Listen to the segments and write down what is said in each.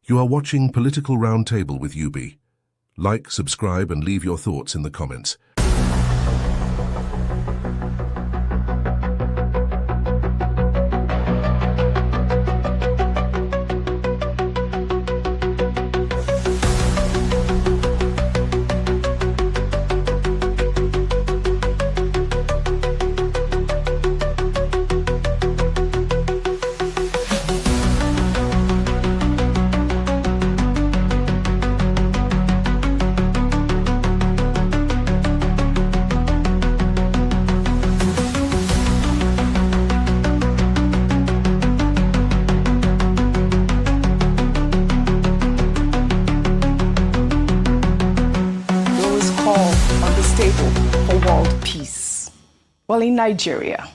You are watching Political Roundtable with UB. Like, subscribe, and leave your thoughts in the comments. For world peace. Well, in Nigeria,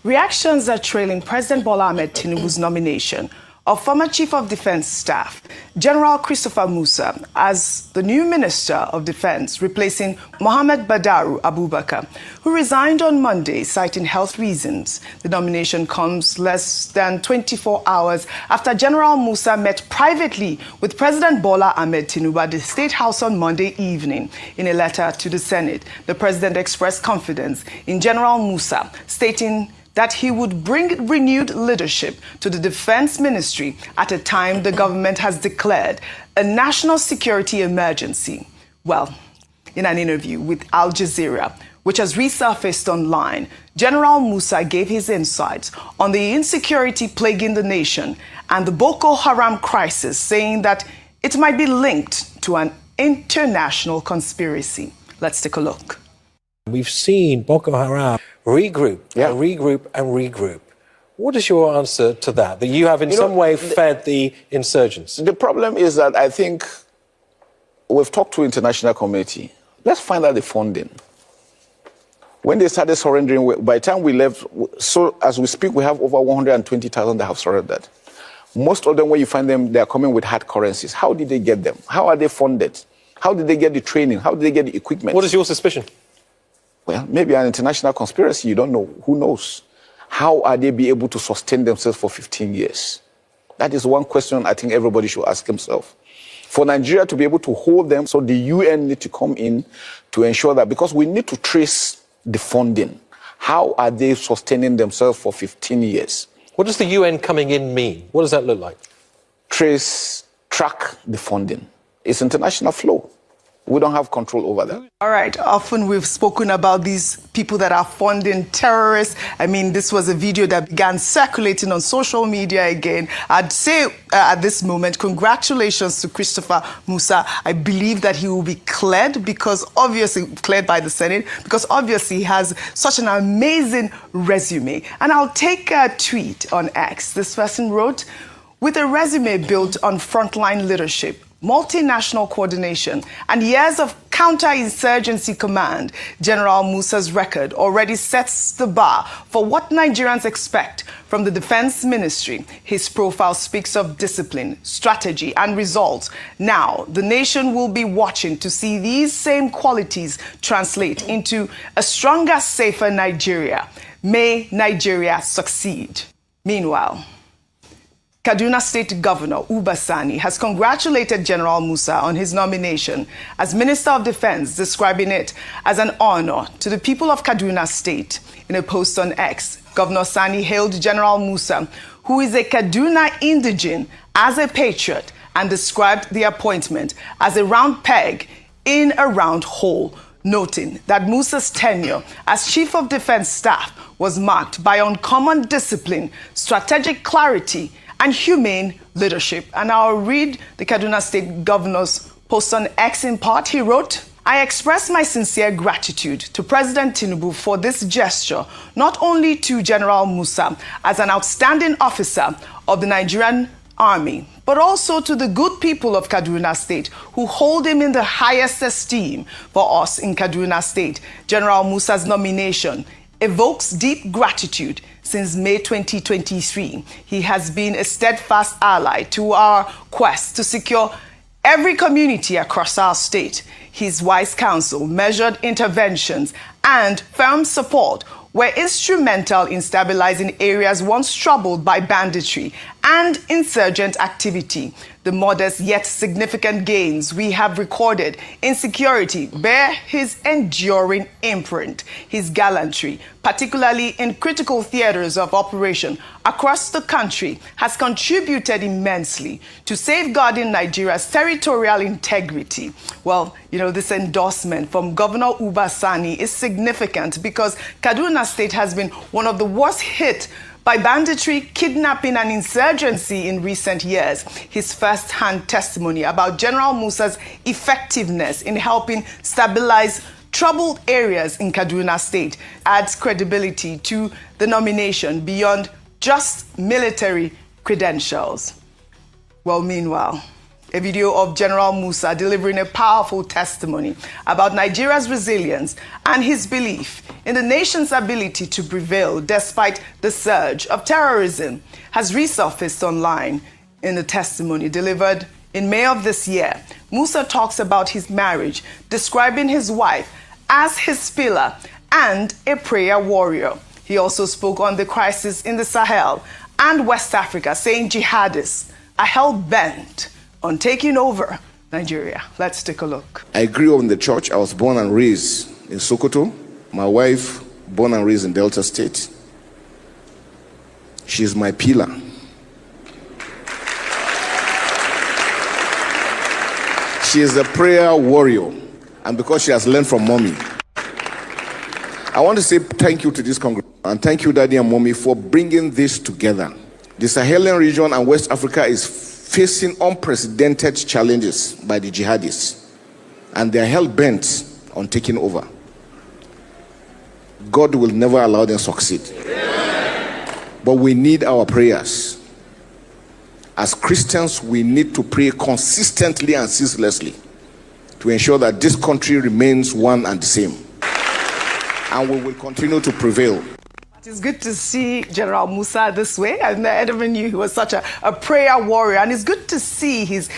reactions are trailing President Bola Ahmed Tinubu's nomination of former Chief of Defense Staff, General Christopher Musa, as the new Minister of Defense, replacing Mohammed Badaru Abubakar, who resigned on Monday, citing health reasons. The nomination comes less than 24 hours after General Musa met privately with President Bola Ahmed Tinubu at the State House on Monday evening. In a letter to the Senate, the president expressed confidence in General Musa, stating that he would bring renewed leadership to the Defense Ministry at a time the government has declared a national security emergency. Well, in an interview with Al Jazeera, which has resurfaced online, General Musa gave his insights on the insecurity plaguing the nation and the Boko Haram crisis, saying that it might be linked to an international conspiracy. Let's take a look. We've seen Boko Haram regroup, and regroup and regroup. What is your answer to that? That you have in some way fed the insurgents? The problem is that I think we've talked to international community. Let's find out the funding. When they started surrendering, by the time we left, so as we speak, we have over 120,000 that have surrendered. Most of them, when you find them, they are coming with hard currencies. How did they get them? How are they funded? How did they get the training? How did they get the equipment? What is your suspicion? Well, maybe an international conspiracy, you don't know. Who knows? How are they be able to sustain themselves for 15 years? That is one question I think everybody should ask himself. For Nigeria to be able to hold them, so the UN need to come in to ensure that, because we need to trace the funding. How are they sustaining themselves for 15 years? What does the UN coming in mean? What does that look like? Track the funding. It's international flow. We don't have control over that. All right. Often we've spoken about these people that are funding terrorists. I mean, this was a video that began circulating on social media again. I'd say at this moment, congratulations to Christopher Musa. I believe that he will be cleared because obviously, cleared by the Senate, because obviously he has such an amazing resume. And I'll take a tweet on X. This person wrote, with a resume built on frontline leadership, multinational coordination, and years of counterinsurgency command, General Musa's record already sets the bar for what Nigerians expect from the Defense Ministry. His profile speaks of discipline, strategy, and results. Now, the nation will be watching to see these same qualities translate into a stronger, safer Nigeria. May Nigeria succeed. Meanwhile, Kaduna State Governor Uba Sani has congratulated General Musa on his nomination as Minister of Defense, describing it as an honor to the people of Kaduna State. In a post on X, Governor Sani hailed General Musa, who is a Kaduna indigene, as a patriot and described the appointment as a round peg in a round hole, noting that Musa's tenure as Chief of Defense Staff was marked by uncommon discipline, strategic clarity, and humane leadership. And I'll read the Kaduna State Governor's post on X in part. He wrote, I express my sincere gratitude to President Tinubu for this gesture, not only to General Musa as an outstanding officer of the Nigerian Army, but also to the good people of Kaduna State who hold him in the highest esteem. For us in Kaduna State, General Musa's nomination evokes deep gratitude. Since May 2023, he has been a steadfast ally to our quest to secure every community across our state. His wise counsel, measured interventions, and firm support were instrumental in stabilizing areas once troubled by banditry and insurgent activity. The modest yet significant gains we have recorded in security bear his enduring imprint. His gallantry, particularly in critical theaters of operation across the country, has contributed immensely to safeguarding Nigeria's territorial integrity. Well, you know, this endorsement from Governor Uba Sani is significant because Kaduna State has been one of the worst hit by banditry, kidnapping and insurgency in recent years. His first-hand testimony about General Musa's effectiveness in helping stabilize troubled areas in Kaduna State adds credibility to the nomination beyond just military credentials. Well, meanwhile, a video of General Musa delivering a powerful testimony about Nigeria's resilience and his belief in the nation's ability to prevail despite the surge of terrorism has resurfaced online. In the testimony delivered in May of this year, Musa talks about his marriage, describing his wife as his pillar and a prayer warrior. He also spoke on the crisis in the Sahel and West Africa, saying jihadists are hell-bent on taking over Nigeria. Let's take a look. I grew up in the church. I was born and raised in Sokoto. My wife, born and raised in Delta State. She's my pillar. She is a prayer warrior, and because she has learned from mommy. I want to say thank you to this congregation, and thank you, Daddy and Mommy, for bringing this together. The Sahelian region and West Africa is facing unprecedented challenges by the jihadists, and they are hell-bent on taking over. God will never allow them to succeed. But we need our prayers. As Christians, we need to pray consistently and ceaselessly to ensure that this country remains one and the same. And we will continue to prevail. It's good to see General Musa this way. I never knew he was such a prayer warrior. And it's good to see his,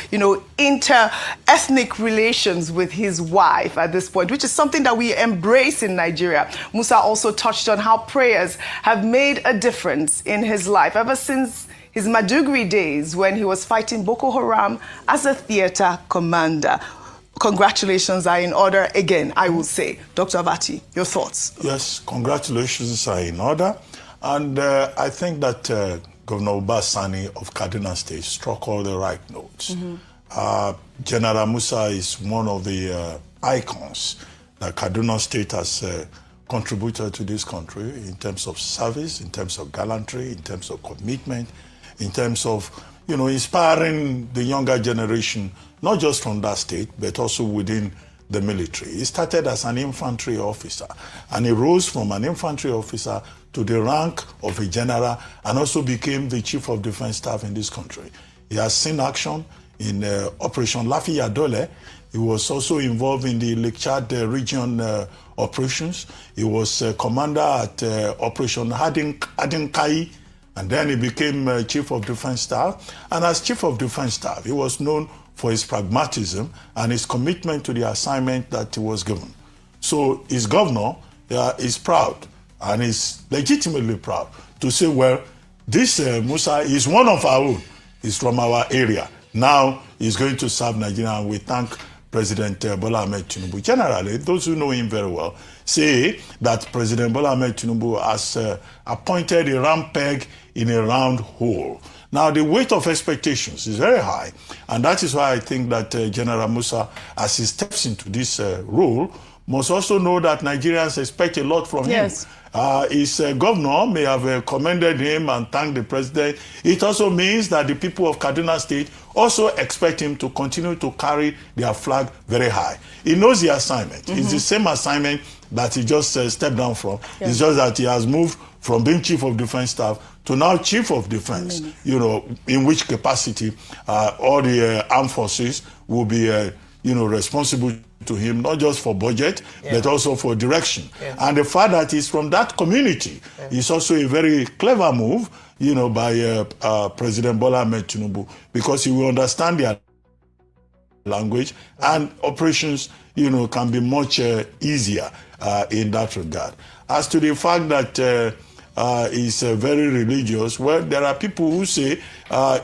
inter-ethnic relations with his wife at this point, which is something that we embrace in Nigeria. Musa also touched on how prayers have made a difference in his life ever since his Maduguri days when he was fighting Boko Haram as a theater commander. Congratulations are in order again, I will say. Dr. Abati, your thoughts? Yes, congratulations are in order. And I think that Governor Uba Sani of Kaduna State struck all the right notes. General Musa is one of the icons that Kaduna State has contributed to this country in terms of service, in terms of gallantry, in terms of commitment, in terms of inspiring the younger generation, not just from that state, but also within the military. He started as an infantry officer, and he rose from an infantry officer to the rank of a general, and also became the chief of defense staff in this country. He has seen action in Operation Lafayette. He was also involved in the Lake Chad region operations. He was commander at Operation Hadinkai, and then he became chief of defense staff. And as chief of defense staff, he was known for his pragmatism and his commitment to the assignment that he was given. So his governor is proud, and is legitimately proud to say, well, this Musa is one of our own. He's from our area. Now he's going to serve Nigeria, and we thank President Bola Ahmed Tinubu. Generally, those who know him very well say that President Bola Ahmed Tinubu has appointed a round peg in a round hole. Now, the weight of expectations is very high, and that is why I think that General Musa, as he steps into this role, must also know that Nigerians expect a lot from him. His governor may have commended him and thanked the president. It also means that the people of Kaduna State also expect him to continue to carry their flag very high. He knows the assignment. It's the same assignment that he just stepped down from. It's just that he has moved from being chief of defense staff to now chief of defense, in which capacity all the armed forces will be, responsible to him, not just for budget, but also for direction. And the fact that he's from that community is also a very clever move, by President Bola Ahmed Tinubu, because he will understand their language, and operations, can be much easier in that regard. As to the fact that is very religious. Well, there are people who say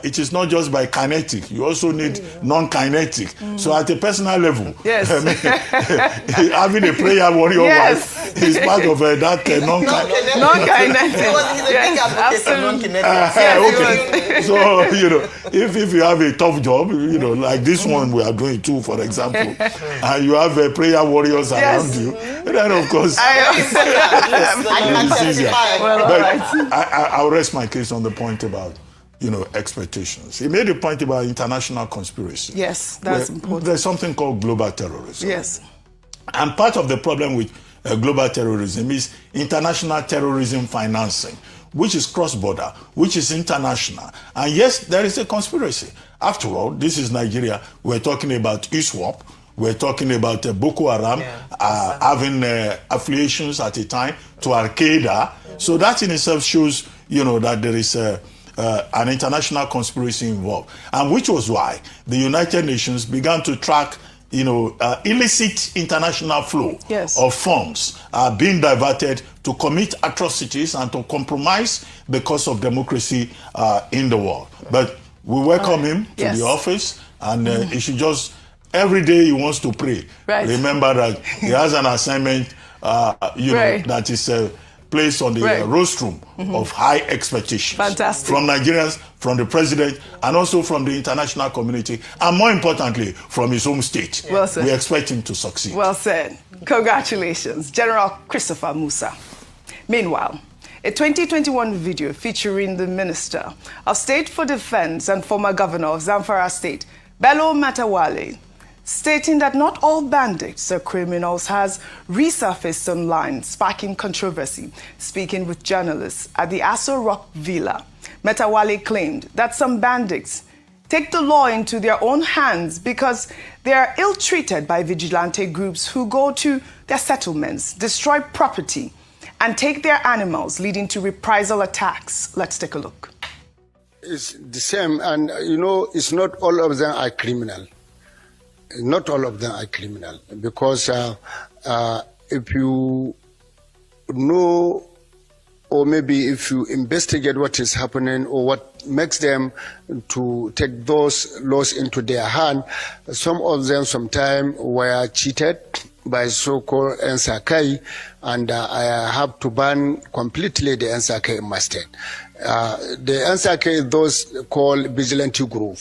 it is not just by kinetic. You also need non-kinetic. So at a personal level, yes. having a prayer warrior wife is part of that non-kinetic. Yes, absolutely. Okay. So, if you have a tough job, like this one we are doing too, for example, and you have prayer warriors around you, then of course, it's easier. But I'll rest my case on the point about, expectations. He made a point about international conspiracy. Yes, that's important. There's something called global terrorism. Yes. And part of the problem with global terrorism is international terrorism financing, which is cross-border, which is international. And yes, there is a conspiracy. After all, this is Nigeria. We're talking about ISWAP. We're talking about Boko Haram having affiliations at a time to Al-Qaeda. So that in itself shows, that there is an international conspiracy involved. And which was why the United Nations began to track, illicit international flow of funds being diverted to commit atrocities and to compromise the cause of democracy in the world. But we welcome him to the office, and he should just, every day he wants to pray. Right. Remember that he has an assignment, that is placed on the rostrum of high expectations. Fantastic. From Nigerians, from the president, and also from the international community, and more importantly, from his home state. Well said. We expect him to succeed. Well said. Congratulations, General Christopher Musa. Meanwhile, a 2021 video featuring the Minister of State for Defense and former Governor of Zamfara State, Bello Matawalle, stating that not all bandits or criminals has resurfaced online, sparking controversy. Speaking with journalists at the Aso Rock Villa, Matawalle claimed that some bandits take the law into their own hands because they are ill-treated by vigilante groups who go to their settlements, destroy property, and take their animals, leading to reprisal attacks. Let's take a look. It's the same, and it's not all of them are criminal. Not all of them are criminal, because if you know, or maybe if you investigate what is happening or what makes them to take those laws into their hand, some of them sometimes were cheated by so-called Nsakai, and I have to ban completely the Nsakai in my state. The Nsakai, those called vigilante group,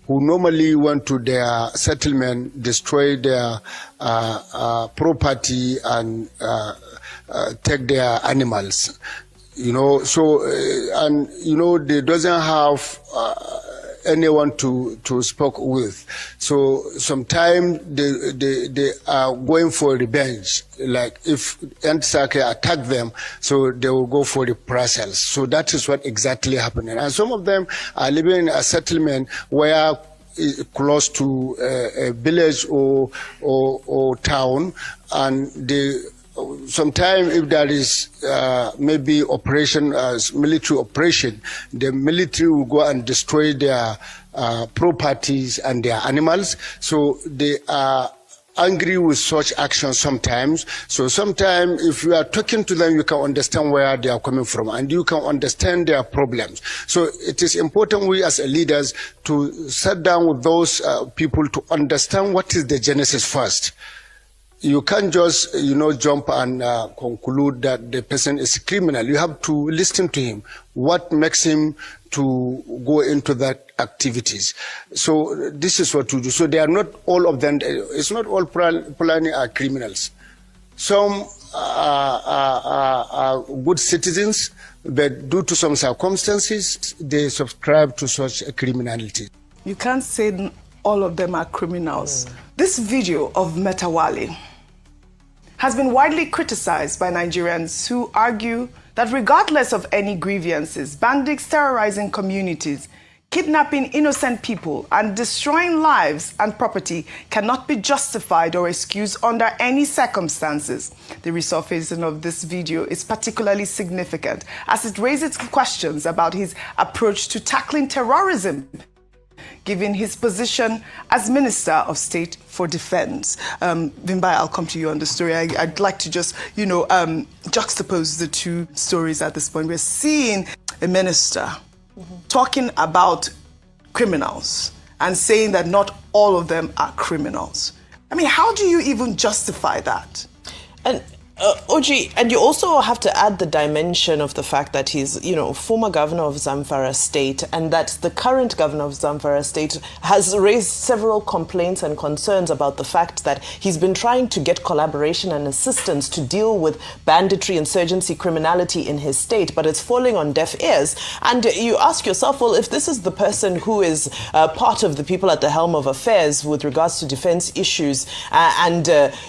who normally went to their settlement, destroy their property and take their animals. So, they doesn't have anyone to speak with. So sometimes they are going for revenge. Like if Ntsake attack them, so they will go for the reprisals. So that is what exactly happening. And some of them are living in a settlement where close to a village or town, and they sometimes if there is maybe operation, military operation, the military will go and destroy their properties and their animals. So they are angry with such actions sometimes. So sometimes if you are talking to them, you can understand where they are coming from and you can understand their problems. So it is important we as leaders to sit down with those people to understand what is the genesis first. You can't just, jump and conclude that the person is a criminal. You have to listen to him. What makes him to go into that activities? So this is what to do. So they are not all of them. It's not all Fulani are criminals. Some are good citizens, but due to some circumstances, they subscribe to such a criminality. You can't say all of them are criminals. This video of Matawalle has been widely criticized by Nigerians who argue that regardless of any grievances, bandits terrorizing communities, kidnapping innocent people, and destroying lives and property cannot be justified or excused under any circumstances. The resurfacing of this video is particularly significant as it raises questions about his approach to tackling terrorism, given his position as Minister of State for Defense. Vimbai, I'll come to you on the story. I'd like to just, juxtapose the two stories at this point. We're seeing a minister talking about criminals and saying that not all of them are criminals. I mean, how do you even justify that? And Oji, and you also have to add the dimension of the fact that he's, former governor of Zamfara State, and that the current governor of Zamfara State has raised several complaints and concerns about the fact that he's been trying to get collaboration and assistance to deal with banditry, insurgency, criminality in his state, but it's falling on deaf ears. And you ask yourself, well, if this is the person who is part of the people at the helm of affairs with regards to defense issues, and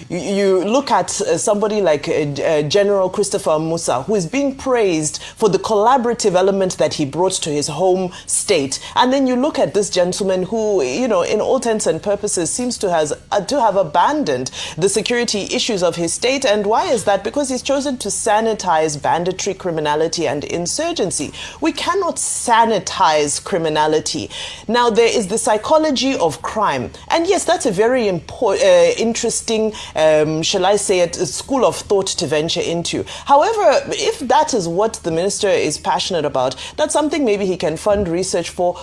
you look at somebody like General Christopher Musa, who is being praised for the collaborative element that he brought to his home state. And then you look at this gentleman who, in all intents and purposes, seems to have abandoned the security issues of his state. And why is that? Because he's chosen to sanitize banditry, criminality, and insurgency. We cannot sanitize criminality. Now, there is the psychology of crime. And yes, that's a very interesting, shall I say it, school of thought to venture into. However, if that is what the minister is passionate about, that's something maybe he can fund research for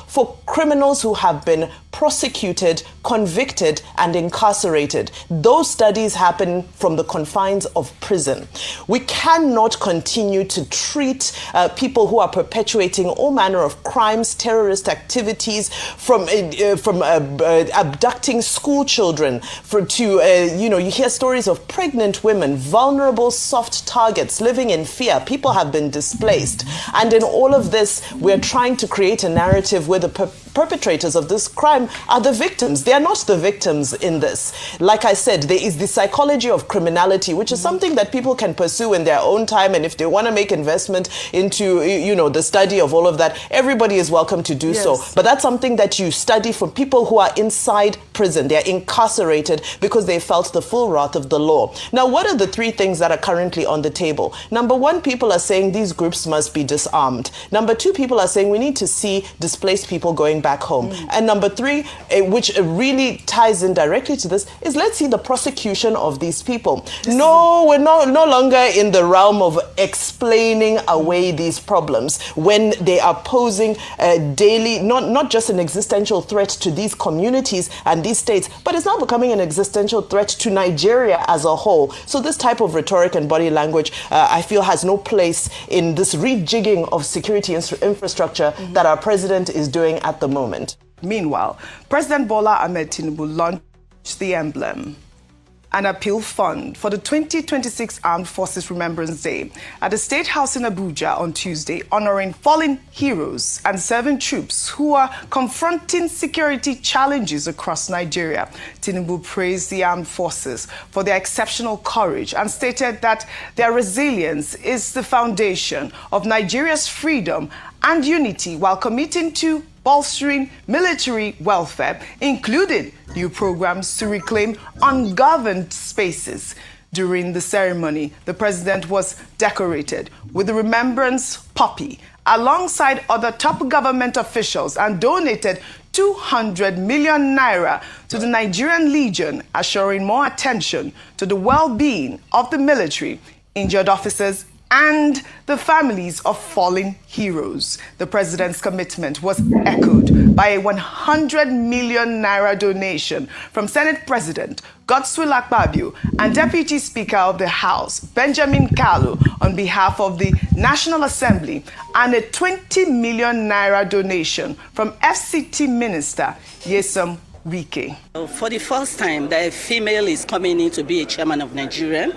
criminals who have been prosecuted, convicted, and incarcerated. Those studies happen from the confines of prison. We cannot continue to treat people who are perpetuating all manner of crimes, terrorist activities, from abducting school children, you hear stories of pregnant women, vulnerable soft targets living in fear. People have been displaced. And in all of this, we're trying to create a narrative where the perpetrators of this crime are the victims. They are not the victims in this. Like I said, there is the psychology of criminality, which is something that people can pursue in their own time. And if they want to make investment into, the study of all of that, everybody is welcome to do so. But that's something that you study for people who are inside prison. They're incarcerated because they felt the full wrath of the law. Now, what are the three things that are currently on the table? Number one, people are saying these groups must be disarmed. Number two, people are saying we need to see displaced people going back home. And number three, which really ties in directly to this, is let's see the prosecution of these people. No, we're no longer in the realm of explaining away these problems when they are posing daily, not just an existential threat to these communities and these states, but it's now becoming an existential threat to Nigeria as a whole. So this type of rhetoric and body language, I feel, has no place in this rejigging of security infrastructure that our president is doing at the moment. Meanwhile, President Bola Ahmed Tinubu launched the emblem, an appeal fund for the 2026 Armed Forces Remembrance Day at the State House in Abuja on Tuesday, honoring fallen heroes and serving troops who are confronting security challenges across Nigeria. Tinubu praised the armed forces for their exceptional courage and stated that their resilience is the foundation of Nigeria's freedom and unity, while committing to bolstering military welfare, including new programs to reclaim ungoverned spaces. During the ceremony, the president was decorated with the Remembrance Poppy alongside other top government officials and donated 200 million naira to the Nigerian Legion, assuring more attention to the well-being of the military, injured officers, and the families of fallen heroes. The president's commitment was echoed by a 100 million naira donation from Senate President Godswill Akpabio and Deputy Speaker of the House, Benjamin Kalu, on behalf of the National Assembly, and a 20 million naira donation from FCT Minister Nyesom Wike. For the first time that a female is coming in to be a chairman of Nigerian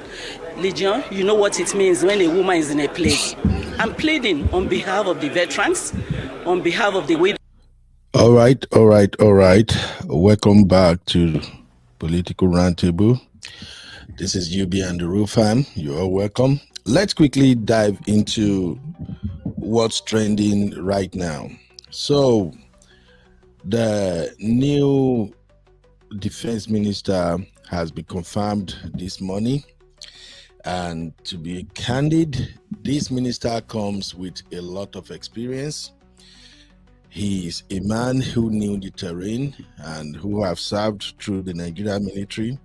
Legion, you know what it means when a woman is in a place. I'm pleading on behalf of the veterans, on behalf of the widows. All right. Welcome back to Political Roundtable. This is UB and the Roof Fam. You're all welcome. Let's quickly dive into what's trending right now. So, the new defense minister has been confirmed this morning. And to be candid, this minister comes with a lot of experience. He is a man who knew the terrain and who have served through the Nigerian military.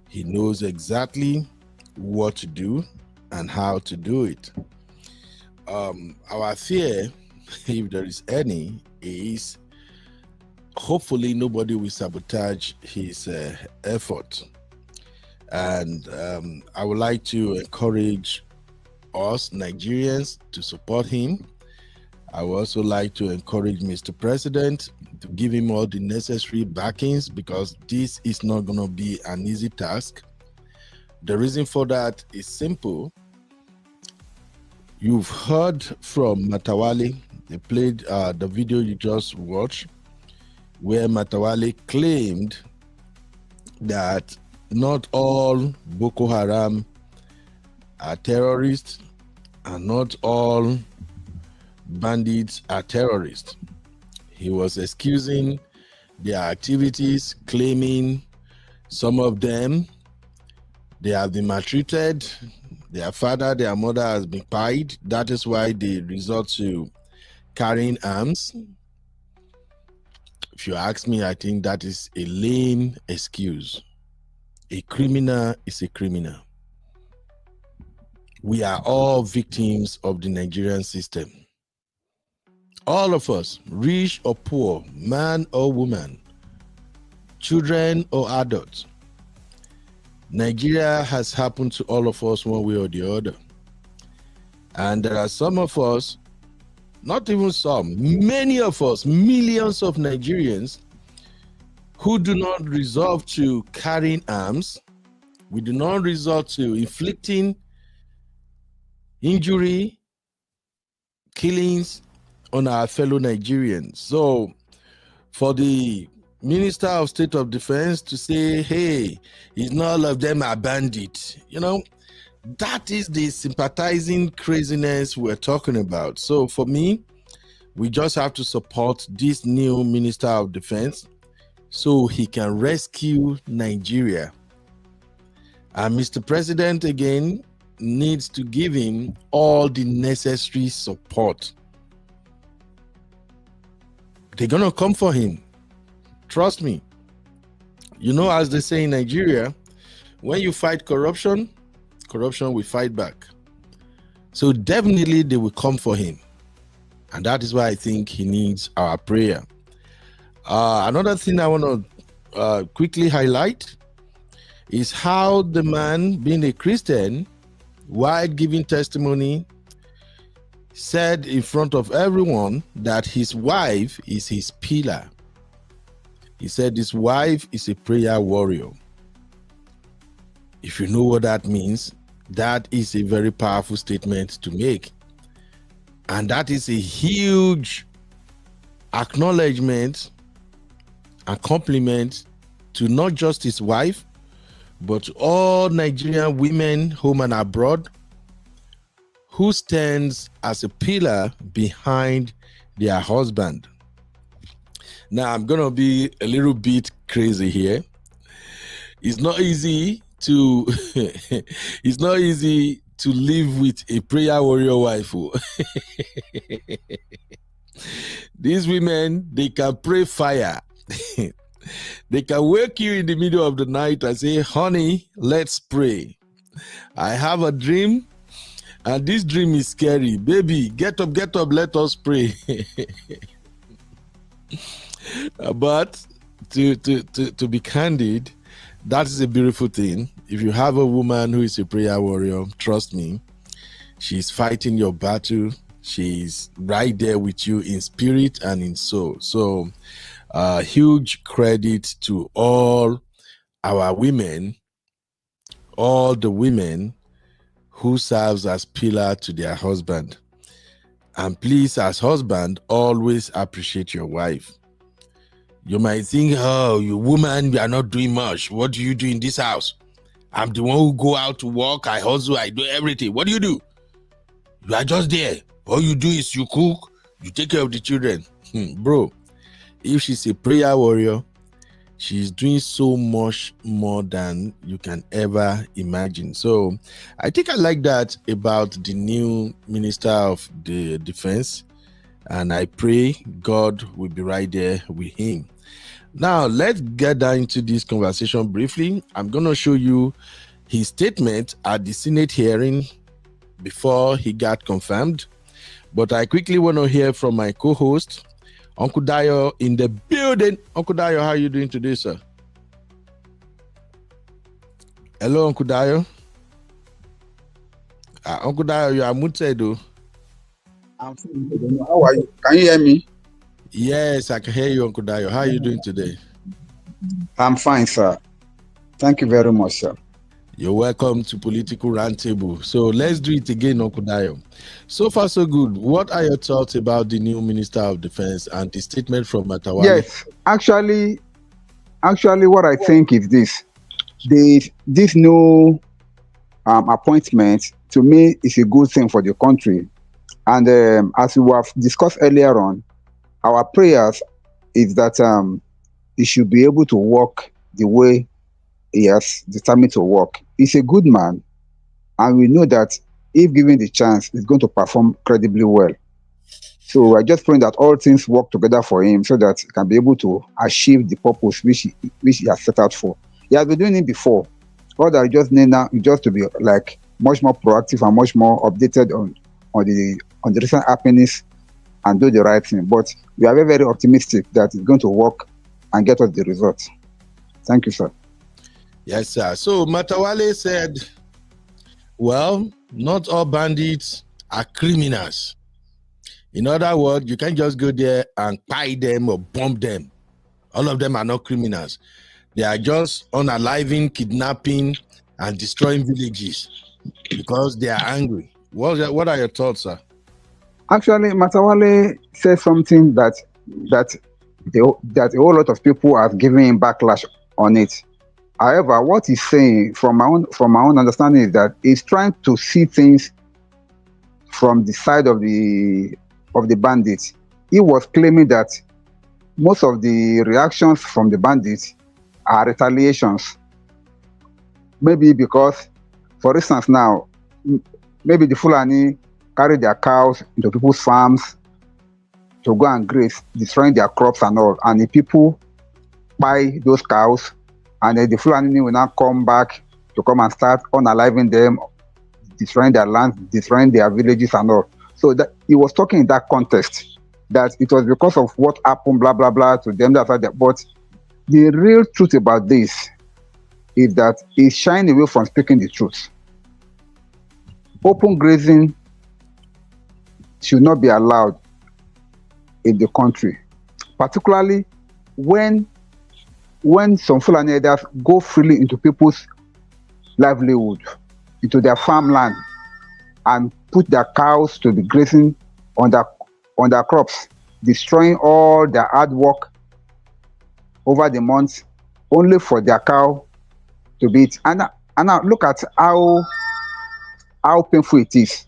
He knows exactly what to do and how to do it. Our fear, if there is any, is hopefully nobody will sabotage his effort. And I would like to encourage us Nigerians to support him. I would also like to encourage Mr. President to give him all the necessary backings, because this is not going to be an easy task. The reason for that is simple. You've heard from Matawale. They played the video you just watched, where Matawale claimed that not all Boko Haram are terrorists and not all bandits are terrorists. He was excusing their activities, claiming some of them, they have been maltreated, their father, their mother has been pied. That is why they resort to carrying arms. If you ask me, I think that is a lame excuse. A criminal is a criminal. We are all victims of the Nigerian system. All of us, rich or poor, man or woman, children or adults. Nigeria has happened to all of us one way or the other. And there are some of us, not even some, many of us, millions of Nigerians who do not resort to carrying arms. We do not resort to inflicting injury, killings on our fellow Nigerians. So for the Minister of State of Defense to say, hey, it's not all of them are bandits, that is the sympathizing craziness we're talking about. So for me, we just have to support this new Minister of Defense so he can rescue Nigeria. And Mr. President, again, needs to give him all the necessary support. They're going to come for him. Trust me. As they say in Nigeria, when you fight corruption, corruption will fight back. So definitely they will come for him. And that is why I think he needs our prayer. Another thing I want to quickly highlight is how the man, being a Christian, while giving testimony, said in front of everyone that his wife is his pillar. He said his wife is a prayer warrior. If you know what that means, that is a very powerful statement to make. And that is a huge acknowledgement and compliment to not just his wife, but to all Nigerian women, home and abroad, who stands as a pillar behind their husband. Now, I'm going to be a little bit crazy here. It's not easy to it's not easy to live with a prayer warrior wife. These women, they can pray fire. They can wake you in the middle of the night and say, honey, let's pray. I have a dream, and this dream is scary. Baby, get up, let us pray. But to be candid, that is a beautiful thing. If you have a woman who is a prayer warrior, trust me, she's fighting your battle. She's right there with you in spirit and in soul. So huge credit to all our women, all the women who serves as pillar to their husband. And please, as husband, always appreciate your wife. You might think, oh, you woman, you are not doing much. What do you do in this house? I'm the one who go out to work, I hustle, I do everything. What do? You are just there. All you do is you cook, you take care of the children. Bro, if she's a prayer warrior, she's doing so much more than you can ever imagine. So I think I like that about the new Minister of the Defense. And I pray God will be right there with him. Now, let's get down into this conversation briefly. I'm going to show you his statement at the Senate hearing before he got confirmed. But I quickly want to hear from my co-host, Uncle Dayo in the building. Uncle Dayo, how are you doing today, sir? Hello, Uncle Dayo. Uncle Dayo, you are muted, though. I'm fine. How are you? Can you hear me? Yes, I can hear you, Uncle Dayo. How are you doing today? I'm fine, sir. Thank you very much, sir. You're welcome to Political Roundtable. So let's do it again, Uncle Dayo. So far, so good. What are your thoughts about the new Minister of Defense and the statement from Matawale? Yes, actually, what I think is this. This new appointment, to me, is a good thing for the country. And as we have discussed earlier on, our prayers is that he should be able to work the way he has determined to work. He's a good man, and we know that if given the chance, he's going to perform credibly well. So I just pray that all things work together for him so that he can be able to achieve the purpose which he has set out for. He has been doing it before. All that I just need now is just to be like much more proactive and much more updated on the recent happenings and do the right thing. But we are very, very optimistic that it's going to work and get us the result. Thank you, sir. Yes, sir. So Matawale said, well, not all bandits are criminals. In other words, you can't just go there and buy them or bomb them. All of them are not criminals. They are just unaliving, kidnapping, and destroying villages because they are angry. What are your thoughts, sir? Actually, Matawale said something that a whole lot of people have given him backlash on it. However, what he's saying from my own understanding is that he's trying to see things from the side of the bandits. He was claiming that most of the reactions from the bandits are retaliations. Maybe because, for instance, now, maybe the Fulani carry their cows into people's farms to go and graze, destroying their crops and all. And the people buy those cows, and then the Fulani will now come back to come and start unaliving them, destroying their lands, destroying their villages and all. So that he was talking in that context, that it was because of what happened, blah, blah, blah, to them. But the real truth about this is that he's shying away from speaking the truth. Open grazing should not be allowed in the country, particularly when some Fulani herders go freely into people's livelihood, into their farmland, and put their cows to be grazing on their crops, destroying all their hard work over the months, only for their cow to be eaten. And now look at how painful it is.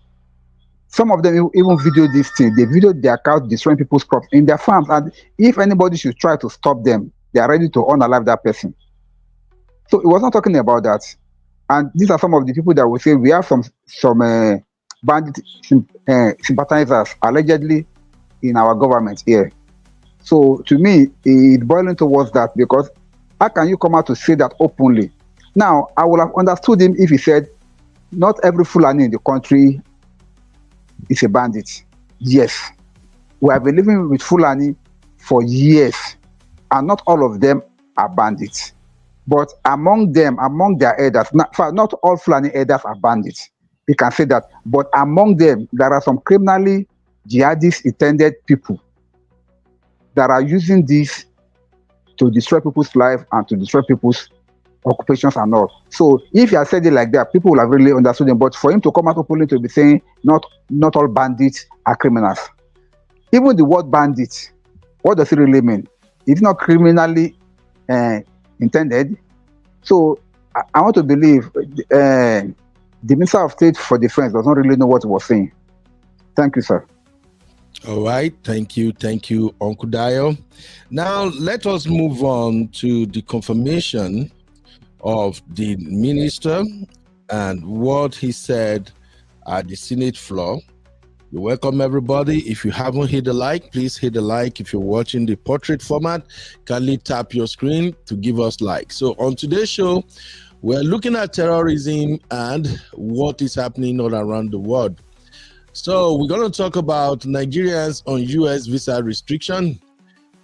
Some of them even videoed this thing. They videoed their cows destroying people's crops in their farms. And if anybody should try to stop them, they are ready to unalive that person. So he was not talking about that. And these are some of the people that will say we have some bandit sympathizers allegedly in our government here. So to me, it's boiling towards that, because how can you come out to say that openly? Now, I would have understood him if he said, not every Fulani in the country is a bandit. Yes, we have been living with Fulani for years, and not all of them are bandits. But among them, among their elders, not all Fulani elders are bandits. You can say that. But among them, there are some criminally jihadist-intended people that are using this to destroy people's life and to destroy people's occupations and all. So if he had said it like that, people will have really understood him. But for him to come out openly to be saying not all bandits are criminals. Even the word bandit, what does it really mean? It's not criminally intended. So I want to believe the Minister of State for Defense does not really know what he was saying. Thank you, sir. All right. Thank you, Uncle Dayo. Now, let us move on to the confirmation of the minister and what he said at the Senate floor. You're welcome, everybody. If you haven't hit the like, please hit the like. If you're watching the portrait format, kindly tap your screen to give us like. So on today's show, we're looking at terrorism and what is happening all around the world. So we're going to talk about Nigerians on U.S. visa restriction.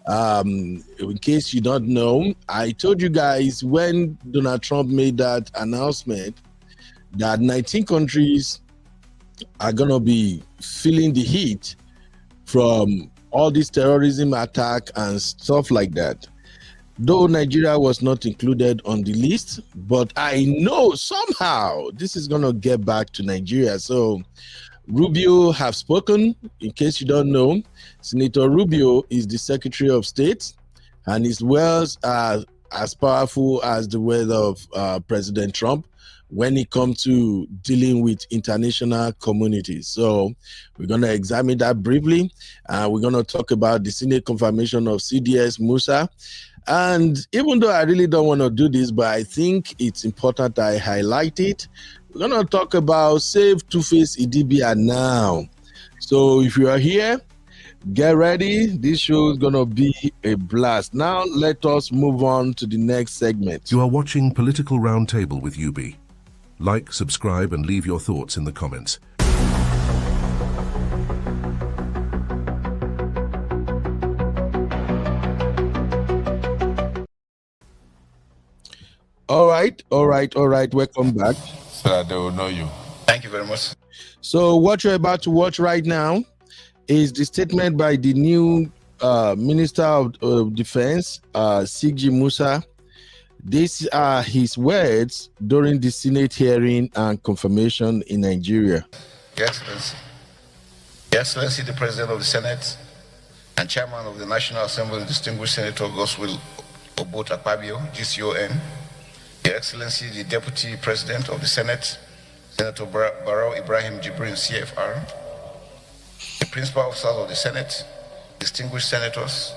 In case you don't know, I told you guys when Donald Trump made that announcement that 19 countries are going to be feeling the heat from all this terrorism attack and stuff like that. Though Nigeria was not included on the list, but I know somehow this is going to get back to Nigeria. So Rubio have spoken. In case you don't know, Senator Rubio is the Secretary of State and his words are as powerful as the words of President Trump when it comes to dealing with international communities. So we're going to examine that briefly. We're going to talk about the Senate confirmation of CDS Musa. And even though I really don't want to do this, but I think it's important I highlight it, we're going to talk about Save Tuface Idibia now. So if you are here, get ready. This show is going to be a blast. Now let us move on to the next segment. You are watching Political Roundtable with UB. Like, subscribe, and leave your thoughts in the comments. All right. Welcome back. So that they will know you. Thank you very much. So what you're about to watch right now is the statement by the new Minister of Defense, Sigji Musa. These are his words during the Senate hearing and confirmation in Nigeria. Your Excellency. Your Excellency, the President of the Senate and Chairman of the National Assembly, Distinguished Senator Goswill Obot Akpabio, GCON. Your Excellency, the Deputy President of the Senate, Senator Barrow Ibrahim Jibrin, CFR. The Principal Officers of the Senate, distinguished senators,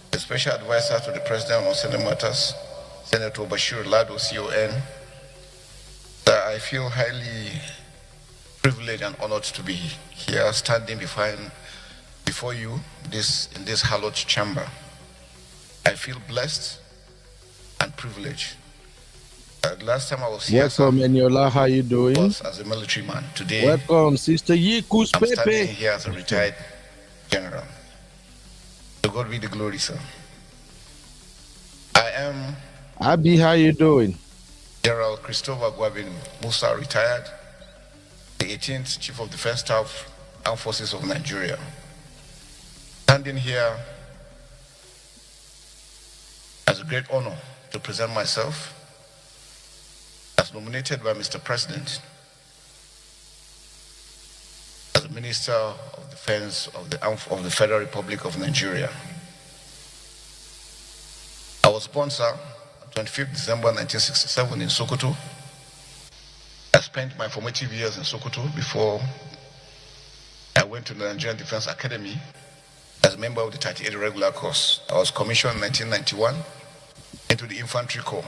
the Special Advisor to the President on Senate Matters, Senator Bashir Lado, CON. I feel highly privileged and honored to be here standing before you in this hallowed chamber. I feel blessed and privileged. Last time I was here, welcome, Eniola. How you doing? Was as a military man. Today, welcome, Sister Yikus I'm Pepe. standing here as a retired general. To God be the glory, sir. I am Abi. How you doing? General Christopher Gwabin Musa, retired, the 18th Chief of Defense Staff, Armed Forces of Nigeria. Standing here as a great honor to present myself as nominated by Mr. President as the Minister of Defense of the Federal Republic of Nigeria. I was born, sir, on 25th December 1967 in Sokoto. I spent my formative years in Sokoto before I went to the Nigerian Defense Academy as a member of the 38 regular course. I was commissioned in 1991 into the Infantry Corps.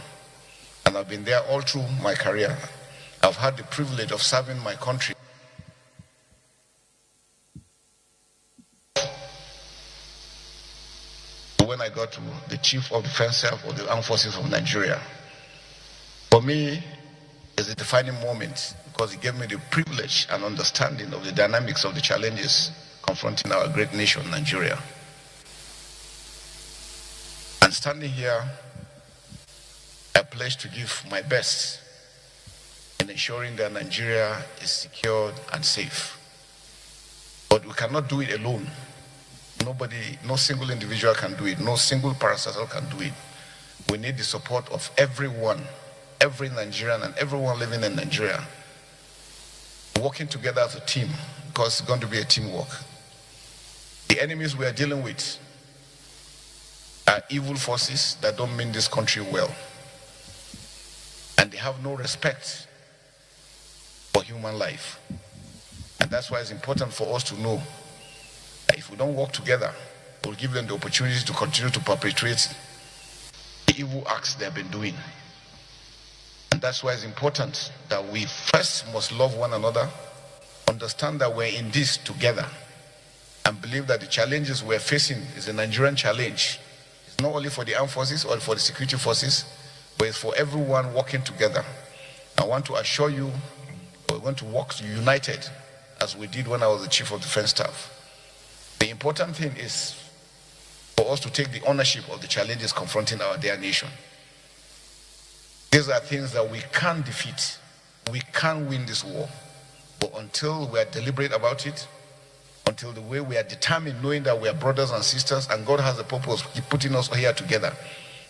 And I've been there all through my career. I've had the privilege of serving my country. When I got to the Chief of Defense Staff of the Armed Forces of Nigeria, for me, it's a defining moment because it gave me the privilege and understanding of the dynamics of the challenges confronting our great nation, Nigeria. And standing here, I pledge to give my best in ensuring that Nigeria is secured and safe. But we cannot do it alone. No single individual can do it. No single parastatal can do it. We need the support of everyone, every Nigerian and everyone living in Nigeria, working together as a team, because it's going to be a teamwork. The enemies we are dealing with are evil forces that don't mean this country well. And they have no respect for human life. And that's why it's important for us to know that if we don't work together, we'll give them the opportunity to continue to perpetrate the evil acts they've been doing. And that's why it's important that we first must love one another understand that we're in this together, and believe that the challenges we're facing is a Nigerian challenge. It's not only for the armed forces or for the security forces, but it's for everyone working together. I want to assure you we're going to work united as we did when I was the Chief of Defense Staff. The important thing is for us to take the ownership of the challenges confronting our dear nation. These are things that we can't defeat. We can't win this war. But until we are deliberate about it, until the way we are determined, knowing that we are brothers and sisters and God has a purpose, putting us here together,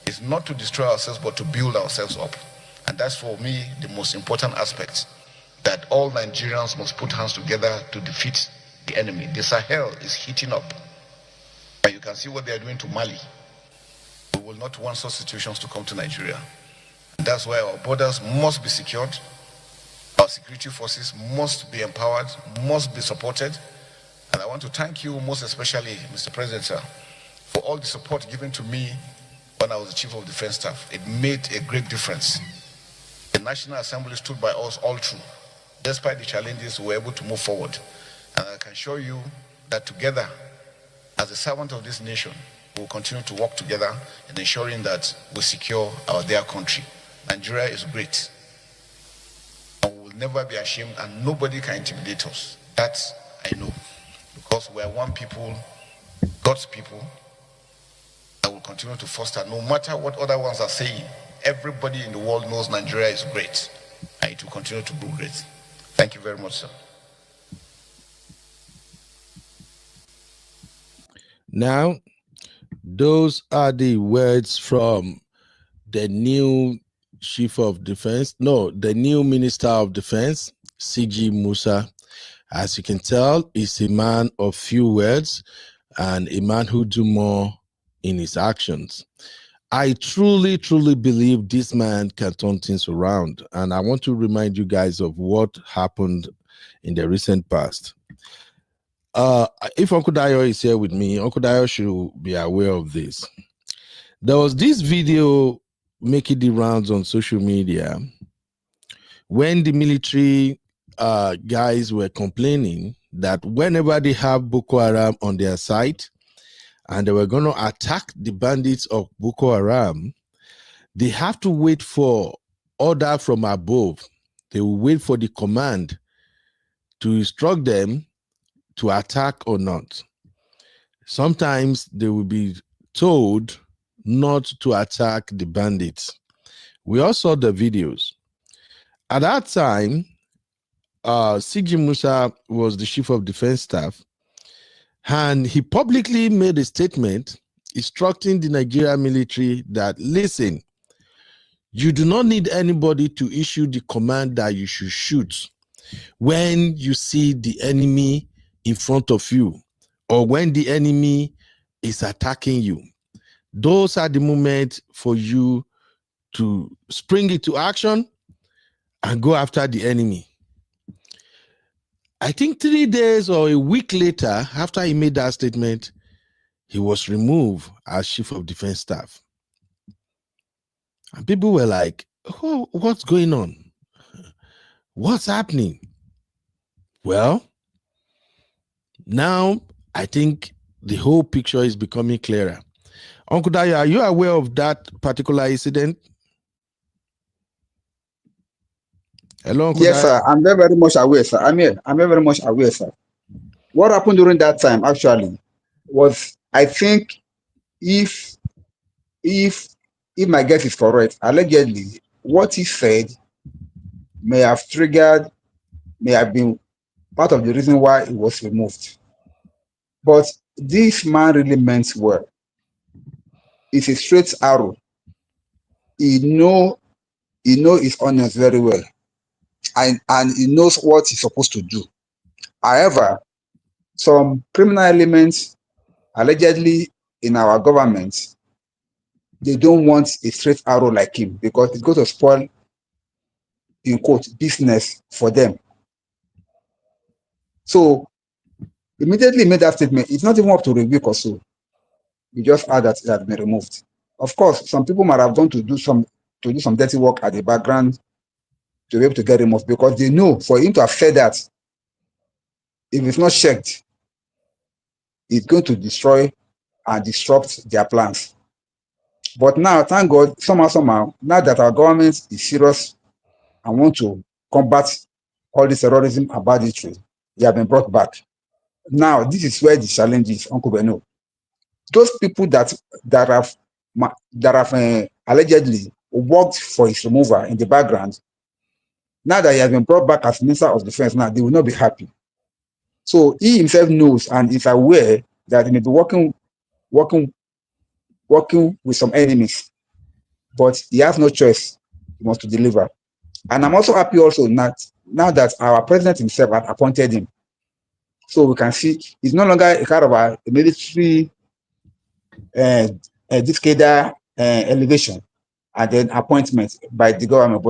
is not to destroy ourselves but to build ourselves up. And that's for me the most important aspect, that all Nigerians must put hands together to defeat the enemy. The Sahel is heating up, and you can see what they are doing to Mali. We will not want such situations to come to Nigeria. And that's why our borders must be secured, our security forces must be empowered, must be supported. And I want to thank you most especially, Mr. President, sir, for all the support given to me when I was the Chief of Defense Staff. It made a great difference. The National Assembly stood by us all through. Despite the challenges, we were able to move forward. And I can assure you that together, as a servant of this nation, we will continue to work together in ensuring that we secure our dear country. Nigeria is great. And we will never be ashamed, and nobody can intimidate us. That I know. Because we are one people, God's people, that will continue to foster, no matter what other ones are saying. Everybody in the world knows Nigeria is great, and it will continue to be great. Thank you very much, sir. Now, those are the words from the new Chief of Defense, the new Minister of Defense, CG Musa. As you can tell, he's a man of few words and a man who do more in his actions. I truly, truly believe this man can turn things around. And I want to remind you guys of what happened in the recent past. If Uncle Dayo is here with me, Uncle Dayo should be aware of this. There was this video making the rounds on social media when the military guys were complaining that whenever they have Boko Haram on their site and they were going to attack the bandits of Boko Haram, they have to wait for order from above. They will wait for the command to instruct them to attack or not. Sometimes they will be told not to attack the bandits. We all saw the videos. At that time, CG Musa was the Chief of Defense Staff, and he publicly made a statement instructing the Nigerian military that, listen, you do not need anybody to issue the command that you should shoot when you see the enemy in front of you or when the enemy is attacking you. Those are the moments for you to spring into action and go after the enemy. I think 3 days or a week later, after he made that statement, he was removed as Chief of Defense Staff. And people were like, oh, what's going on? What's happening? Well, now I think the whole picture is becoming clearer. Uncle Daya, are you aware of that particular incident? Hello, Uncle Yes, Daya? sir. I'm very, very much aware, sir. I'm here. I'm very, very much aware, sir. What happened during that time, actually, was, I think, if my guess is correct, allegedly, what he said may have been part of the reason why it was removed. But this man really meant well. It's a straight arrow. He know his onions very well. And he knows what he's supposed to do. However, some criminal elements, allegedly in our government, they don't want a straight arrow like him because it's going to spoil, in quote, business for them. So, immediately made that statement. It's not even up to a week or so. We just heard that it had been removed. Of course, some people might have gone to do some dirty work at the background to be able to get him off because they know for him to have said that, if it's not checked, it's going to destroy and disrupt their plans. But now, thank God, somehow, now that our government is serious and want to combat all this terrorism and banditry, they have been brought back. Now, this is where the challenge is, Uncle Beno. Those people that have allegedly worked for his removal in the background, now that he has been brought back as Minister of Defense, now they will not be happy. So he himself knows and is aware that he may be working with some enemies, but he has no choice. He wants to deliver. And I'm also happy also now that our president himself had appointed him. So we can see he's no longer a kind of a military discader elevation and then appointment by the government,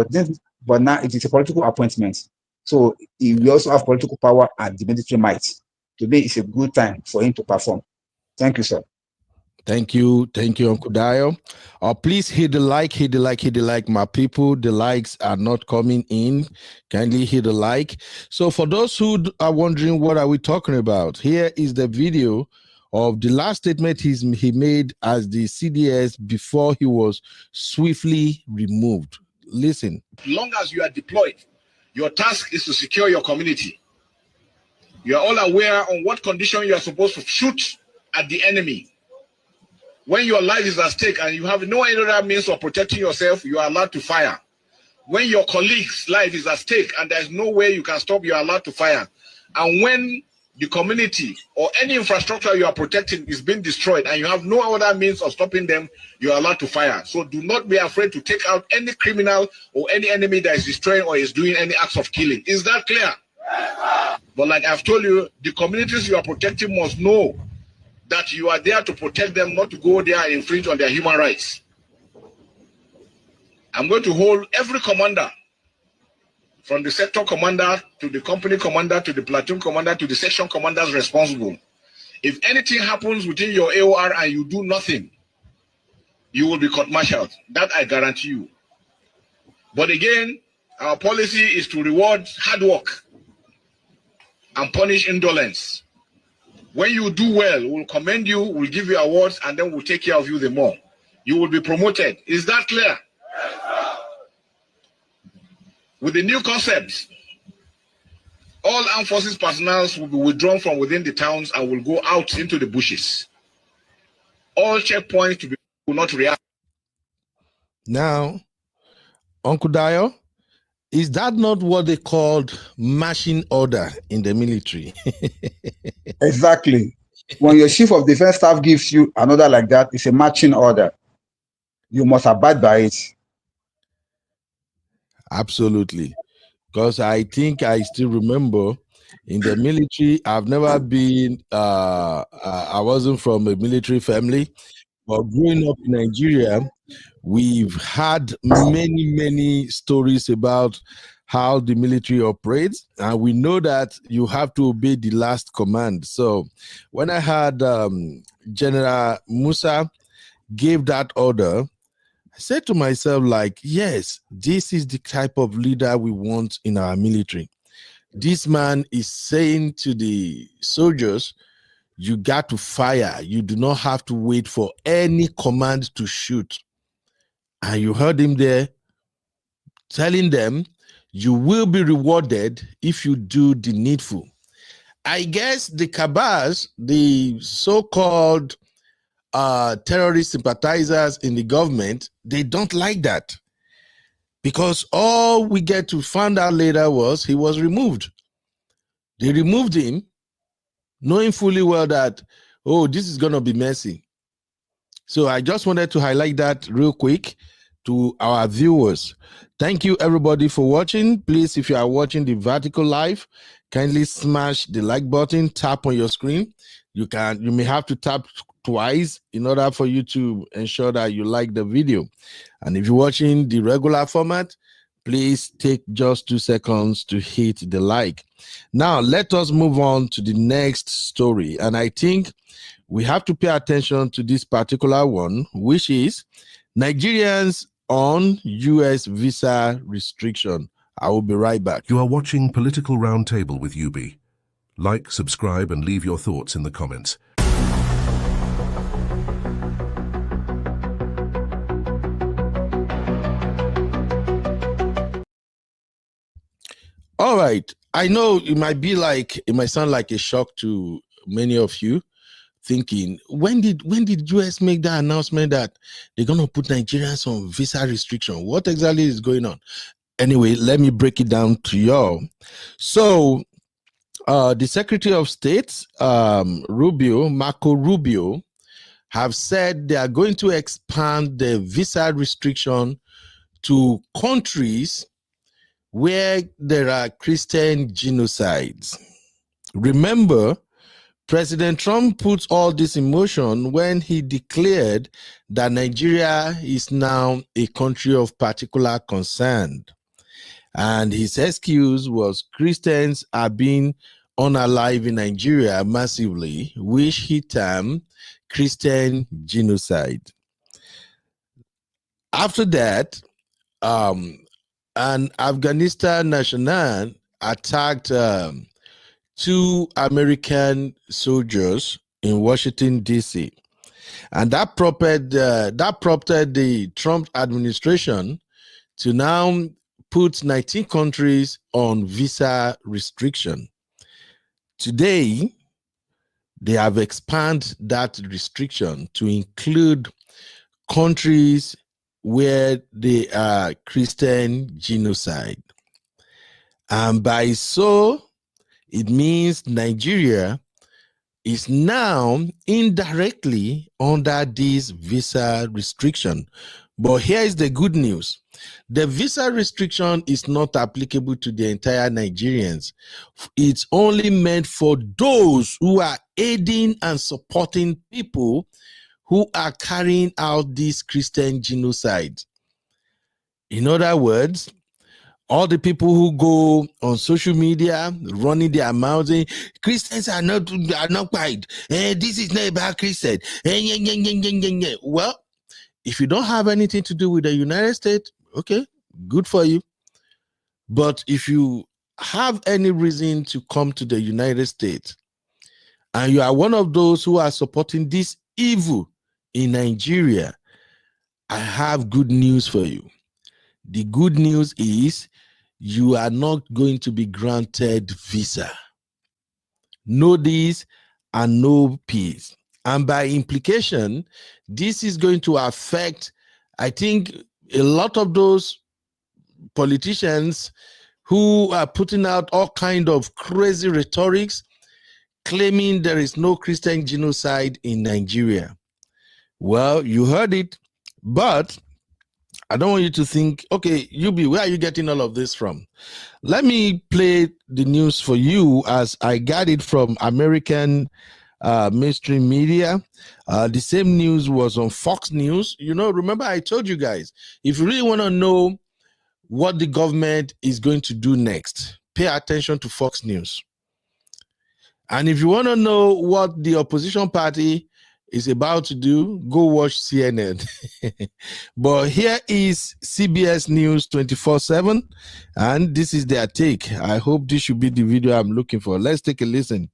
but now it is a political appointment. So he will also have political power and the military might. Today is a good time for him to perform. Thank you, sir. Thank you, Uncle Dio. Please hit the like, my people. The likes are not coming in. Kindly hit the like. So for those who are wondering what are we talking about, here is the video of the last statement he made as the CDS before he was swiftly removed. Listen. As long as you are deployed, your task is to secure your community. You are all aware on what condition you are supposed to shoot at the enemy. When your life is at stake and you have no other means of protecting yourself, you are allowed to fire. When your colleague's life is at stake and there's no way you can stop, you are allowed to fire. And when the community or any infrastructure you are protecting is being destroyed and you have no other means of stopping them, you are allowed to fire. So do not be afraid to take out any criminal or any enemy that is destroying or is doing any acts of killing. Is that clear? Yes, but like I've told you, the communities you are protecting must know that you are there to protect them, not to go there and infringe on their human rights. I'm going to hold every commander, from the sector commander to the company commander to the platoon commander to the section commanders responsible. If anything happens within your AOR and you do nothing, you will be court-martialed. That I guarantee you. But again, our policy is to reward hard work and punish indolence. When you do well, we'll commend you, we'll give you awards, and then we'll take care of you the more. You will be promoted. Is that clear? Yes, sir. With the new concepts, all armed forces personnel will be withdrawn from within the towns and will go out into the bushes. All checkpoints will not react. Now, Uncle Dio, is that not what they called marching order in the military? Exactly. When your chief of defense staff gives you an order like that, it's a marching order. You must abide by it. Absolutely. Because I think I still remember in the military, I've never been, I wasn't from a military family, but growing up in Nigeria, we've had many stories about how the military operates, and we know that you have to obey the last command. So when I had General Musa gave that order, I said to myself, like, yes, this is the type of leader we want in our military. This man is saying to the soldiers, you got to fire. You do not have to wait for any command to shoot. And you heard him there telling them, you will be rewarded if you do the needful. I guess the cabals, the so-called terrorist sympathizers in the government, they don't like that. Because all we get to find out later was he was removed. They removed him, knowing fully well that, oh, this is going to be messy. So I just wanted to highlight that real quick to our viewers. Thank you, everybody, for watching. Please, if you are watching the vertical live, kindly smash the like button, tap on your screen. You may have to tap twice in order for you to ensure that you like the video. And if you're watching the regular format, please take just 2 seconds to hit the like. Now, let us move on to the next story. And I think we have to pay attention to this particular one, which is Nigerians on U.S. visa restriction. I will be right back. You are watching Political Roundtable with UB. Like, subscribe, and leave your thoughts in the comments. All right. I know it might sound like a shock to many of you, thinking, when did US make that announcement that they're gonna put Nigerians on visa restriction? What exactly is going on? Anyway, let me break it down to y'all. So the Secretary of State, Marco Rubio, have said they are going to expand the visa restriction to countries where there are Christian genocides. Remember, President Trump put all this in motion when he declared that Nigeria is now a country of particular concern. And his excuse was Christians are being unalive in Nigeria massively, which he termed Christian genocide. After that, an Afghanistan national attacked 2 American soldiers in Washington, D.C. And that prompted the Trump administration to now put 19 countries on visa restriction. Today, they have expanded that restriction to include countries where they are Christian genocide. And by so, it means Nigeria is now indirectly under this visa restriction. But here is the good news. The visa restriction is not applicable to the entire Nigerians. It's only meant for those who are aiding and supporting people who are carrying out this Christian genocide. In other words, all the people who go on social media running their mouths saying Christians are not white. This is not about Christians. Well, if you don't have anything to do with the United States, okay, good for you. But if you have any reason to come to the United States and you are one of those who are supporting this evil in Nigeria, I have good news for you. The good news is you are not going to be granted visa. No this and no peace. And by implication, this is going to affect, I think, a lot of those politicians who are putting out all kind of crazy rhetorics, claiming there is no Christian genocide in Nigeria. Well, you heard it, but I don't want you to think, okay, Yubi, where are you getting all of this from? Let me play the news for you as I got it from American mainstream media. The same news was on Fox News. You know, remember I told you guys, if you really want to know what the government is going to do next, pay attention to Fox News. And if you want to know what the opposition party is about to do, go watch CNN. But here is CBS News 24/7, and this is their take. I hope this should be the video I'm looking for. Let's take a listen.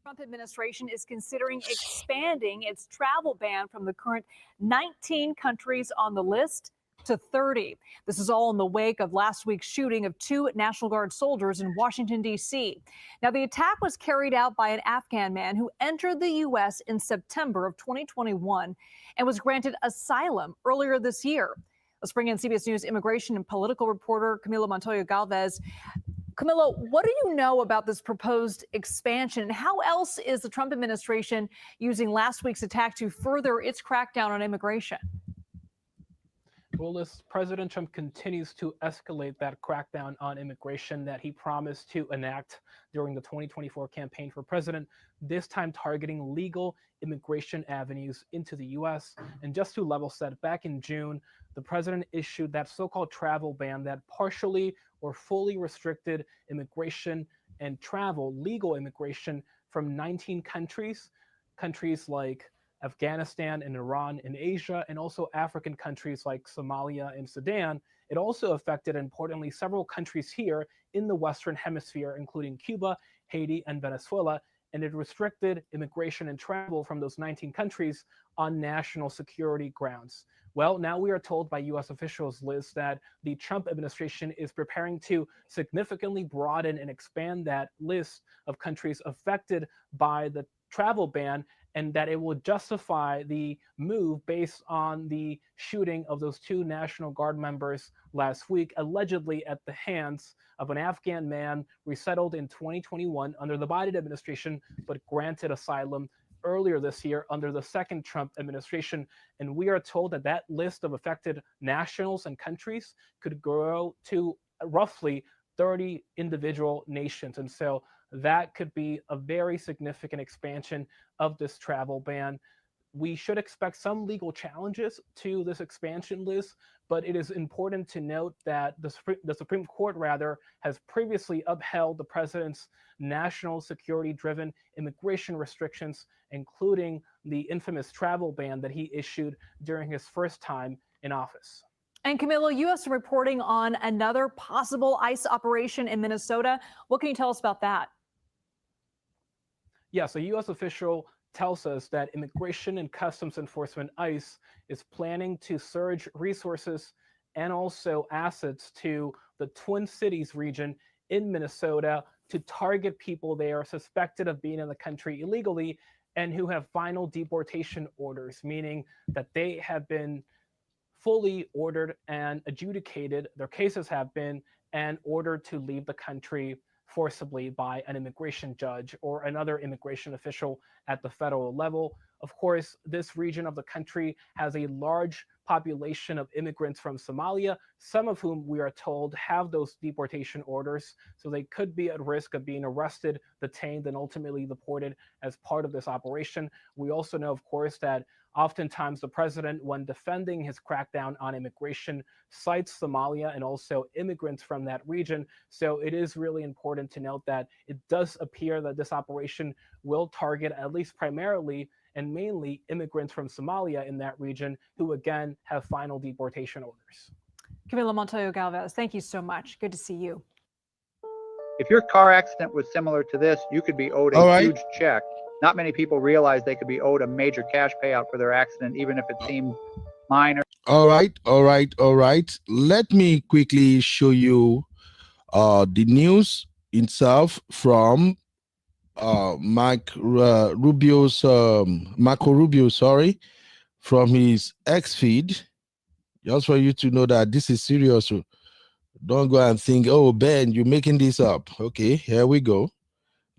Trump administration is considering expanding its travel ban from the current 19 countries on the list to 30. This is all in the wake of last week's shooting of 2 National Guard soldiers in Washington, D.C. Now, the attack was carried out by an Afghan man who entered the U.S. in September of 2021 and was granted asylum earlier this year. Let's bring in CBS News immigration and political reporter Camila Montoya Galvez. Camila, what do you know about this proposed expansion? How else is the Trump administration using last week's attack to further its crackdown on immigration? Well, President Trump continues to escalate that crackdown on immigration that he promised to enact during the 2024 campaign for president, this time targeting legal immigration avenues into the U.S. And just to level set, back in June, the president issued that so-called travel ban that partially or fully restricted immigration and travel, legal immigration, from 19 countries like Afghanistan and Iran in Asia, and also African countries like Somalia and Sudan. It also affected, importantly, several countries here in the Western Hemisphere, including Cuba, Haiti, and Venezuela, and it restricted immigration and travel from those 19 countries on national security grounds. Well, now we are told by U.S. officials, Liz, that the Trump administration is preparing to significantly broaden and expand that list of countries affected by the travel ban, and that it will justify the move based on the shooting of those 2 National Guard members last week, allegedly at the hands of an Afghan man resettled in 2021 under the Biden administration, but granted asylum earlier this year under the second Trump administration. And we are told that that list of affected nationals and countries could grow to roughly 30 individual nations. And so that could be a very significant expansion of this travel ban. We should expect some legal challenges to this expansion list, but it is important to note that the Supreme Court has previously upheld the president's national security-driven immigration restrictions, including the infamous travel ban that he issued during his first time in office. And Camilo, U.S. reporting on another possible ICE operation in Minnesota. What can you tell us about that? Yes, a U.S. official tells us that Immigration and Customs Enforcement, ICE, is planning to surge resources and also assets to the Twin Cities region in Minnesota to target people they are suspected of being in the country illegally and who have final deportation orders, meaning that they have been fully ordered and adjudicated, their cases have been, and ordered to leave the country forcibly by an immigration judge or another immigration official at the federal level. Of course, this region of the country has a large population of immigrants from Somalia, some of whom we are told have those deportation orders, so they could be at risk of being arrested, detained, and ultimately deported as part of this operation. We also know, of course, that oftentimes the president, when defending his crackdown on immigration, cites Somalia and also immigrants from that region. So it is really important to note that it does appear that this operation will target, at least primarily and mainly, immigrants from Somalia in that region who, again, have final deportation orders. Camilo Montoyo Galvez, thank you so much. Good to see you. If your car accident was similar to this, you could be owed a huge check. Not many people realize they could be owed a major cash payout for their accident, even if it seemed minor. All right. Let me quickly show you the news itself from Marco Rubio, from his X feed, just for you to know that this is serious. Don't go and think, oh, Ben, you're making this up. Okay, here we go.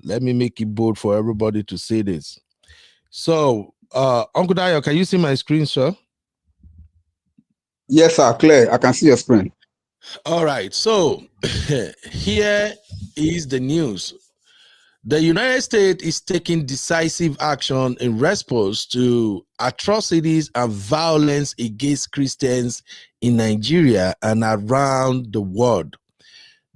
Let me make it bold for everybody to see this. So, Uncle Dayo, can you see my screen, sir? Yes, sir, clear. I can see your screen. All right, so here is the news. The United States is taking decisive action in response to atrocities and violence against Christians in Nigeria and around the world.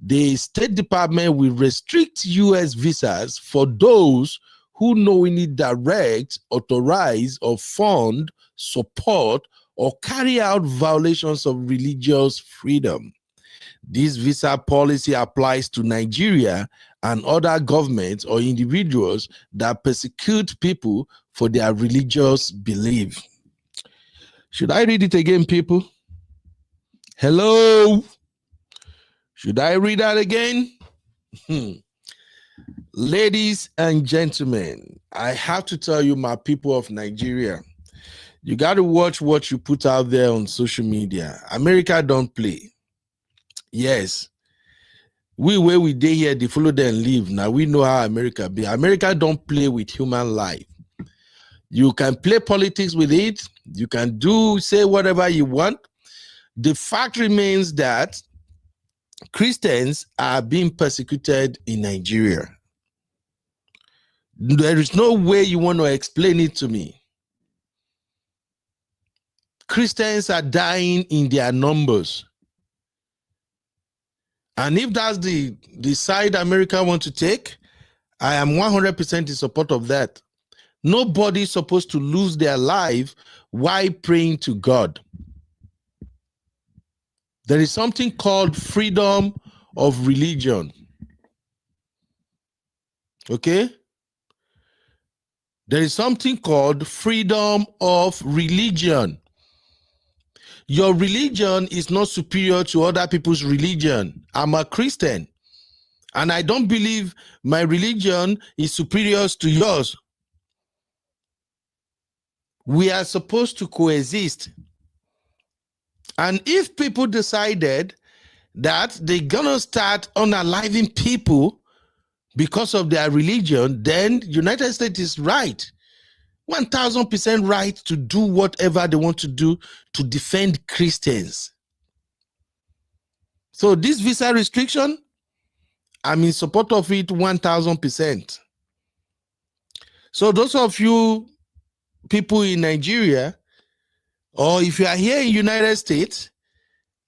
The State Department will restrict U.S. visas for those who knowingly direct, authorize, or fund, support, or carry out violations of religious freedom. This visa policy applies to Nigeria and other governments or individuals that persecute people for their religious belief. Should I read it again, people? Hello? Should I read that again? Ladies and gentlemen, I have to tell you, my people of Nigeria, you got to watch what you put out there on social media. America don't play. Yes, where we day here, they follow them live. Now we know how America be. America don't play with human life. You can play politics with it. You can say whatever you want. The fact remains that Christians are being persecuted in Nigeria. There is no way you want to explain it to me. Christians are dying in their numbers. And if that's the side America wants to take, I am 100% in support of that. Nobody is supposed to lose their life while praying to God. There is something called freedom of religion. Okay? There is something called freedom of religion. Your religion is not superior to other people's religion. I'm a Christian, and I don't believe my religion is superior to yours. We are supposed to coexist. And if people decided that they're gonna start unaliving people because of their religion, then United States is right. 1000% right to do whatever they want to do to defend Christians. So this visa restriction, I'm in support of it 1000%. So those of you people in Nigeria, or if you are here in United States,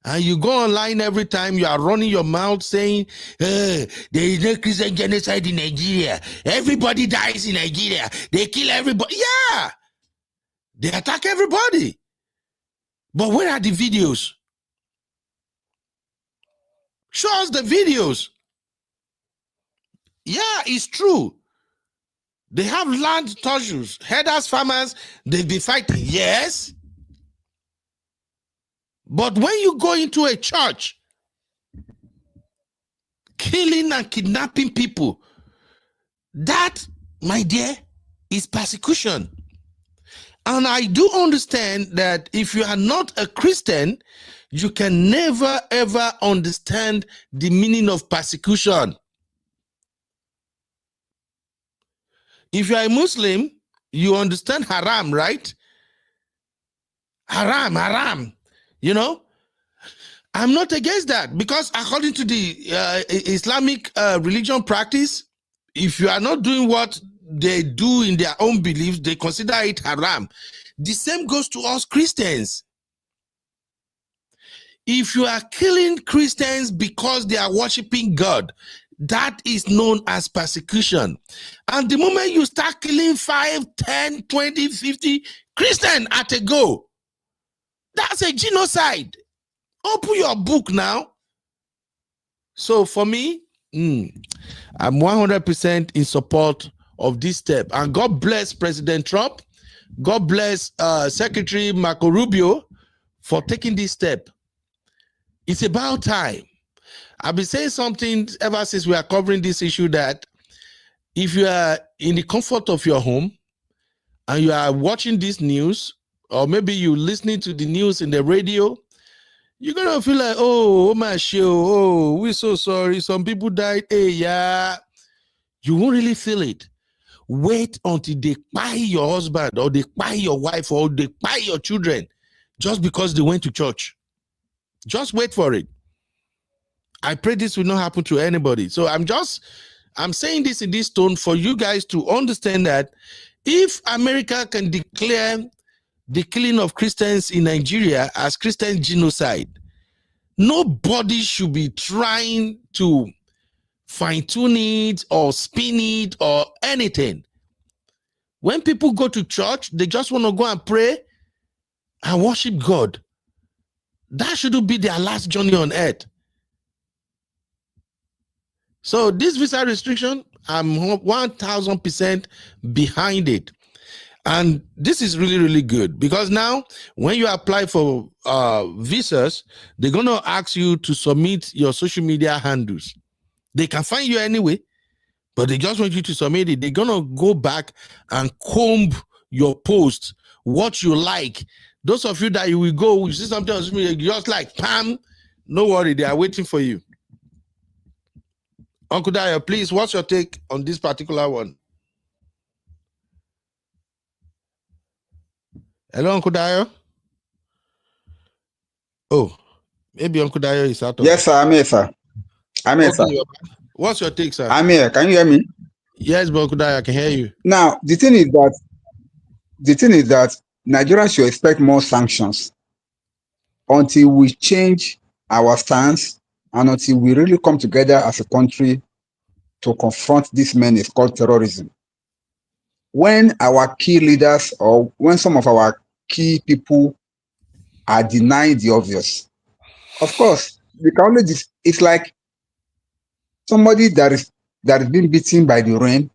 and you go online every time, you are running your mouth saying, there is no Christian genocide in Nigeria. Everybody dies in Nigeria. They kill everybody. Yeah, they attack everybody. But where are the videos? Show us the videos. Yeah, it's true. They have land touches, headers, farmers, they be fighting. Yes. But when you go into a church, killing and kidnapping people, that, my dear, is persecution. And I do understand that if you are not a Christian, you can never ever understand the meaning of persecution. If you are a Muslim, you understand haram, right? Haram, haram. You know, I'm not against that, because according to the Islamic religion practice, if you are not doing what they do in their own beliefs, they consider it haram. The same goes to us Christians. If you are killing Christians because they are worshiping God, that is known as persecution. And the moment you start killing 5, 10, 20, 50 Christians at a go, that's a genocide. Open your book now. So for me, I'm 100% in support of this step. And God bless President Trump. God bless Secretary Marco Rubio for taking this step. It's about time. I've been saying something ever since we are covering this issue, that if you are in the comfort of your home and you are watching this news, or maybe you're listening to the news in the radio, you're going to feel like, oh my show, oh, we're so sorry, some people died. Hey, yeah. You won't really feel it. Wait until they buy your husband, or they buy your wife, or they buy your children just because they went to church. Just wait for it. I pray this will not happen to anybody. So I'm saying this in this tone for you guys to understand that if America can declare the killing of Christians in Nigeria as Christian genocide, nobody should be trying to fine-tune it or spin it or anything. When people go to church, they just want to go and pray and worship God. That shouldn't be their last journey on earth. So this visa restriction, I'm 1000% behind it. And this is really, really good, because now when you apply for visas, they're going to ask you to submit your social media handles. They can find you anyway, but they just want you to submit it. They're going to go back and comb your post, what you like. Those of you that you will go, you see something on social media, just like, Pam, no worry, they are waiting for you. Uncle Dayo, please, what's your take on this particular one? Hello, Uncle Dayo? Oh, maybe Uncle Dayo is out of Yes, sir, I'm here, sir. I'm here, sir. What's your take, sir? I'm here. Can you hear me? Yes, but Uncle Dayo, I can hear you. Now, the thing is that Nigerians should expect more sanctions until we change our stance and until we really come together as a country to confront this menace called terrorism. When our key leaders, or when some of our key people are denying the obvious, of course, we can only it's like somebody that is that is being beaten by the rain,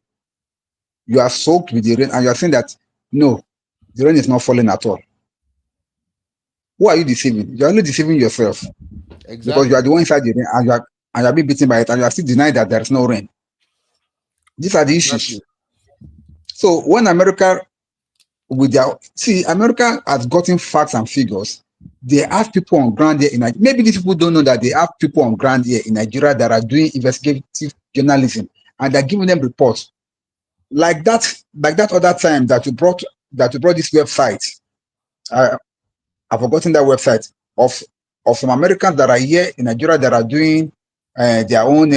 you are soaked with the rain, and you are saying that, no, the rain is not falling at all. Who are you deceiving? You're only deceiving yourself. Exactly. Because you are the one inside the rain, and you are being beaten by it, and you are still denying that there is no rain. These are the issues. So when America, America has gotten facts and figures. They have people on ground here in Nigeria. Maybe these people don't know that they have people on ground here in Nigeria that are doing investigative journalism, and they're giving them reports. Like that other time that you brought this website. I've forgotten that website of some Americans that are here in Nigeria that are doing their own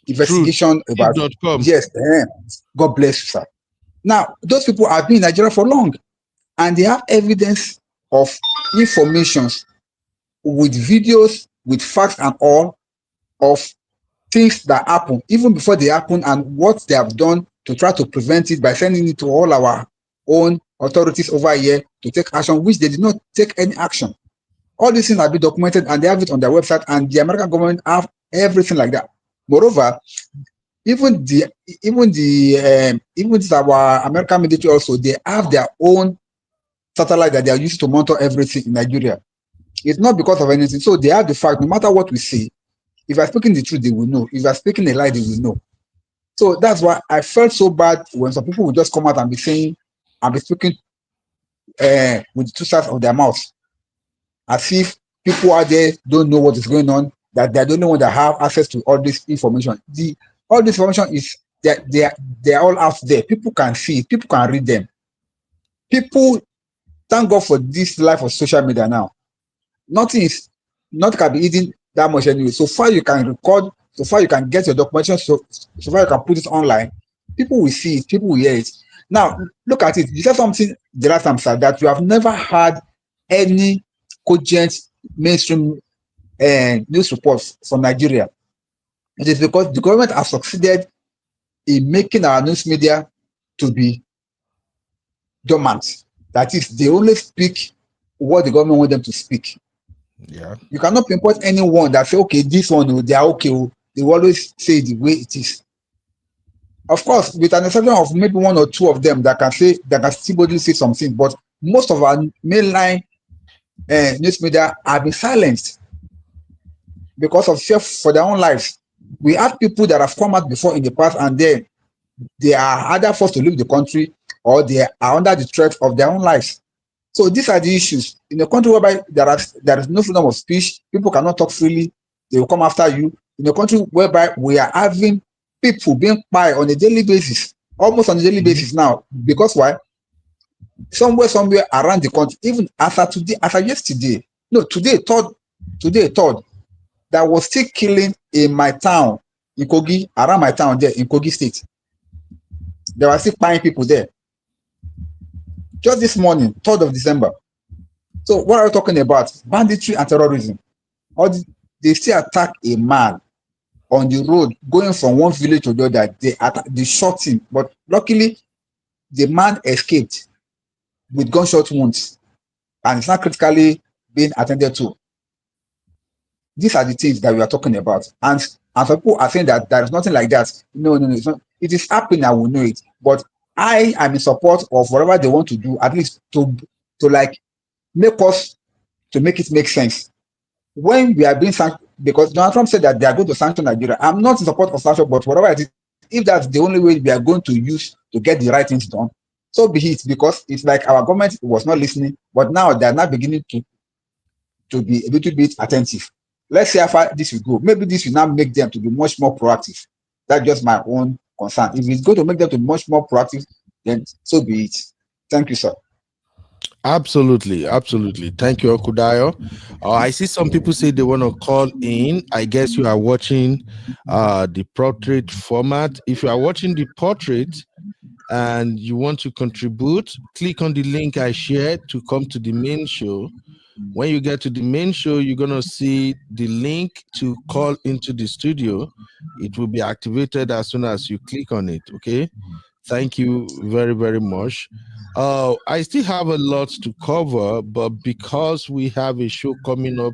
investigation about. Yes, God bless you, sir. Now, those people have been in Nigeria for long, and they have evidence of informations with videos, with facts and all of things that happen, even before they happen, and what they have done to try to prevent it by sending it to all our own authorities over here to take action, which they did not take any action. All these things have been documented, and they have it on their website, and the American government have everything like that. Moreover, even our American military also, they have their own satellite that they are used to monitor everything in Nigeria. It's not because of anything. So they have the fact, no matter what we say, if you are speaking the truth, they will know. If you are speaking a lie, they will know. So that's why I felt so bad when some people would just come out and be saying, and be speaking with the two sides of their mouths, as if people out there don't know what is going on, that they're the only one that have access to all this information. All this information is that they are all out there. People can see it, people can read them. People, thank God for this life of social media now. Nothing can be hidden that much anyway. So far you can record, so far you can get your documentation, so far you can put it online. People will see it, people will hear it. Now, look at it. You said something the last time, sir, that you have never had any cogent mainstream news reports from Nigeria. It is because the government has succeeded in making our news media to be dormant. That is, they only speak what the government wants them to speak. Yeah. You cannot pinpoint anyone that say, okay, this one, they are okay. They will always say the way it is. Of course, with an exception of maybe one or two of them that can still say something, but most of our mainline news media have been silenced because of fear for their own lives. We have people that have come out before in the past, and then they are either forced to leave the country or they are under the threat of their own lives. So these are the issues. In a country whereby there is no freedom of speech, people cannot talk freely, they will come after you. In a country whereby we are having people being spied on a daily basis, almost on a daily basis now, because why? Somewhere around the country, even yesterday, that was still killing in my town, in Kogi, around my town there, in Kogi State. There were still spying people there. Just this morning, 3rd of December. So what are we talking about? Banditry and terrorism. They still attack a man on the road going from one village to the other. They shot him, but luckily the man escaped with gunshot wounds and it's not critically being attended to. These are the things that we are talking about. And some people are saying that there is nothing like that. No, it's not. It is happening, I will know it. But I am in support of whatever they want to do, at least to like make it make sense. When we are being sanctioned, because Donald Trump said that they are going to sanction Nigeria. I'm not in support of sanction, but whatever it is, if that's the only way we are going to use to get the right things done, so be it, because it's like our government was not listening, but now they are not beginning to be a little bit attentive. Let's see how far this will go. Maybe this will now make them to be much more proactive. That's just my own concern. If it's going to make them to be much more proactive, then so be it. Thank you, sir. Absolutely. Thank you, Okudayo. I see some people say they want to call in. I guess you are watching the portrait format. If you are watching the portrait and you want to contribute, click on the link I shared to come to the main show. When you get to the main show, you're going to see the link to call into the studio. It will be activated as soon as you click on it, okay? Thank you very, very much. I still have a lot to cover, but because we have a show coming up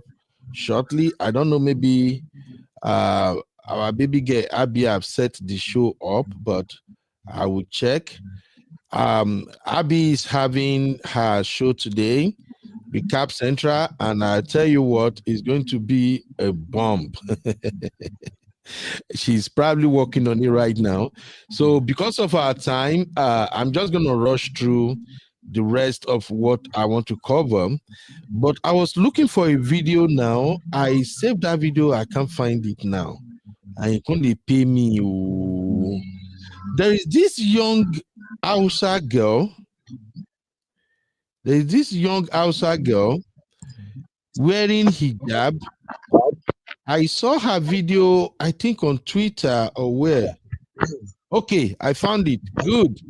shortly, I don't know, maybe our baby girl Abby have set the show up, but I will check. Abby is having her show today, Recap Central, and I tell you what, it's going to be a bomb. She's probably working on it right now. So because of our time, I'm just going to rush through the rest of what I want to cover. But I was looking for a video now. I saved that video. I can't find it now. I can't pay me. Oh. There is this young Hausa girl. There is this young Hausa girl wearing hijab. I saw her video, I think on Twitter or where. Okay, I found it. Good.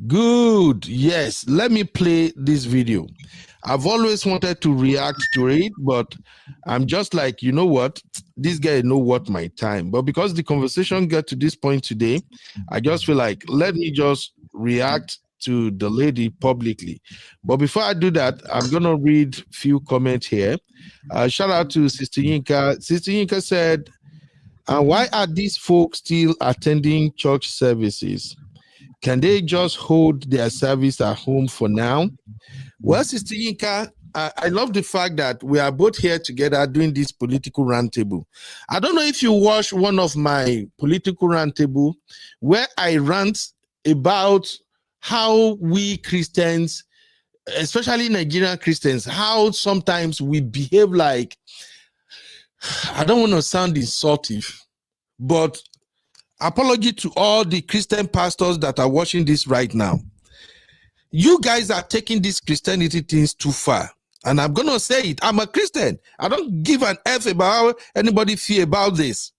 Good. Yes. Let me play this video. I've always wanted to react to it, but I'm just like, you know what? This guy know what my time. But because the conversation got to this point today, I just feel like, let me just react to the lady publicly. But before I do that, I'm going to read a few comments here. Shout out to Sister Yinka. Sister Yinka said, and why are these folks still attending church services? Can they just hold their service at home for now? Well, Sister Yinka, I love the fact that we are both here together doing this political roundtable. I don't know if you watched one of my political roundtable where I rant about how we Christians, especially Nigerian Christians, how sometimes we behave like, I don't want to sound insultive, but apology to all the Christian pastors that are watching this right now. You guys are taking this Christianity things too far. And I'm going to say it. I'm a Christian. I don't give an F about how anybody feel about this.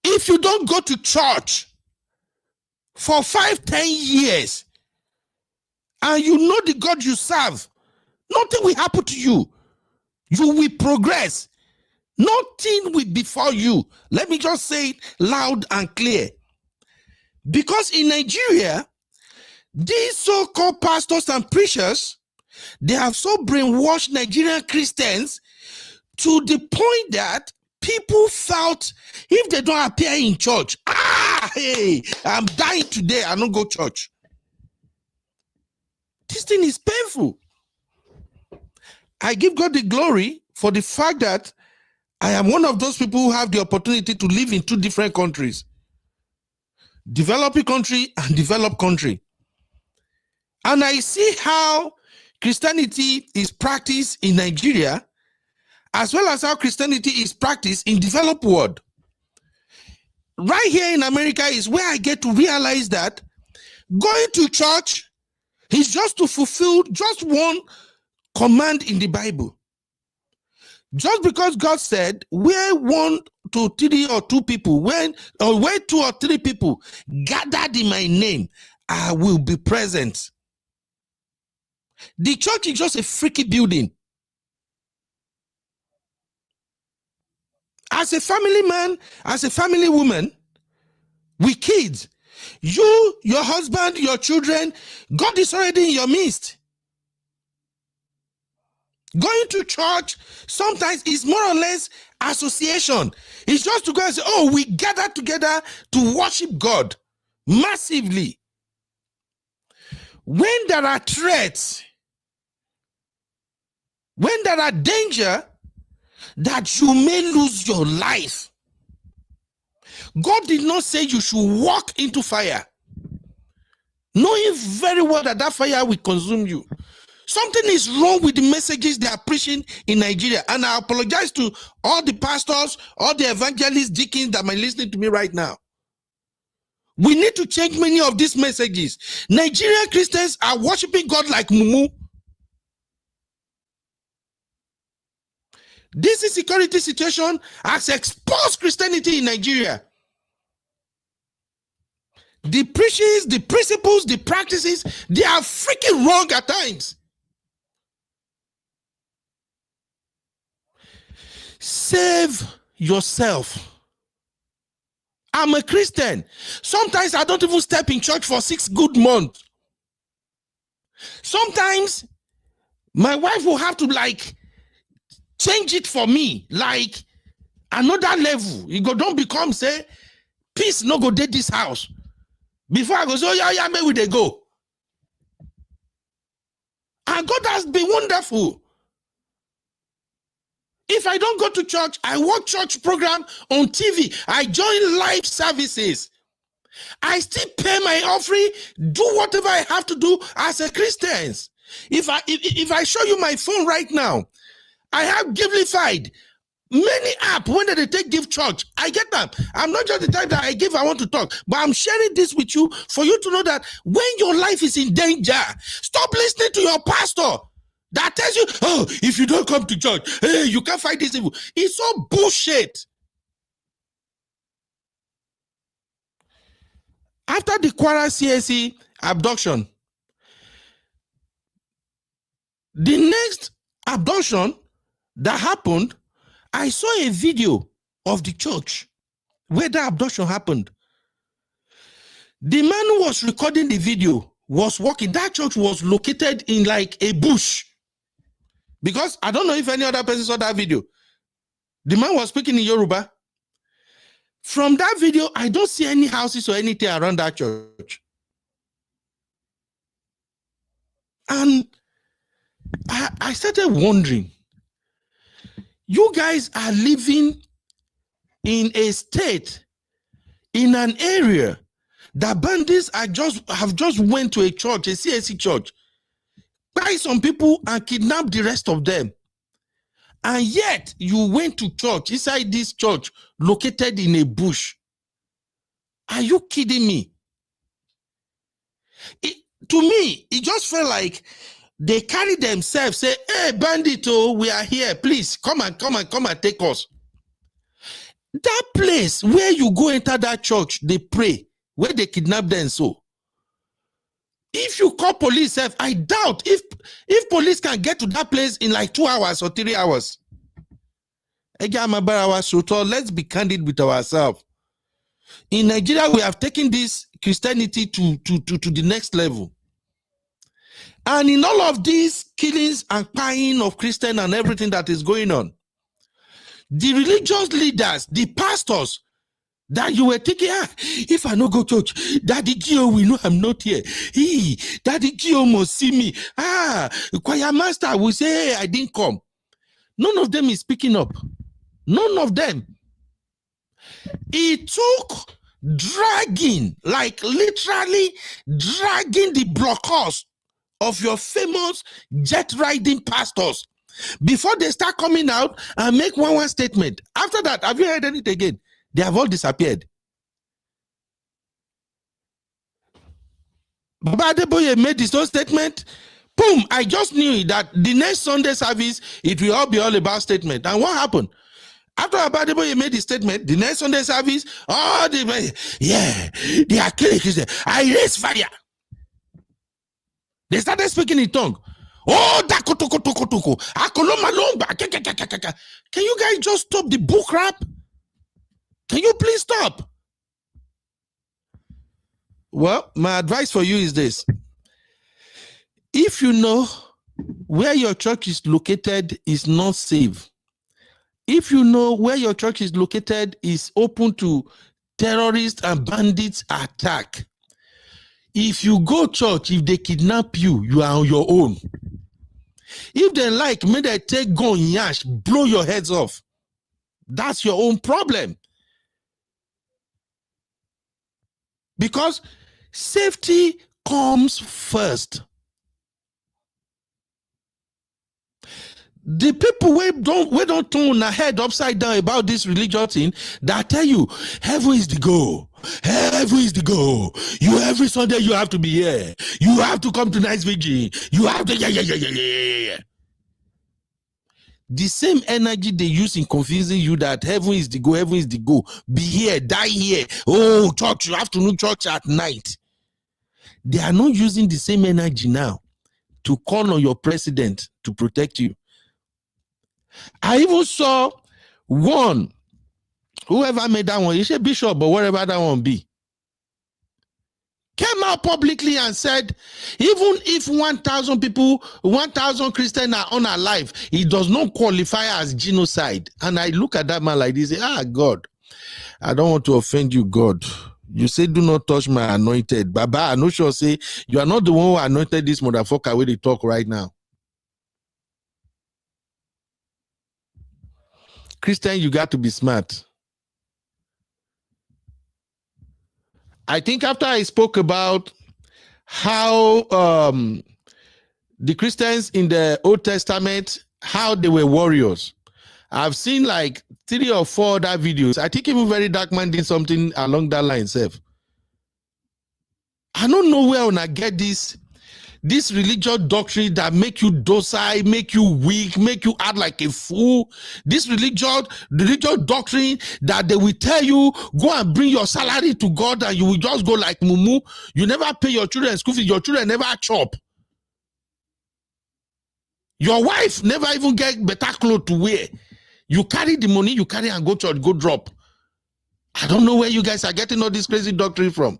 If you don't go to church for 5-10 years and you know the God you serve, nothing will happen to you. You will progress. Nothing will befall you. Let me just say it loud and clear. Because in Nigeria, these so-called pastors and preachers, they have so brainwashed Nigerian Christians to the point that people felt if they don't appear in church, hey, I'm dying today, I don't go church. This thing is painful. I give God the glory for the fact that I am one of those people who have the opportunity to live in 2 different countries. Developing country and developed country. And I see how Christianity is practiced in Nigeria, as well as how Christianity is practiced in developed world. Right here in America is where I get to realize that going to church is just to fulfill just one command in the Bible. Just because God said, where 1 to 3 or 2 people, where 2 or 3 people gathered in my name, I will be present. The church is just a freaky building. As a family man, as a family woman, with kids, you, your husband, your children, God is already in your midst. Going to church sometimes is more or less association. It's just to go and say, oh, we gather together to worship God massively. When there are threats, when there are danger that you may lose your life, God did not say you should walk into fire, knowing very well that that fire will consume you. Something is wrong with the messages they are preaching in Nigeria. And I apologize to all the pastors, all the evangelists, deacons that are listening to me right now. We need to change many of these messages. Nigerian Christians are worshiping God like mumu. This insecurity situation has exposed Christianity in Nigeria. The preachings, the principles, the practices, they are freaking wrong at times. Save yourself. I'm a Christian. Sometimes I don't even step in church for 6 good months. Sometimes my wife will have to like change it for me. Like another level. You go don't become say peace no go date this house. Before I go say, oh yeah, maybe they go. And God has been wonderful. If I don't go to church, I watch church program on TV. I join live services. I still pay my offering, do whatever I have to do as a Christian. If I show you my phone right now, I have Giveify. Many apps, when they take give church, I get them. I'm not just the type that I give, I want to talk, but I'm sharing this with you for you to know that when your life is in danger, stop listening to your pastor that tells you, oh, if you don't come to church, hey, you can't fight this evil. It's all bullshit. After the Kwara CSE abduction, the next abduction that happened, I saw a video of the church where the abduction happened. The man who was recording the video was walking. That church was located in like a bush. Because I don't know if any other person saw that video. The man was speaking in Yoruba. From that video, I don't see any houses or anything around that church. And I started wondering, you guys are living in a state, in an area that bandits have just went to a church, a CSC church, buy some people and kidnap the rest of them. And yet you went to church, inside this church, located in a bush. Are you kidding me? To me, it just felt like they carry themselves, say, hey, bandit, oh, we are here. Please, come and take us. That place where you go enter that church, they pray, where they kidnap them. So, if you call police, I doubt if police can get to that place in like 2 hours or 3 hours. Let's be candid with ourselves. In Nigeria, we have taken this Christianity to the next level. And in all of these killings and crying of Christians and everything that is going on, the religious leaders, the pastors, that you were thinking, if I no go church, Daddy Gio will know I'm not here. Daddy Gio must see me. Choir master will say, hey, I didn't come. None of them is speaking up. None of them. It took dragging, like literally dragging the blockers of your famous jet riding pastors before they start coming out and make one statement. After that, have you heard anything again? They have all disappeared. Baba Adeboye made this whole statement. Boom! I just knew that the next Sunday service, it will all be all about statement. And what happened? After Baba Adeboye made the statement, the next Sunday service, they are killing Christians. I raise fire. They started speaking in tongue. Oh, can you guys just stop the book rap? Can you please stop? Well, my advice for you is this. If you know where your church is located is not safe, if you know where your church is located is open to terrorists and bandits attack, if you go church, if they kidnap you, you are on your own. If they like, may they take gun, yash, blow your heads off. That's your own problem. Because safety comes first. The people we don't turn their head upside down about this religious thing, that tell you heaven is the goal. Heaven is the goal. You every Sunday you have to be here. You have to come to night vigil. You have to The same energy they use in confusing you that heaven is the goal, heaven is the goal. Be here, die here. Oh, church, you have to know church at night. They are not using the same energy now to call on your president to protect you. I even saw one, whoever made that one, you say bishop, but whatever that one be, came out publicly and said, even if 1,000 people, 1,000 Christians are unalive, it does not qualify as genocide. And I look at that man like this, say, God, I don't want to offend you, God. You say, do not touch my anointed. Baba, I know sure say, you are not the one who anointed this motherfucker where they talk right now. Christian, you got to be smart. I think after I spoke about how the Christians in the Old Testament, how they were warriors, I've seen like 3 or 4 other videos. I think even Very Dark Man did something along that line itself. I don't know where I get this religious doctrine that make you docile, make you weak, make you act like a fool. This religious doctrine that they will tell you, go and bring your salary to God and you will just go like mumu. You never pay your children school fees. Your children never chop. Your wife never even get better clothes to wear. You carry the money, you carry and go church, go drop. I don't know where you guys are getting all this crazy doctrine from.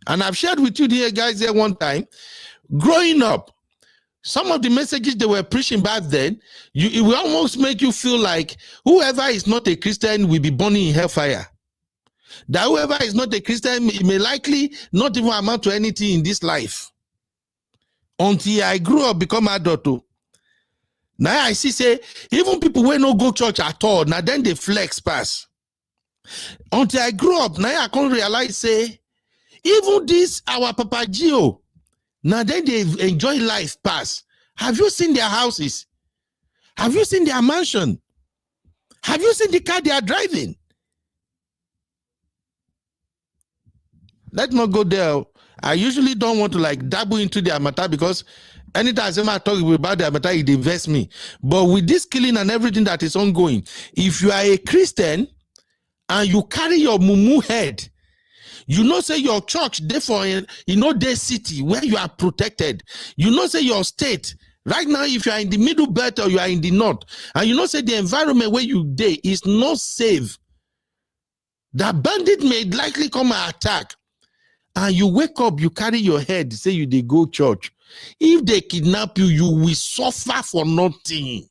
And I've shared with you here, guys, there one time, growing up, some of the messages they were preaching back then, it will almost make you feel like whoever is not a Christian will be burning in hellfire. That whoever is not a Christian may likely not even amount to anything in this life. Until I grew up, become adult too. Now I see, say, even people who no go church at all, now then they flex pass. Until I grew up, now I can't realize, say, even this, our Papa Gio, now then they enjoy life pass. Have you seen their houses? Have you seen their mansion? Have you seen the car they are driving? Let's not go there. I usually don't want to like dabble into their matter because anytime I talk about their matter, it invests me. But with this killing and everything that is ongoing, if you are a Christian and you carry your mumu head, you know, say your church, therefore, you know, their city where you are protected. You know, say your state. Right now, if you are in the middle belt or you are in the north, and you know, say the environment where you day is not safe, the bandit may likely come and attack. And you wake up, you carry your head, say you they go church. If they kidnap you, you will suffer for nothing.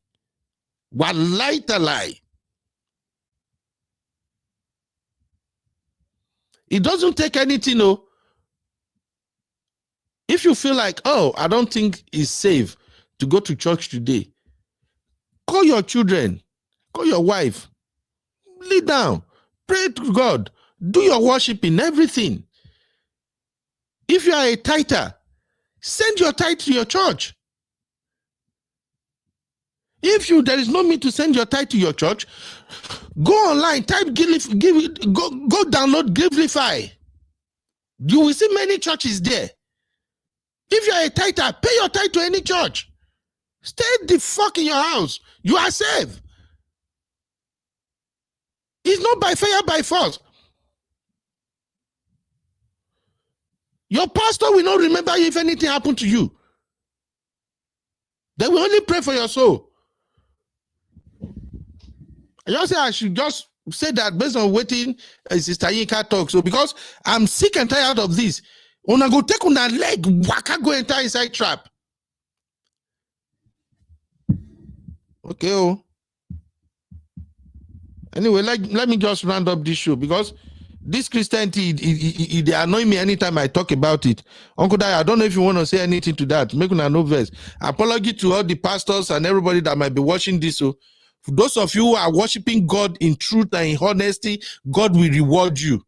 Wallahi talai. It doesn't take anything, no. If you feel like, oh, I don't think it's safe to go to church today, call your children, call your wife, lay down, pray to God, do your worshiping, everything. If you are a tither, send your tithe to your church. If there is no need to send your tithe to your church, go online, type go download Givelify. You will see many churches there. If you are a tither, pay your tithe to any church. Stay the fuck in your house. You are safe. It's not by fire, by force. Your pastor will not remember you if anything happened to you. They will only pray for your soul. I just say I should just say that based on waiting Sister Yinka talk. So because I'm sick and tired of this. Una go take una leg, waka go enter inside trap. Okay, oh. Anyway, let me just round up this show because this Christianity, they annoy me anytime I talk about it. Uncle Dai, I don't know if you want to say anything to that. Make una no verse. Apology to all the pastors and everybody that might be watching this. So, for those of you who are worshiping God in truth and in honesty, God will reward you.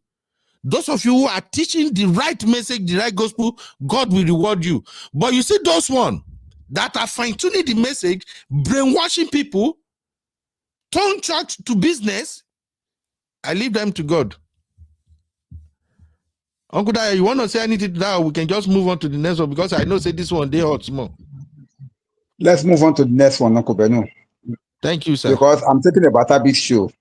Those of you who are teaching the right message, the right gospel, God will reward you. But you see those ones that are fine-tuning the message, brainwashing people, turn church to business, I leave them to God. Uncle Daya, you want to say anything to that, or we can just move on to the next one because I know say this one they hot small. Let's move on to the next one, Uncle Benu. Thank you, sir. Because I'm taking a big show,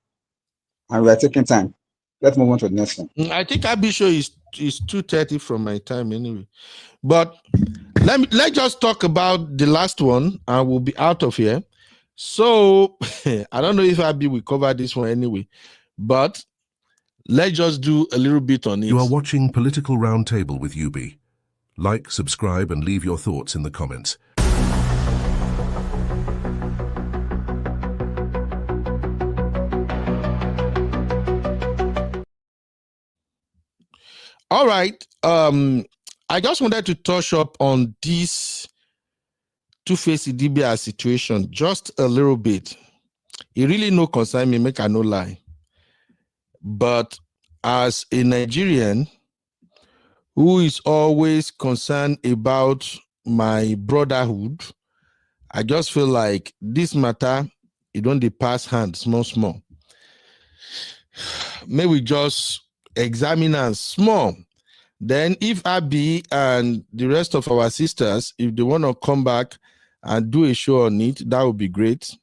and we are taking time. Let's move on to the next one. I think Abi show is 2:30 from my time anyway. But let's just talk about the last one, and we'll be out of here. So I don't know if Abi will cover this one anyway, but Let's just do a little bit on it. You are watching Political Roundtable with UB. Like, subscribe, and leave your thoughts in the comments. All right. I just wanted to touch up on this Tuface Idibia situation just a little bit. It really no concern me, make I no lie. But as a Nigerian who is always concerned about my brotherhood, I just feel like this matter, it don't pass hand small. May we just examine and small. Then if Abi and the rest of our sisters, if they want to come back and do a show on it, that would be great.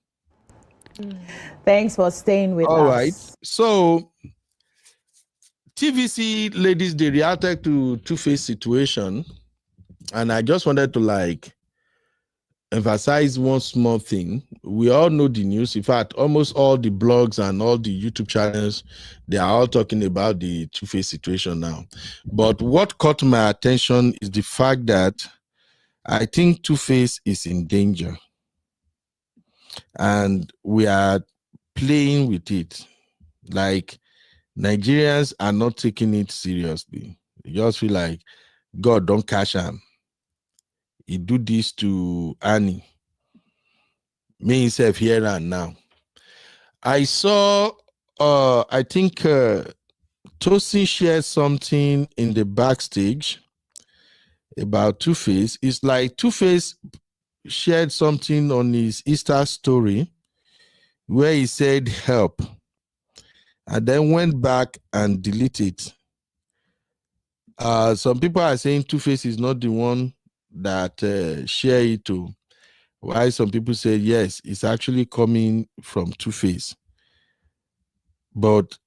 Thanks for staying with us. All right. So TVC ladies, they reacted to Tuface situation. And I just wanted to emphasize one small thing. We all know the news. In fact, almost all the blogs and all the YouTube channels, they are all talking about the Tuface situation now. But what caught my attention is the fact that I think Tuface is in danger. And we are playing with it. Like, Nigerians are not taking it seriously. They just feel like, God, don't catch him. He do this to Annie. Me himself here and now. I saw, I think Tosin shared something in the backstage about Tuface. It's like Tuface shared something on his Easter story where he said help and then went back and deleted it. Some people are saying Tuface is not the one that share it to. Why some people say yes, it's actually coming from Tuface. But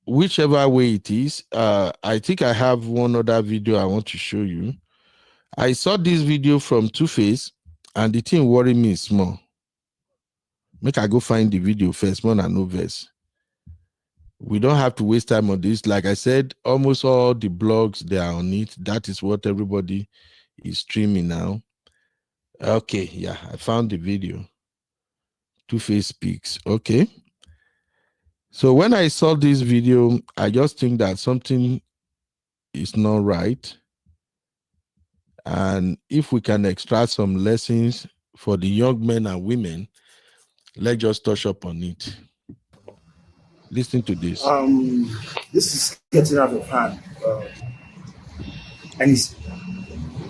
whichever way it is, I think I have one other video I want to show you. I saw this video from Tuface and the thing worried me small. Make I go find the video first, more than no verse. We don't have to waste time on this. Like I said, almost all the blogs, they are on it. That is what everybody is streaming now. Okay, yeah, I found the video. Tuface speaks. Okay. So when I saw this video, I just think that something is not right. And if we can extract some lessons for the young men and women, let's just touch up on it. Listen to this. This is getting out of hand. And this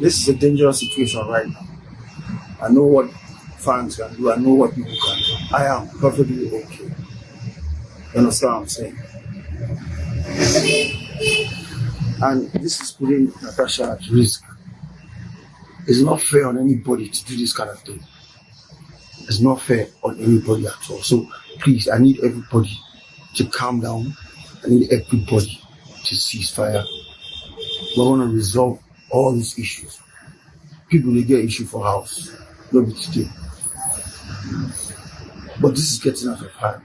is a dangerous situation right now. I know what fans can do. I know what people can do. I am perfectly okay. You understand what I'm saying? And this is putting Natasha at risk. It's not fair on anybody to do this kind of thing. It's not fair on anybody at all. So please, I need everybody to calm down. I need everybody to cease fire. We want to resolve all these issues. People, they get issue for house. Nobody today. But this is getting out of hand.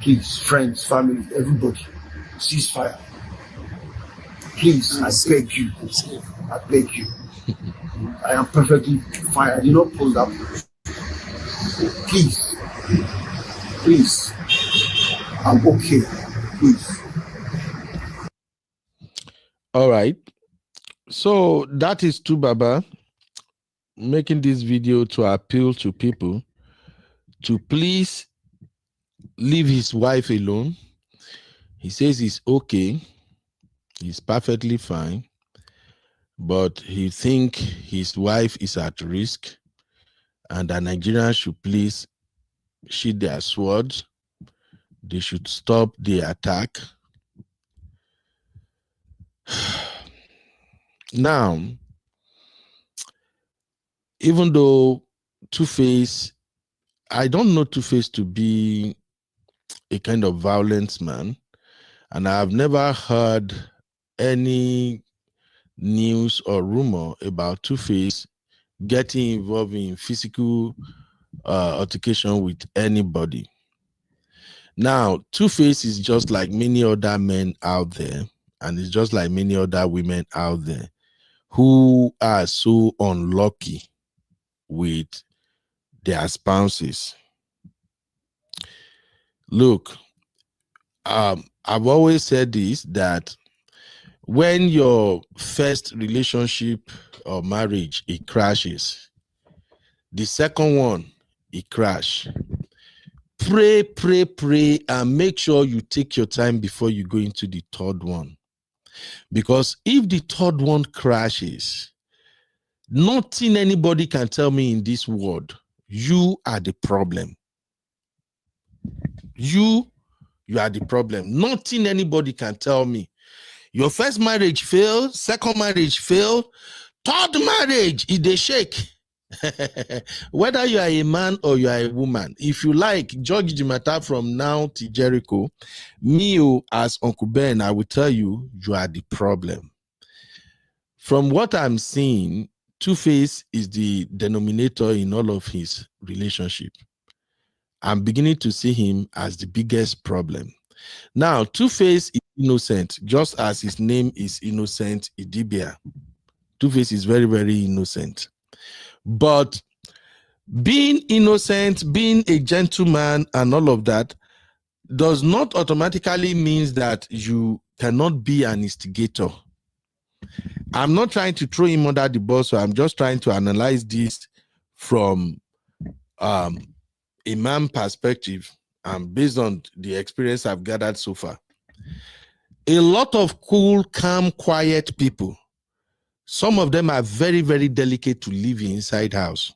Please, friends, family, everybody, cease fire. Please, I beg you. I beg you. I am perfectly fine. I did not pull that. Please. Please. I'm okay. Please. All right. So that is Tubaba making this video to appeal to people to please leave his wife alone. He says he's okay. He's perfectly fine. But he thinks his wife is at risk and that Nigerians should please sheath their swords. They should stop the attack. Now, even though Tuface, I don't know Tuface to be a kind of violent man, and I've never heard any news or rumor about Tuface getting involved in physical altercation with anybody. Now, Tuface is just like many other men out there, and it's just like many other women out there who are so unlucky with their spouses. Look, I've always said this, that when your first relationship or marriage, it crashes, the second one, it crash. Pray, pray, pray, and make sure you take your time before you go into the third one. Because if the third one crashes, nothing anybody can tell me in this world, you are the problem. You are the problem. Nothing anybody can tell me. Your first marriage failed, second marriage failed, third marriage is a shake. Whether you are a man or you are a woman, if you like, judge the matter from now to Jericho. Me, as Uncle Ben, I will tell you, you are the problem. From what I'm seeing, Tuface is the denominator in all of his relationship. I'm beginning to see him as the biggest problem. Now, Tuface is innocent, just as his name is Innocent Idibia. Tuface is very, very innocent. But being innocent, being a gentleman, and all of that does not automatically means that you cannot be an instigator. I'm not trying to throw him under the bus, so I'm just trying to analyze this from a man perspective and based on the experience I've gathered so far. A lot of cool, calm, quiet people, some of them are very, very delicate to live inside house.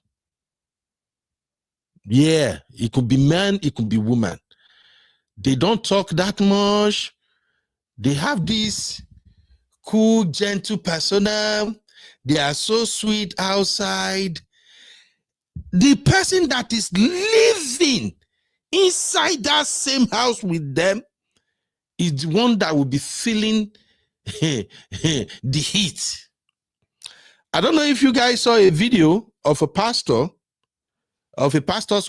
Yeah, it could be man, it could be woman. They don't talk that much. They have this cool, gentle persona. They are so sweet outside. The person that is living inside that same house with them is the one that will be feeling the heat. I don't know if you guys saw a video of a pastor's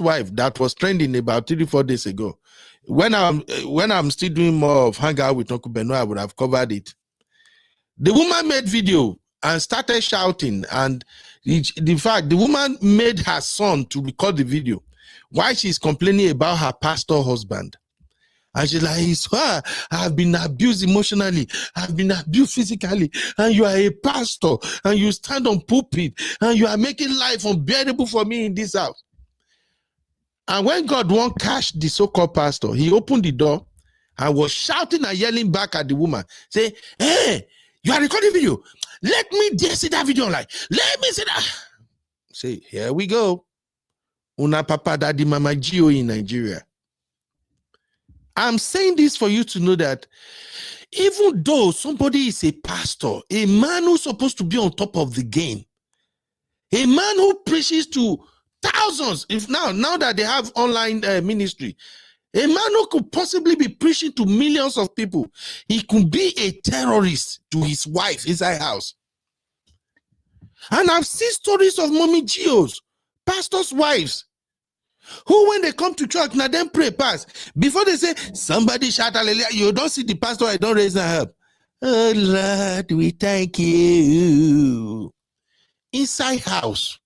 wife that was trending about 3-4 days ago. When I'm still doing more of Hangout with Uncle Beno, I would have covered it. The woman made video and started shouting, and in fact, the woman made her son to record the video while she's complaining about her pastor husband. And she's like, I've been abused emotionally, I've been abused physically, and you are a pastor, and you stand on pulpit, and you are making life unbearable for me in this house. And when God won't catch the so-called pastor, he opened the door and was shouting and yelling back at the woman, say, hey, you are recording video. Let me see that video online. Let me see that. Say, here we go. Una papa daddy mama Gio in Nigeria. I'm saying this for you to know that even though somebody is a pastor, a man who's supposed to be on top of the game, a man who preaches to thousands, if now that they have online ministry, a man who could possibly be preaching to millions of people, he could be a terrorist to his wife inside house. And I've seen stories of mommy Gios, pastors' wives, who when they come to church, now them pray pass. Before they say, somebody shout hallelujah, you don't see the pastor, I don't raise their help. Oh Lord, we thank you. Inside house,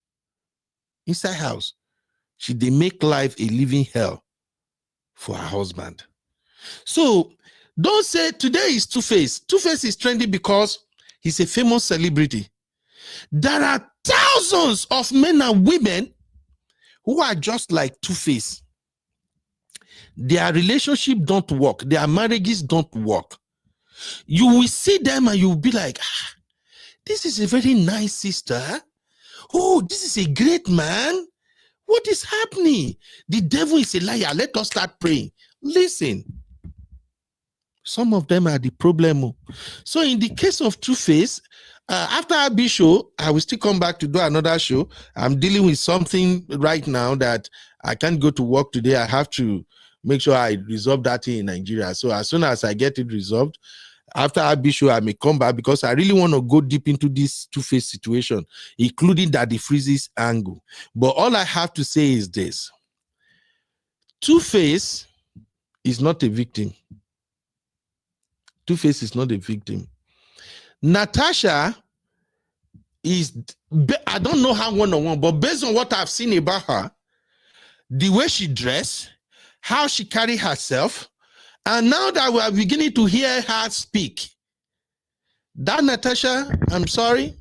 they make life a living hell for her husband. So don't say today is Tuface. Tuface is trending because he's a famous celebrity. There are thousands of men and women who are just like Tuface. Their relationship don't work. Their marriages don't work. You will see them and you'll be like, this is a very nice sister. Oh, this is a great man. What is happening? The devil is a liar. Let us start praying. Listen. Some of them are the problem. So in the case of Tuface, after our big show, I will still come back to do another show. I'm dealing with something right now that I can't go to work today. I have to make sure I resolve that thing in Nigeria. So as soon as I get it resolved, after our big show, I may come back because I really want to go deep into this Tuface situation, including Daddy Freeze's angle. But all I have to say is this. Tuface is not a victim. Tuface is not a victim. Natasha is, I don't know her one-on-one, but based on what I've seen about her, the way she dressed, how she carry herself, and now that we are beginning to hear her speak, that Natasha, I'm sorry,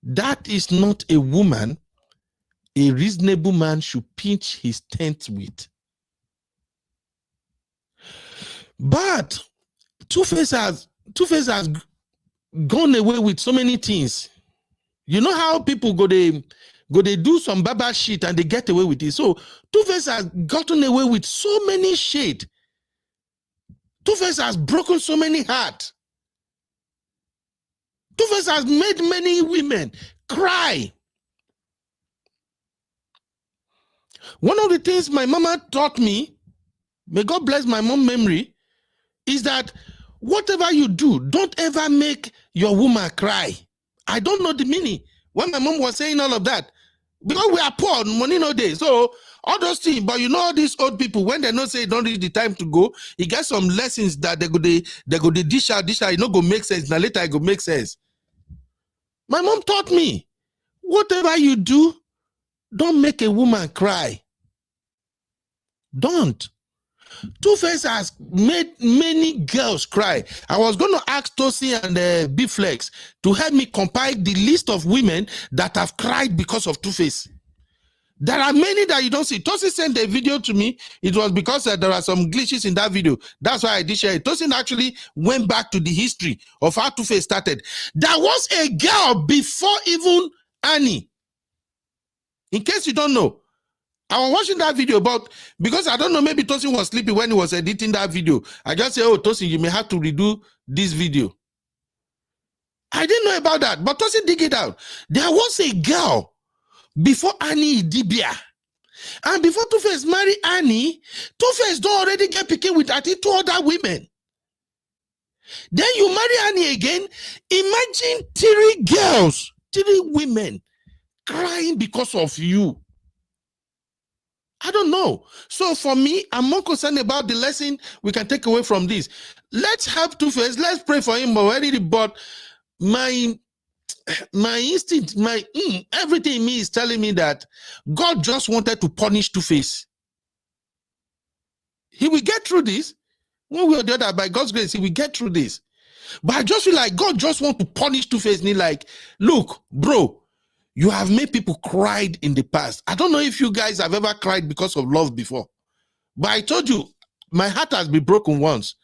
that is not a woman a reasonable man should pitch his tent with. But Tuface has gone away with so many things. You know how people go they do some baba shit and they get away with it. So Tuface has gotten away with so many shit. Tuface has broken so many hearts. Tuface has made many women cry. One of the things my mama taught me, may God bless my mom's memory, is that whatever you do, don't ever make your woman cry. I don't know the meaning when my mom was saying all of that. Because we are poor, money no day. So all those things, but you know all these old people, when they don't say don't reach the time to go, you get some lessons that they go dish out, it not go make sense. Now later it go make sense. My mom taught me, whatever you do, don't make a woman cry. Don't. Tuface has made many girls cry. I was going to ask Tosin and B-Flex to help me compile the list of women that have cried because of Tuface. There are many that you don't see. Tosin sent a video to me. It was because there are some glitches in that video. That's why I did share it. Tosin actually went back to the history of how Tuface started. There was a girl before even Annie. In case you don't know, I was watching that video, but because I don't know, maybe Tosin was sleeping when he was editing that video. I just say, oh, Tosin, you may have to redo this video. I didn't know about that, but Tosin dig it out. There was a girl before Annie Idibia. And before Tuface married Annie, Tuface don't already get picking with 2 other women. Then you marry Annie again. Imagine 3 girls, 3 women crying because of you. I don't know. So for me, I'm more concerned about the lesson we can take away from this. Let's help Tuface. Let's pray for him already. But my instinct, everything in me is telling me that God just wanted to punish Tuface. He will get through this. One way or the other, by God's grace, he will get through this. But I just feel like God just wants to punish Tuface. And he's like, look, bro, you have made people cried in the past. I don't know if you guys have ever cried because of love before. But I told you, my heart has been broken once.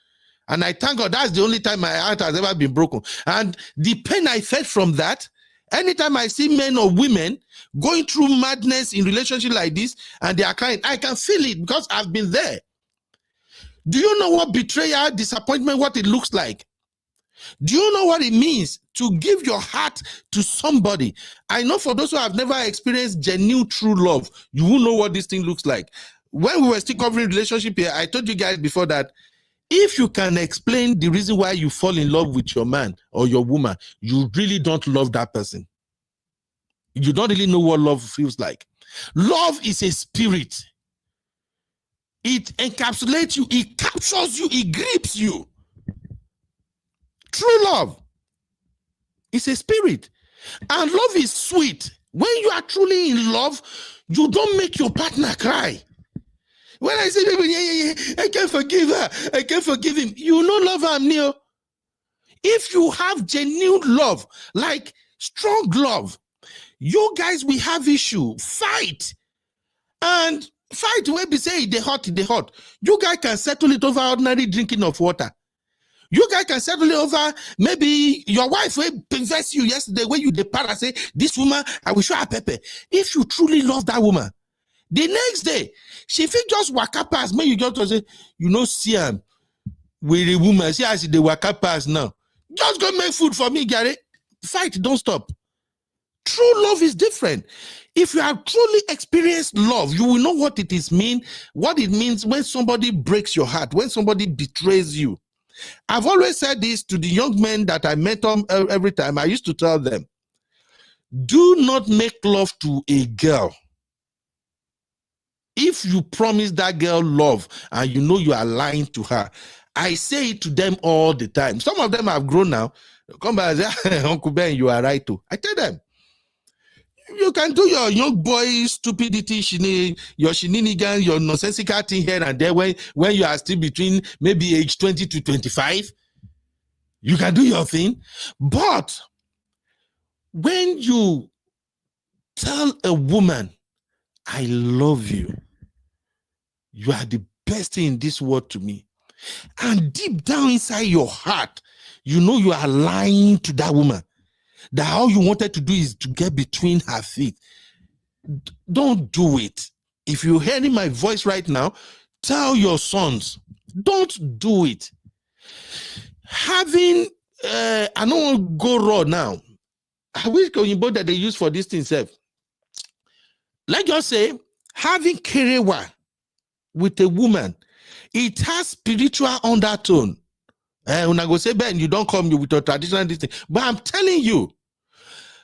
And I thank God that's the only time my heart has ever been broken. And the pain I felt from that, anytime I see men or women going through madness in relationship like this, and they are crying, I can feel it because I've been there. Do you know what betrayal, disappointment, what it looks like? Do you know what it means to give your heart to somebody? I know for those who have never experienced genuine true love, you will know what this thing looks like. When we were still covering relationship here, I told you guys before that if you can explain the reason why you fall in love with your man or your woman, you really don't love that person. You don't really know what love feels like. Love is a spirit. It encapsulates you, it captures you, it grips you. True love is a spirit. And love is sweet. When you are truly in love, you don't make your partner cry. When I say, I can't forgive her, I can't forgive him, you know love am near. If you have genuine love, like strong love, you guys will have issue, fight. And fight when we say they hot. You guys can settle it over ordinary drinking of water. You guys can settle it over maybe your wife will possess you yesterday when you depart and say, this woman, I will show her pepper. If you truly love that woman, the next day, she fit just waka pass. When you just say, you know, see him with a woman, see how they waka pass now. Just go make food for me, Gary. Fight, don't stop. True love is different. If you have truly experienced love, you will know what it means when somebody breaks your heart, when somebody betrays you. I've always said this to the young men that I met every time. I used to tell them, do not make love to a girl if you promise that girl love and you know you are lying to her, I say it to them all the time. Some of them have grown now. Come back and say, Uncle Ben, you are right too. I tell them, you can do your young boy stupidity, your shenanigans, your nonsensical thing here and there when you are still between maybe age 20 to 25. You can do your thing. But when you tell a woman, I love you, you are the best thing in this world to me, and deep down inside your heart, you know you are lying to that woman, that all you wanted to do is to get between her feet, don't do it. If you're hearing my voice right now, tell your sons, don't do it. Having, I don't want to go raw now. I wish that they use for this thing, self. Like you say, having kerewa with a woman, it has spiritual undertone. When I go say, Ben, you don't come with a traditional thing. But I'm telling you,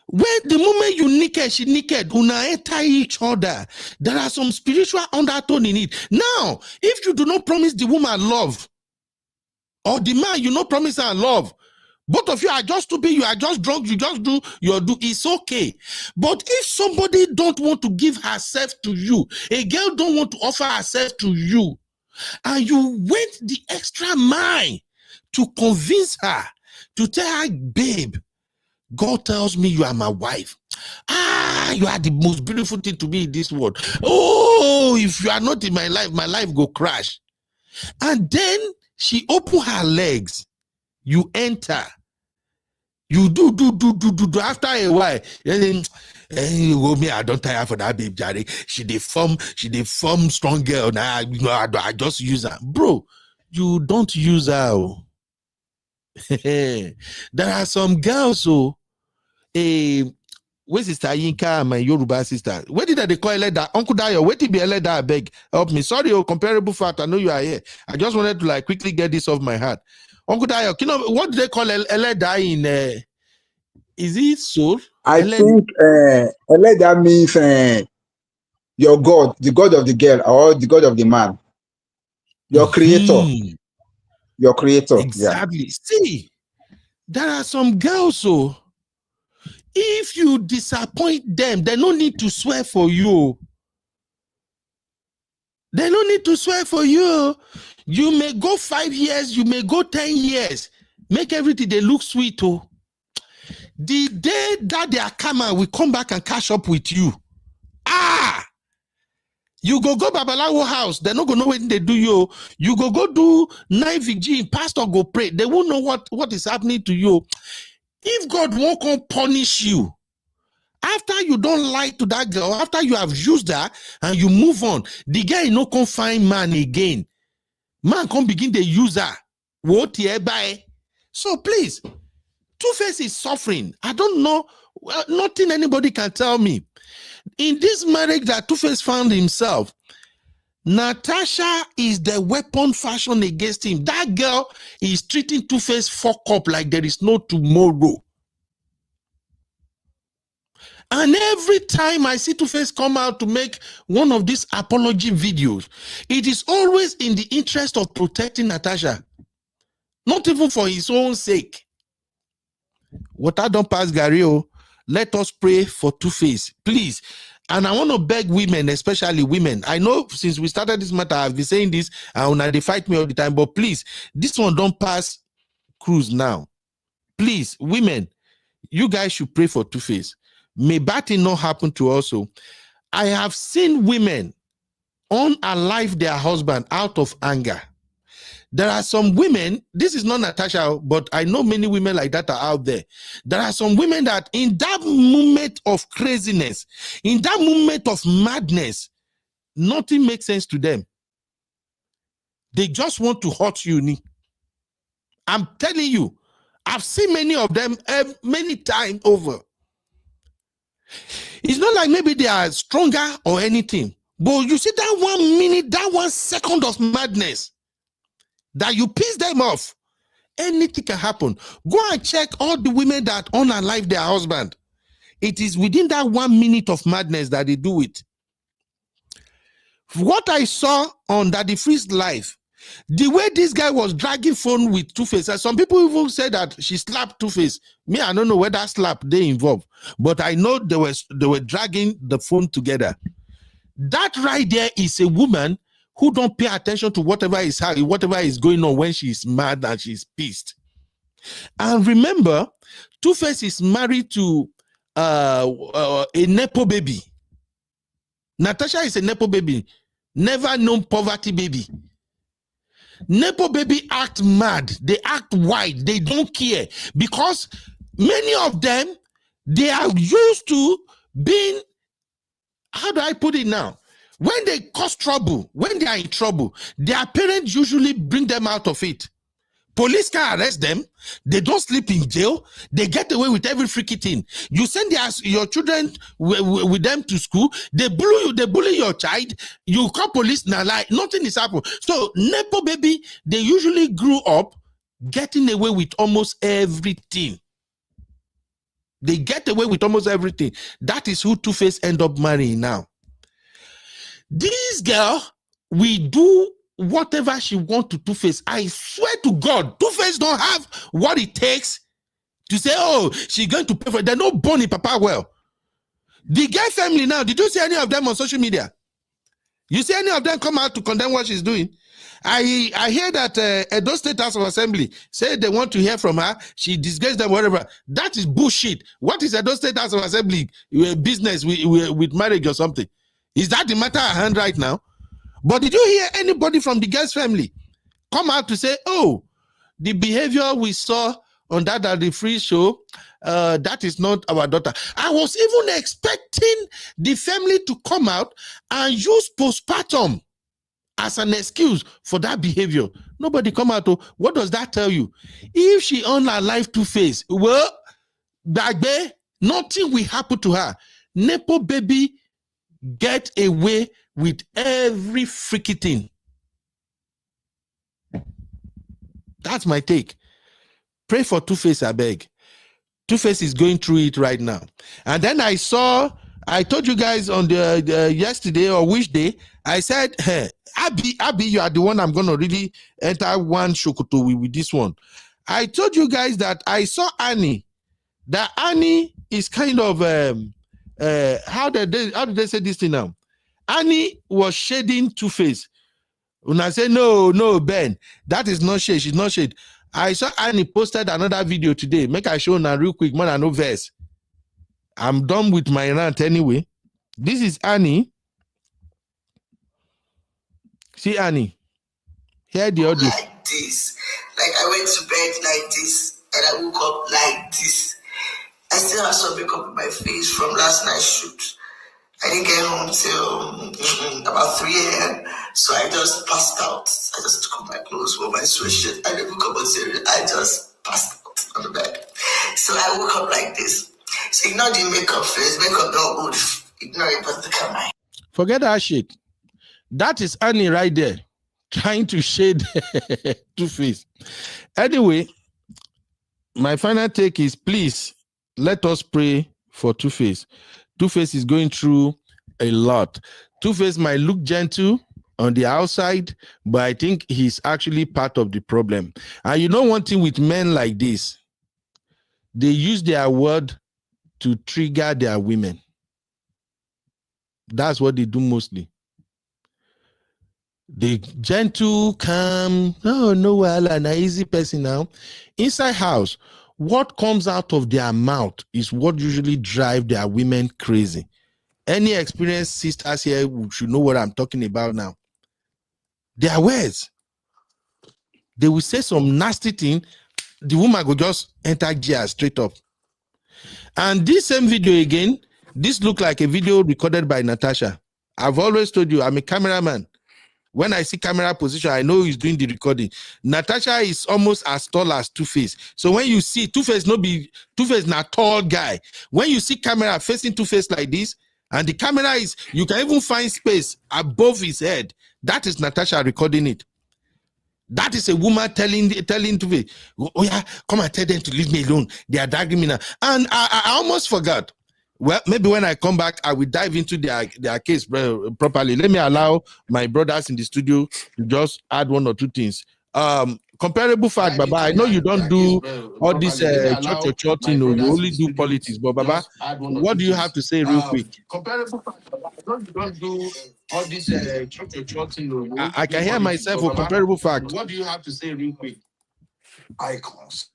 when the moment you naked, she naked, una enter each other, there are some spiritual undertone in it. Now, if you do not promise the woman love, or the man, you not promise her love, both of you are just stupid, you are just drunk, you just do your do, it's okay. But if somebody don't want to give herself to you, a girl don't want to offer herself to you, and you went the extra mile to convince her, to tell her, babe, God tells me you are my wife. You are the most beautiful thing to me in this world. Oh, if you are not in my life go crash. And then she open her legs, you enter. You do. After a while, me, I don't tire for that babe, Jerry. She dey form strong girl. Now, I just use her. Bro, you don't use her. There are some girls who, where sister Yinka and my Yoruba sister, where did they call that? Uncle Dayo, where did be a letter? I beg, help me. Sorry, comparable fact. I know you are here. I just wanted to quickly get this off my heart. Uncle Dayo, you know what do they call Eleda in? Is it soul? I think Eleda means your God, the God of the girl, or the God of the man, your creator, your creator. Exactly. Yeah. See, there are some girls so if you disappoint them, they no need to swear for you. They don't need to swear for you. You may go 5 years, you may go 10 years. Make everything they look sweet. Oh. The day that they are coming, we come back and catch up with you. You go Babalawo house, they're not gonna know when they do you. You go do night vigil, pastor go pray. They won't know what is happening to you. If God won't come punish you, after you don't lie to that girl, after you have used her and you move on, the guy no come find man again. Man come begin to use her. What hereby? So please, Tuface is suffering. I don't know. Nothing anybody can tell me. In this marriage that Tuface found himself, Natasha is the weapon fashioned against him. That girl is treating Tuface fuck up like there is no tomorrow. And every time I see Tuface come out to make one of these apology videos, it is always in the interest of protecting Natasha. Not even for his own sake. What I don't pass Gary, let us pray for Tuface, please. And I want to beg women, especially women. I know since we started this matter, I've been saying this, and they fight me all the time, but please, this one don't pass cruise now. Please, women, you guys should pray for Tuface. May bad thing not happen to us. I have seen women unalive their husband out of anger. There are some women, this is not Natasha, but I know many women like that are out there. There are some women that in that moment of craziness, in that moment of madness, nothing makes sense to them. They just want to hurt you. I'm telling you, I've seen many of them many times over. It's not like maybe they are stronger or anything, but you see that 1 minute, that 1 second of madness, that you piss them off, anything can happen. Go and check all the women that unalive their husband. It is within that 1 minute of madness that they do it. What I saw on Daddy Free's life, the way this guy was dragging phone with Tuface, some people even said that she slapped Tuface. Me, I don't know whether slap they involved, but I know they were dragging the phone together. That right there is a woman who don't pay attention to whatever is going on when she's mad and she's pissed. And remember, Tuface is married to a Nepo baby. Natasha is a Nepo baby, never known poverty baby. Nepo baby act mad, they act white, they don't care because many of them, they are used to being, how do I put it now? When they cause trouble, when they are in trouble, their parents usually bring them out of it. Police can arrest them. They don't sleep in jail. They get away with every freaky thing. You send your children with them to school. They bully your child. You call police now, like nothing is happening. So Nepo baby, they usually grew up getting away with almost everything. They get away with almost everything. That is who Tuface end up marrying now. This girl, we do whatever she wants to Tuface. I swear to God, Tuface don't have what it takes to say, oh, she's going to pay for it. They're not born in Papa well. The girl family now, did you see any of them on social media? You see any of them come out to condemn what she's doing? I hear that Edo State House of Assembly said they want to hear from her. She disgraced them, whatever. That is bullshit. What is Edo State House of Assembly business with marriage or something? Is that the matter at hand right now? But did you hear anybody from the girl's family come out to say, oh, the behavior we saw on that at the free show, that is not our daughter? I was even expecting the family to come out and use postpartum as an excuse for that behavior. Nobody come out. What does that tell you? If she on her life Tuface, well, Dagbe, nothing will happen to her. Nepo baby get away with every freaky thing. That's my take. Pray for Tuface, I beg. Tuface is going through it right now. And then I told you guys on the yesterday or which day, I said, hey, Abby, you are the one I'm going to really enter one shokoto with this one. I told you guys that I saw Annie. That Annie is kind of, how did they say this thing now? Annie was shading Tuface. When I say, no, Ben, that is not shade. She's not shade. I saw Annie posted another video today. Make I show now real quick, man, I know verse. I'm done with my rant anyway. This is Annie. See Annie. Hear the audio. Like this. Like I went to bed like this and I woke up like this. I still have some makeup on my face from last night's shoot. I didn't get home till about 3 a.m. So I just passed out. I just took off my clothes, wore my sweatshirt. I didn't woke up until I just passed out on the bed. So I woke up like this. So ignore the makeup face. Makeup not good. Ignore it, but look at my. Forget that shit. That is Annie right there, trying to shade Tuface. Anyway, my final take is, please, let us pray for Tuface. Tuface is going through a lot. Tuface might look gentle on the outside, but I think he's actually part of the problem. And you know one thing with men like this, they use their word to trigger their women. That's what they do mostly. The gentle, calm, no, an easy person now. Inside house, what comes out of their mouth is what usually drive their women crazy. Any experienced sisters here should know what I'm talking about now. Their words. They will say some nasty thing. The woman will just enter gear straight up. And this same video again, this look like a video recorded by Natasha. I've always told you, I'm a cameraman. When I see camera position, I know he's doing the recording. Natasha is almost as tall as Tuface. So when you see Tuface not tall guy. When you see camera facing Tuface like this, and the camera is, you can even find space above his head. That is Natasha recording it. That is a woman telling Tuface, oh yeah, come and tell them to leave me alone. They are dragging me now. And I almost forgot. Well, maybe when I come back, I will dive into their case properly. Let me allow my brothers in the studio to just add one or two things. Comparable fact, Baba, I know you don't do all this church, you know, you only do politics, but Baba, what do you have to say real quick? Comparable fact, Baba, I know you don't do all this church, you know. I can hear myself for comparable fact. What do you have to say real quick? Icons.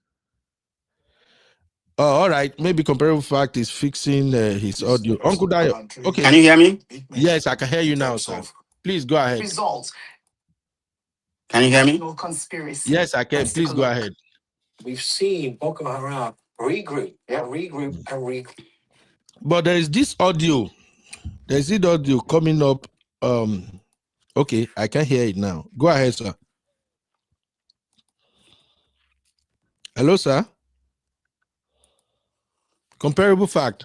Oh, all right. Maybe comparable fact is fixing his audio. Uncle Dio. Okay. Can you hear me? Yes, I can hear you now, sir. Please go ahead. Results. Can you hear me? Conspiracy. Yes, I can. Please go ahead. We've seen Boko Haram regroup, regroup, and regroup. But there is this audio. There's this audio coming up. Okay, I can hear it now. Go ahead, sir. Hello, sir. Comparable fact.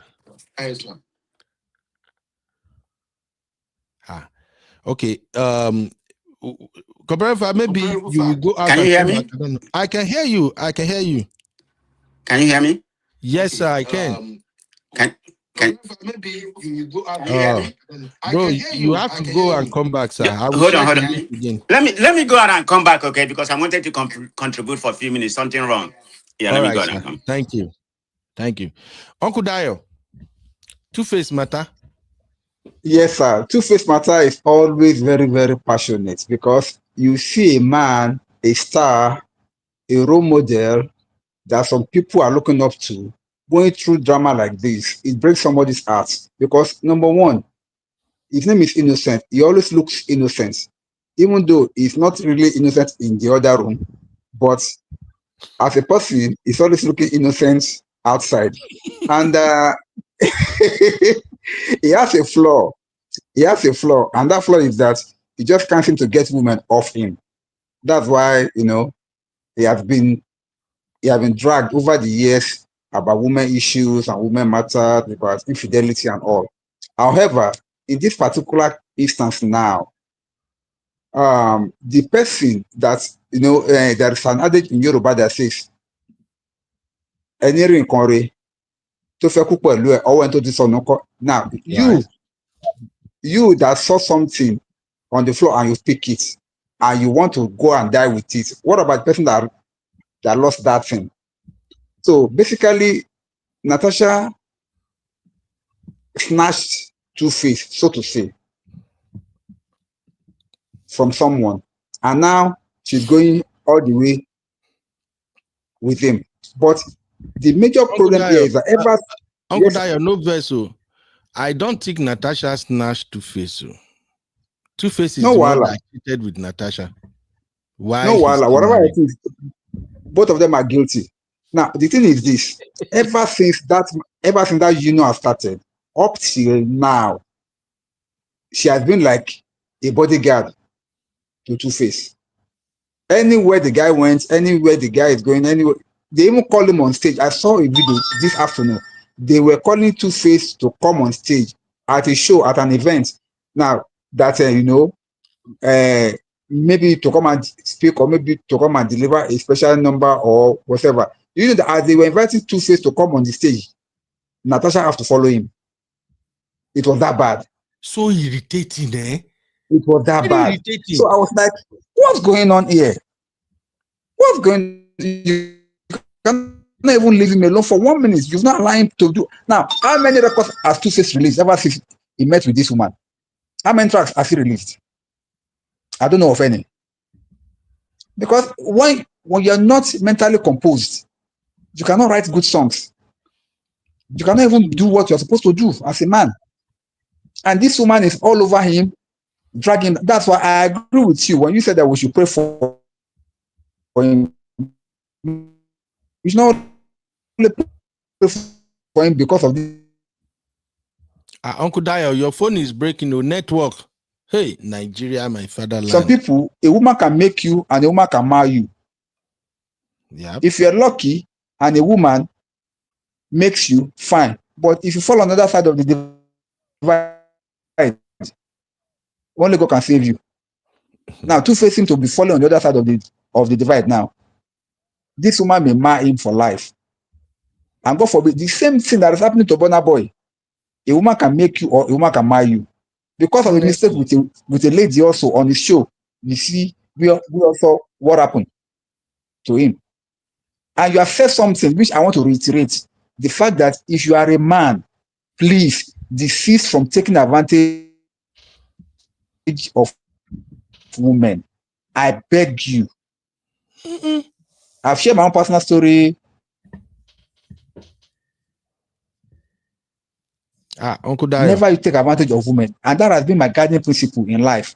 Okay. Comparable fact. Maybe you will go out. Can you hear me? I can hear you. I can hear you. Can you hear me? Yes, sir. I can. Maybe you will go out. Bro, you have to go and come back, sir. Yeah, hold on. Let me go out and come back, okay? Because I wanted to contribute for a few minutes. Something wrong. Yeah, let me go out and come. Thank you. Thank you. Uncle Dio, Tuface matter. Yes, sir. Tuface matter is always very, very passionate because you see a man, a star, a role model that some people are looking up to, going through drama like this. It breaks somebody's heart because, number one, his name is innocent. He always looks innocent, even though he's not really innocent in the other room. But as a person, he's always looking innocent outside. And he has a flaw. He has a flaw. And that flaw is that he just can't seem to get women off him. That's why, you know, he has been dragged over the years about women issues and women matters, about infidelity and all. However, in this particular instance now, the person that, you know, there is an adage in Yoruba that says, now, you that saw something on the floor and you pick it and you want to go and die with it, what about the person that lost that thing? So basically, Natasha snatched Tuface, so to say, from someone, and now she's going all the way with him. But the major problem here is that Uncle Dio, no vessel. I don't think Natasha snatched Tuface. Tuface is the one that cheated with Natasha. Why? No, whatever I think, both of them are guilty. Now the thing is this: ever since that union has started, up till now, she has been like a bodyguard to Tuface. Anywhere the guy went, anywhere the guy is going, anywhere, they even call him on stage. I saw a video this afternoon. They were calling Tuface to come on stage at a show, at an event. Now that you know, maybe to come and speak or maybe to come and deliver a special number or whatever. You know that as they were inviting Tuface to come on the stage, Natasha have to follow him. It was that bad. So irritating, eh? It was that bad. Irritating. So I was like, what's going on here? What's going on? You cannot even leave him alone for 1 minute. You've not allowed him to do. Now, how many records has Tuface released ever since he met with this woman? How many tracks has he released? I don't know of any. Because when you're not mentally composed, you cannot write good songs. You cannot even do what you're supposed to do as a man. And this woman is all over him, dragging. That's why I agree with you when you said that we should pray for him. We should not only pray for him because of this. Uncle Dio, your phone is breaking the network. Hey, Nigeria, my fatherland. Some people, a woman can make you and a woman can marry you. Yeah. If you're lucky and a woman makes you, fine. But if you fall on the other side of the divide, only God can save you. Now, Tuface seems to be falling on the other side of the divide now. This woman may marry him for life. And God forbid, the same thing that is happening to Burna Boy. a woman can make you or a woman can marry you. Because of a mistake with a lady also on the show, you see, we also what happened to him. And you have said something which I want to reiterate. The fact that if you are a man, please desist from taking advantage of women. I beg you. I've shared my own personal story. Uncle Dayo. Never you take advantage of women. And that has been my guiding principle in life.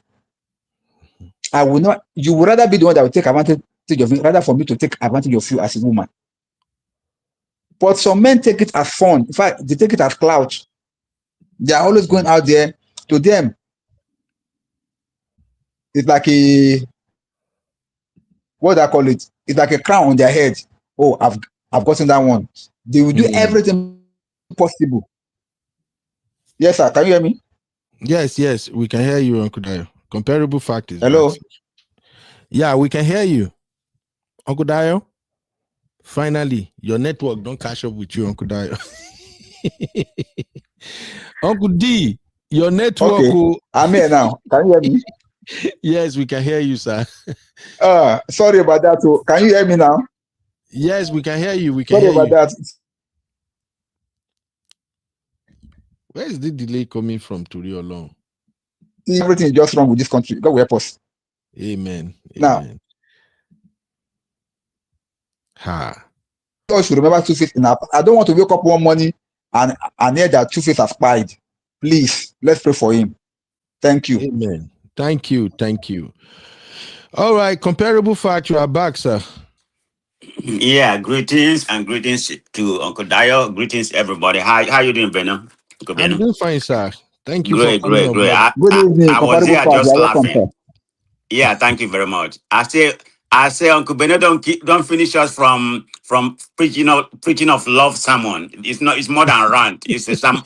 I will not, you would rather be the one that will take advantage of me, rather for me to take advantage of you as a woman. But some men take it as fun. In fact, they take it as clout. They are always going out there. To them, it's like what do I call it? It's like a crown on their head. Oh, I've gotten that one. They will do everything possible. Yes, sir. Can you hear me? Yes, we can hear you, Uncle Dayo. Comparable factors. Hello? Yeah, we can hear you. Uncle Dayo, finally, your network don't catch up with you, Uncle Dayo. Uncle D, your network. Okay, I'm here now. Can you hear me? Yes, we can hear you, sir. Sorry about that. So, can you hear me now? Yes, we can hear you. We can Sorry hear about that. Where is the delay coming from to real long? Everything is just wrong with this country. God will help us. Amen. Now, you should remember Tuface enough. I don't want to wake up one morning and hear that Tuface has died. Please, let's pray for him. Thank you. Amen. Thank you. All right, comparable fact, you are back, sir. Yeah, greetings to Uncle Dayo. Greetings, everybody. How you doing, Beno? I'm doing fine, sir. Thank you Great. for coming on board. Good evening. I was here Comparable just fact, laughing. Yeah, thank you very much. I say, Uncle Beno, don't finish us from preaching of love sermon. It's more than rant. It's a some.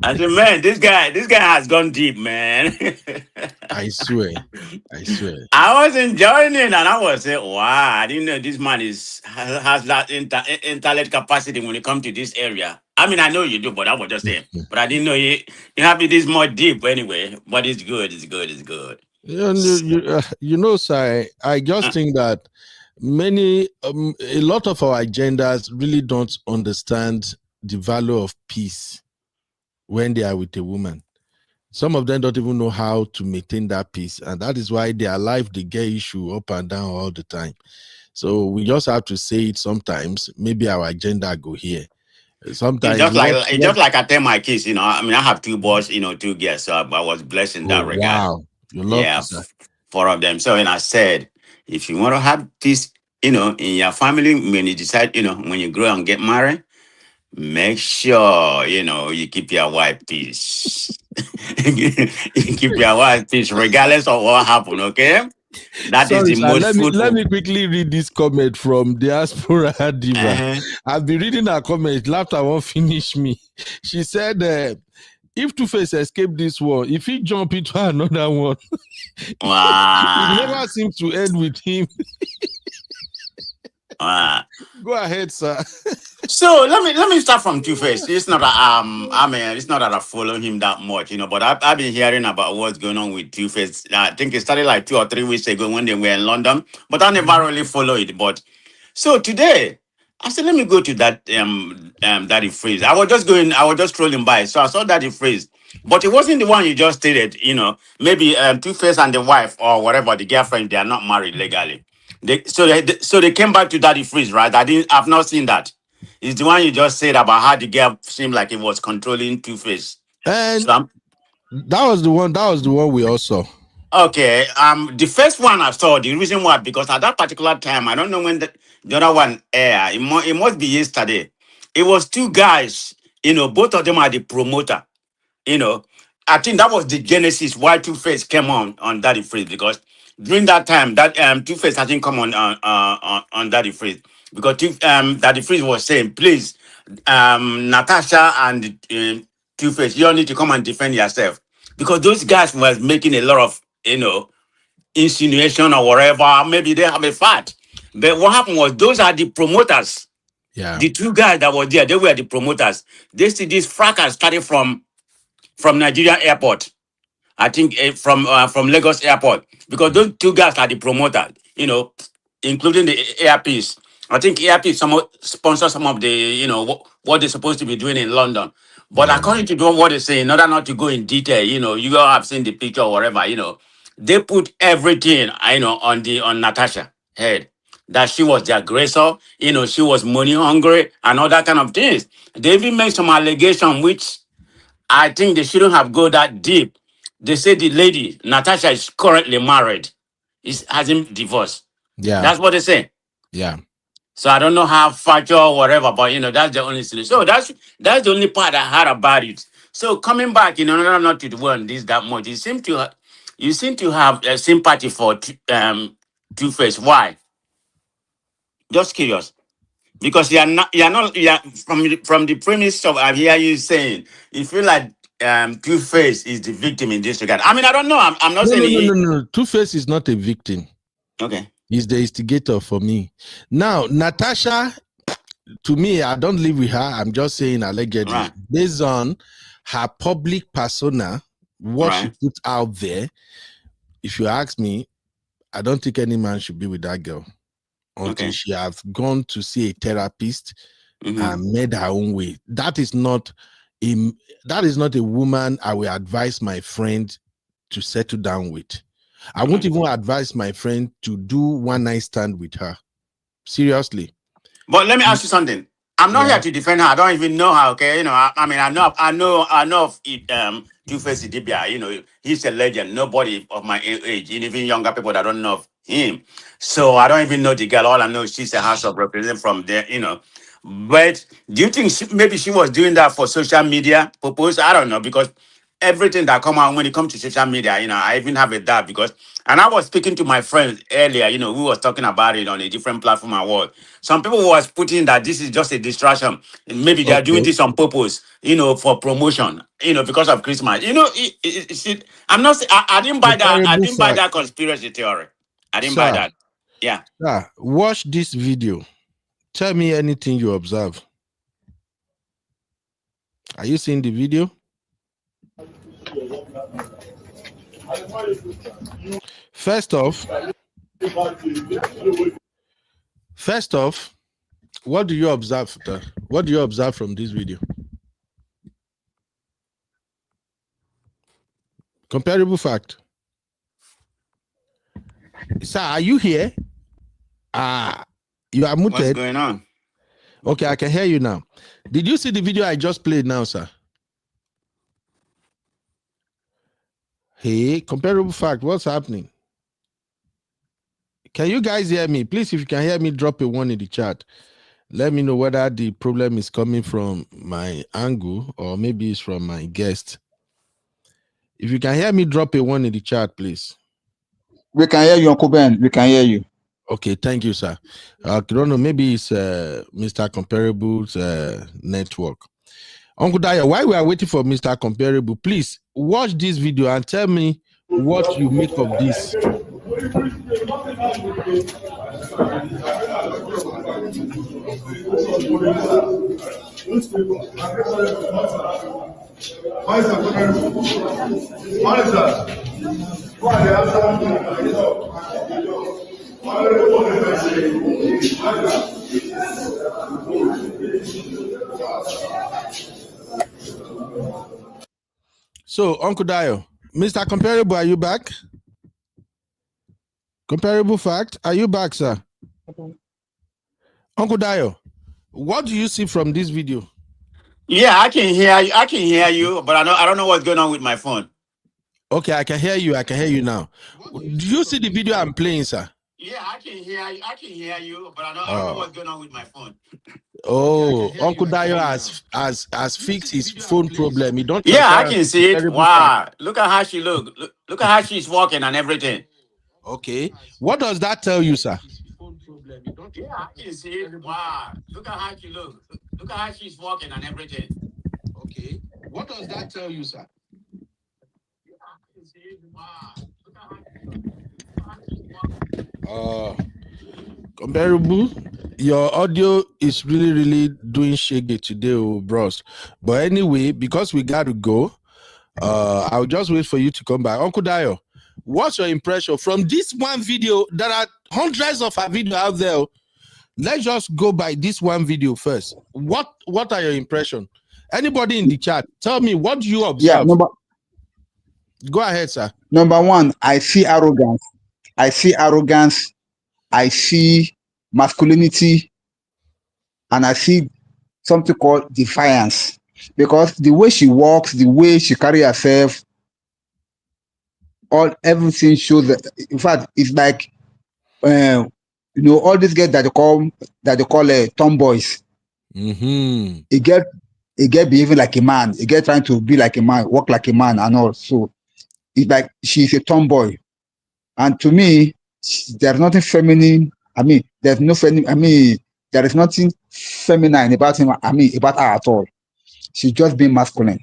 I said, man, this guy has gone deep, man. I swear. I was enjoying it, and I was saying, wow, I didn't know this man has that intellect capacity when it comes to this area. I mean, I know you do, but I was just saying. But I didn't know you have this more deep anyway. But it's good. You know, sir, I just think that a lot of our agendas really don't understand the value of peace when they are with a woman. Some of them don't even know how to maintain that peace, and that is why their life they get issue up and down all the time. So we just have to say it sometimes. Maybe our agenda go here. Sometimes just like I tell my kids, I mean, I have 2 boys, 2 girls, so I was blessed in that regard. Wow, you love 4 of them. So, and I said, if you want to have peace, in your family, when you decide, when you grow and get married, make sure, you keep your wife peace. You keep your wife peace, regardless of what happened, okay? That is the most fruitful. Let me quickly read this comment from Diaspora Diva. I've been reading her comment. Laughter won't finish me. She said, if Tuface escaped this war, if he jump into another one, wow. It never seems to end with him. Go ahead, sir. So let me start from Tuface. It's not that it's not that I follow him that much, but I've been hearing about what's going on with Tuface. I think it started like 2 or 3 weeks ago when they were in London, but I never really follow it. But so today, I said, let me go to that Daddy Freeze. I was just scrolling by, so I saw Daddy Freeze, but it wasn't the one you just stated. Maybe Tuface and the wife or whatever, the girlfriend, they are not married legally. So they came back to Daddy Freeze, right? I've not seen that. It's the one you just said about how the girl seemed like it was controlling Tuface. And that was the one we all saw. Okay. The first one I saw, the reason why, because at that particular time, I don't know when the other one aired. It must be yesterday. It was 2 guys, both of them are the promoter. I think that was the genesis why Tuface came on Daddy Freeze, because during that time that Tuface hasn't come on Daddy Freeze, because Daddy Freeze was saying, please, Natasha and Tuface, you don't need to come and defend yourself, because those guys was making a lot of insinuation or whatever. Maybe they have a fight, but what happened was those are the promoters Yeah. The two guys that were there, they were the promoters. They see this fracas started from Nigeria airport. I think from Lagos airport, because those two guys are the promoters, including the airpiece. I think airpiece sponsor some of the, what they're supposed to be doing in London. But according to what they say, in order not to go in detail, you all have seen the picture or whatever, they put everything, on Natasha head. That she was the aggressor, she was money hungry and all that kind of things. They even made some allegation which I think they shouldn't have go that deep. They say the lady, Natasha, is currently married. Hasn't divorced. Yeah. That's what they say. Yeah. So I don't know how factual or whatever, but that's the only solution. So that's the only part I heard about it. So coming back, not to dwell on this that much. You seem to have a sympathy for Tuface. Why? Just curious. Because you are from the premise of I hear you saying you feel like Tuface is the victim in this regard. I mean, I don't know. I'm not saying No. Tuface is not a victim. Okay. He's the instigator for me. Now, Natasha, to me, I don't live with her. I'm just saying allegedly. Right. Based on her public persona, what she put out there, if you ask me, I don't think any man should be with that girl until she has gone to see a therapist and made her own way. That is not a woman I will advise my friend to settle down with. I won't even advise my friend to do one night stand with her. Seriously. But let me ask you something. I'm not here to defend her. I don't even know her. Okay, I mean, I know of it. Tuface Idibia. He's a legend. Nobody of my age, even younger people that don't know of him. So I don't even know the girl. All I know is she's a House of Representatives from there. But do you think maybe she was doing that for social media purpose? I don't know, because everything that come out when it comes to social media, I even have a doubt because, and I was speaking to my friends earlier, we was talking about it on a different platform at work. Some people was putting that this is just a distraction. Maybe they are doing this on purpose, for promotion, because of Christmas. I'm not, I didn't buy that. I didn't buy that conspiracy theory. I didn't buy that. Yeah. Watch this video. Tell me anything you observe. Are you seeing the video? First off, what do you observe? What do you observe from this video? Comparable fact. Sir, are you here? You are muted. What's going on? Okay, I can hear you now. Did you see the video I just played now, sir? Hey, comparable fact, what's happening? Can you guys hear me? Please, if you can hear me, drop a 1 in the chat. Let me know whether the problem is coming from my angle or maybe it's from my guest. If you can hear me, drop a 1 in the chat, please. We can hear you, Uncle Ben. We can hear you. Okay, thank you, sir. I don't know, maybe it's Mr. Comparable's network. Uncle Daya, while we are waiting for Mr. Comparable, please watch this video and tell me what you make of this. So, Uncle Dio, Mr. Comparable, are you back? Comparable fact, are you back, sir? Uncle Dio, what do you see from this video? Yeah, I can hear you. I can hear you, but I don't know what's going on with my phone. Okay, I can hear you. I can hear you now. Do you see the video I'm playing, sir? Yeah, I can hear you. I can hear you, but I don't know what's going on with my phone. Oh, Uncle Dio has fixed his phone problem. He don't. Yeah, I can see it. Wow, look at how she look. Look at how she's walking and everything. Okay, what does that tell you, sir? Yeah, I can see it. Wow, look at how she look. Look at how she's walking and everything. Okay, what does that tell you, sir? Yeah, I can see it. Wow, look at how she's walking. Comparable. Your audio is really doing shaggy today, oh, bros. But anyway, because we got to go, I'll just wait for you to come back. Uncle Dio, what's your impression from this one video? There are hundreds of videos out there. Let's just go by this one video first. What are your impressions? Anybody in the chat, tell me, what do you observe? Yeah, Go ahead, sir. number one, I see arrogance. I see masculinity, and I see something called defiance. Because the way she walks, the way she carries herself, everything shows that. In fact, it's like all these girls that they call tomboys. Mm-hmm. It get behaving like a man. It get trying to be like a man, walk like a man, and all. So it's like she's a tomboy, and to me, there's nothing feminine. I mean, there's no feminine. I mean, there is nothing feminine about him. I mean, about her at all. She's just being masculine.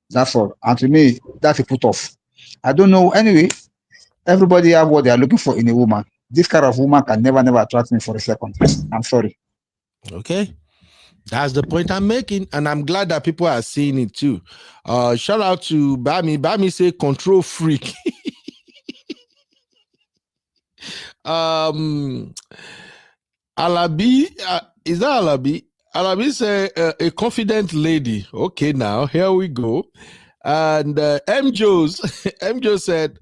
That's all. And to me, that's a put off. I don't know. Anyway, everybody have what they are looking for in a woman. This kind of woman can never attract me for a second. I'm sorry. Okay. That's the point I'm making, and I'm glad that people are seeing it too. Shout out to Bami. Bami say control freak. Alabi, is that Alabi? Alabi say a confident lady. Okay, now here we go. And Mjo said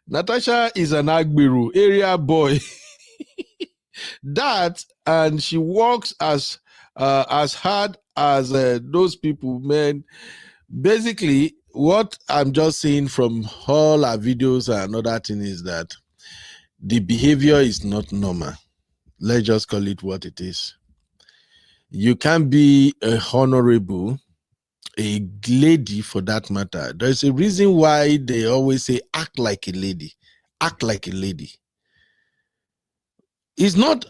Natasha is an Agbiru area boy. That, and she works as hard as those people, man. Basically, what I'm just seeing from all our videos and other thing is that the behavior is not normal. Let's just call it what it is. You can't be a honorable, a lady for that matter. There's a reason why they always say act like a lady. Act like a lady. It's not,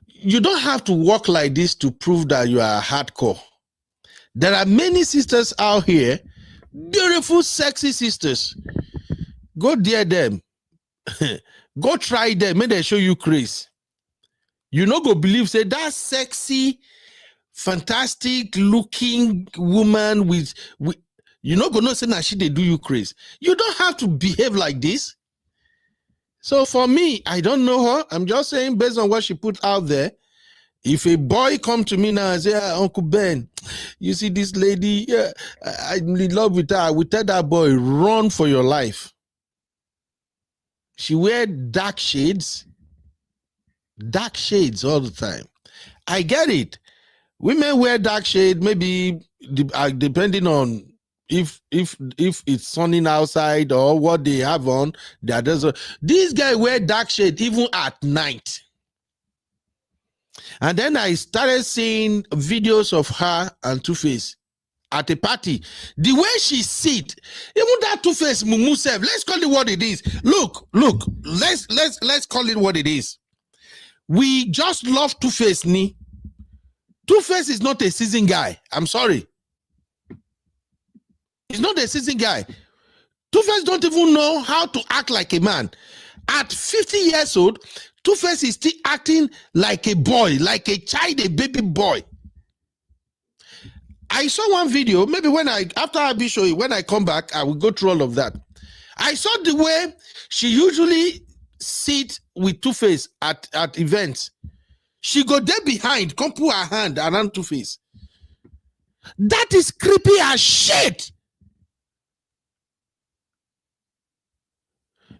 you don't have to walk like this to prove that you are hardcore. There are many sisters out here, beautiful, sexy sisters. Go dare them. Go try them. May they show you craze. You no go believe, say that sexy, fantastic looking woman with you no go know say that she they do you craze. You don't have to behave like this. So for me, I don't know her. I'm just saying based on what she put out there. If a boy come to me now and say, Uncle Ben, you see this lady, yeah, I'm in love with her. I will tell that boy, run for your life. She wear dark shades all the time. I get it. Women wear dark shade, maybe depending on if it's sunning outside or what they have on. These guys wear dark shade even at night. And then I started seeing videos of her and Tuface at a party. The way she sit, even that Tuface Musa, let's call it what it is. Look, let's call it what it is. We just love Tuface, ni. Tuface is not a seasoned guy. I'm sorry. He's not a seasoned guy. Tuface don't even know how to act like a man. At 50 years old, Tuface is still acting like a boy, like a child, a baby boy. I saw one video, maybe after I be show you, when I come back, I will go through all of that. I saw the way she usually sit with Tuface at events. She go there behind, come put her hand around Tuface. That is creepy as shit.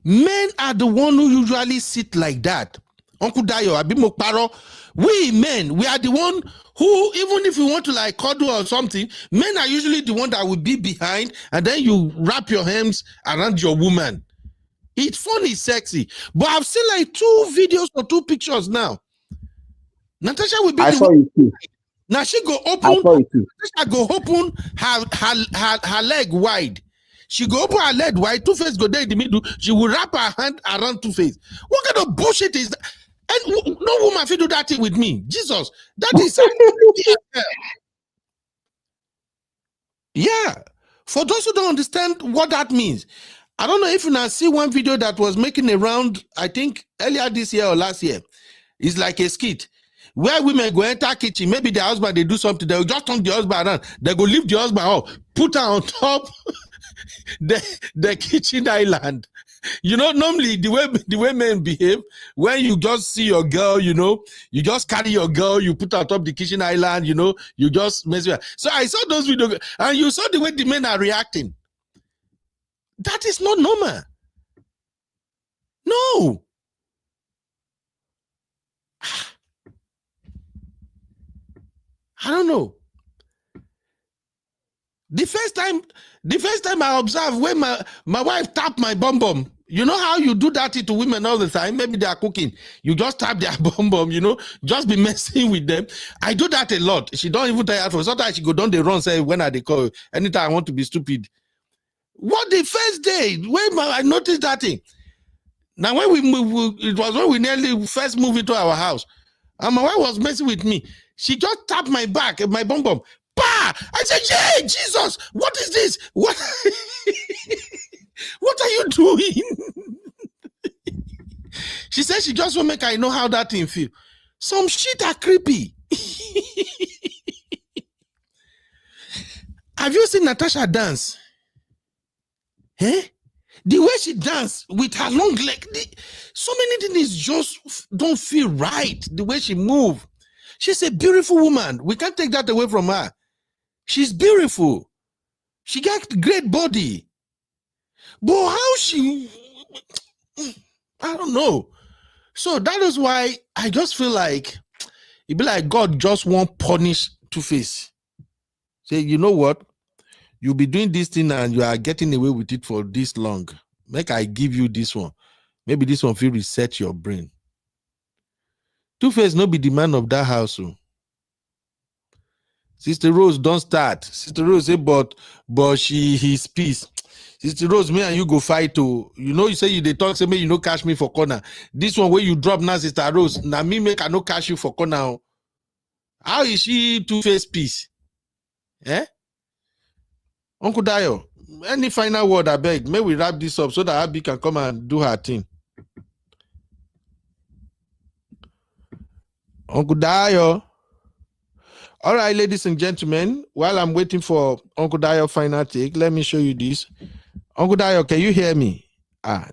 Men are the one who usually sit like that. Uncle Dayo, Abimokparo, we men, we are the one who, even if we want to like cuddle or something, men are usually the one that will be behind and then you wrap your hands around your woman. It's funny, sexy. But I've seen like 2 videos or 2 pictures now. Natasha will be the one. Too. Now she go open. Natasha go open her leg wide. She go open her leg wide. Tuface go there in the middle. She will wrap her hand around Tuface. What kind of bullshit is that? And no woman will do that thing with me. Jesus, that is yeah. For those who don't understand what that means, I don't know if you now see one video that was making a round, I think earlier this year or last year. It's like a skit where women go enter kitchen, maybe the husband, they do something, they'll just turn the husband around, they go leave the husband up, put her on top the kitchen island. You know, normally the way men behave, when you just see your girl, you know, you just carry your girl, you put her on top the kitchen island, you know, you just mess with her. So I saw those videos, and you saw the way the men are reacting. That is not normal. No. I don't know. The first time I observed when my wife tapped my bum bum, you know how you do that to women all the time? Maybe they are cooking. You just tap their bum bum, you know, just be messing with them. I do that a lot. She don't even tell her. Sometimes she go down the run, say, when are they call? Anytime I want to be stupid. What the first day when I noticed that thing? Now when we moved, it was when we nearly first moved into our house. And my wife was messing with me. She just tapped my back, my bum bum. Bah! I said, yeah, Jesus, what is this? What, what are you doing? She said she just want to make I know how that thing feel. Some shit are creepy. Have you seen Natasha dance? Eh? The way she danced with her long leg, so many things just don't feel right. The way she move. She's a beautiful woman. We can't take that away from her. She's beautiful. She got a great body. But how she, I don't know. So that is why I just feel like it be like God just won't punish Tuface. Say, you know what? You'll be doing this thing and you are getting away with it for this long. Make I give you this one. Maybe this one will reset your brain. Tuface no be the man of that house. Sister Rose, don't start. Sister Rose say, but his peace. Sister Rose, me and you go fight to. You know, you say you they talk, say me, you no catch me for corner. This one where you drop now, Sister Rose. Now me make I no catch you for corner. How is she Tuface peace? Eh? Uncle Dayo, any final word I beg? May we wrap this up so that Abby can come and do her thing. Uncle Dayo. All right, ladies and gentlemen, while I'm waiting for Uncle Dayo final take, let me show you this. Uncle Dayo, can you hear me?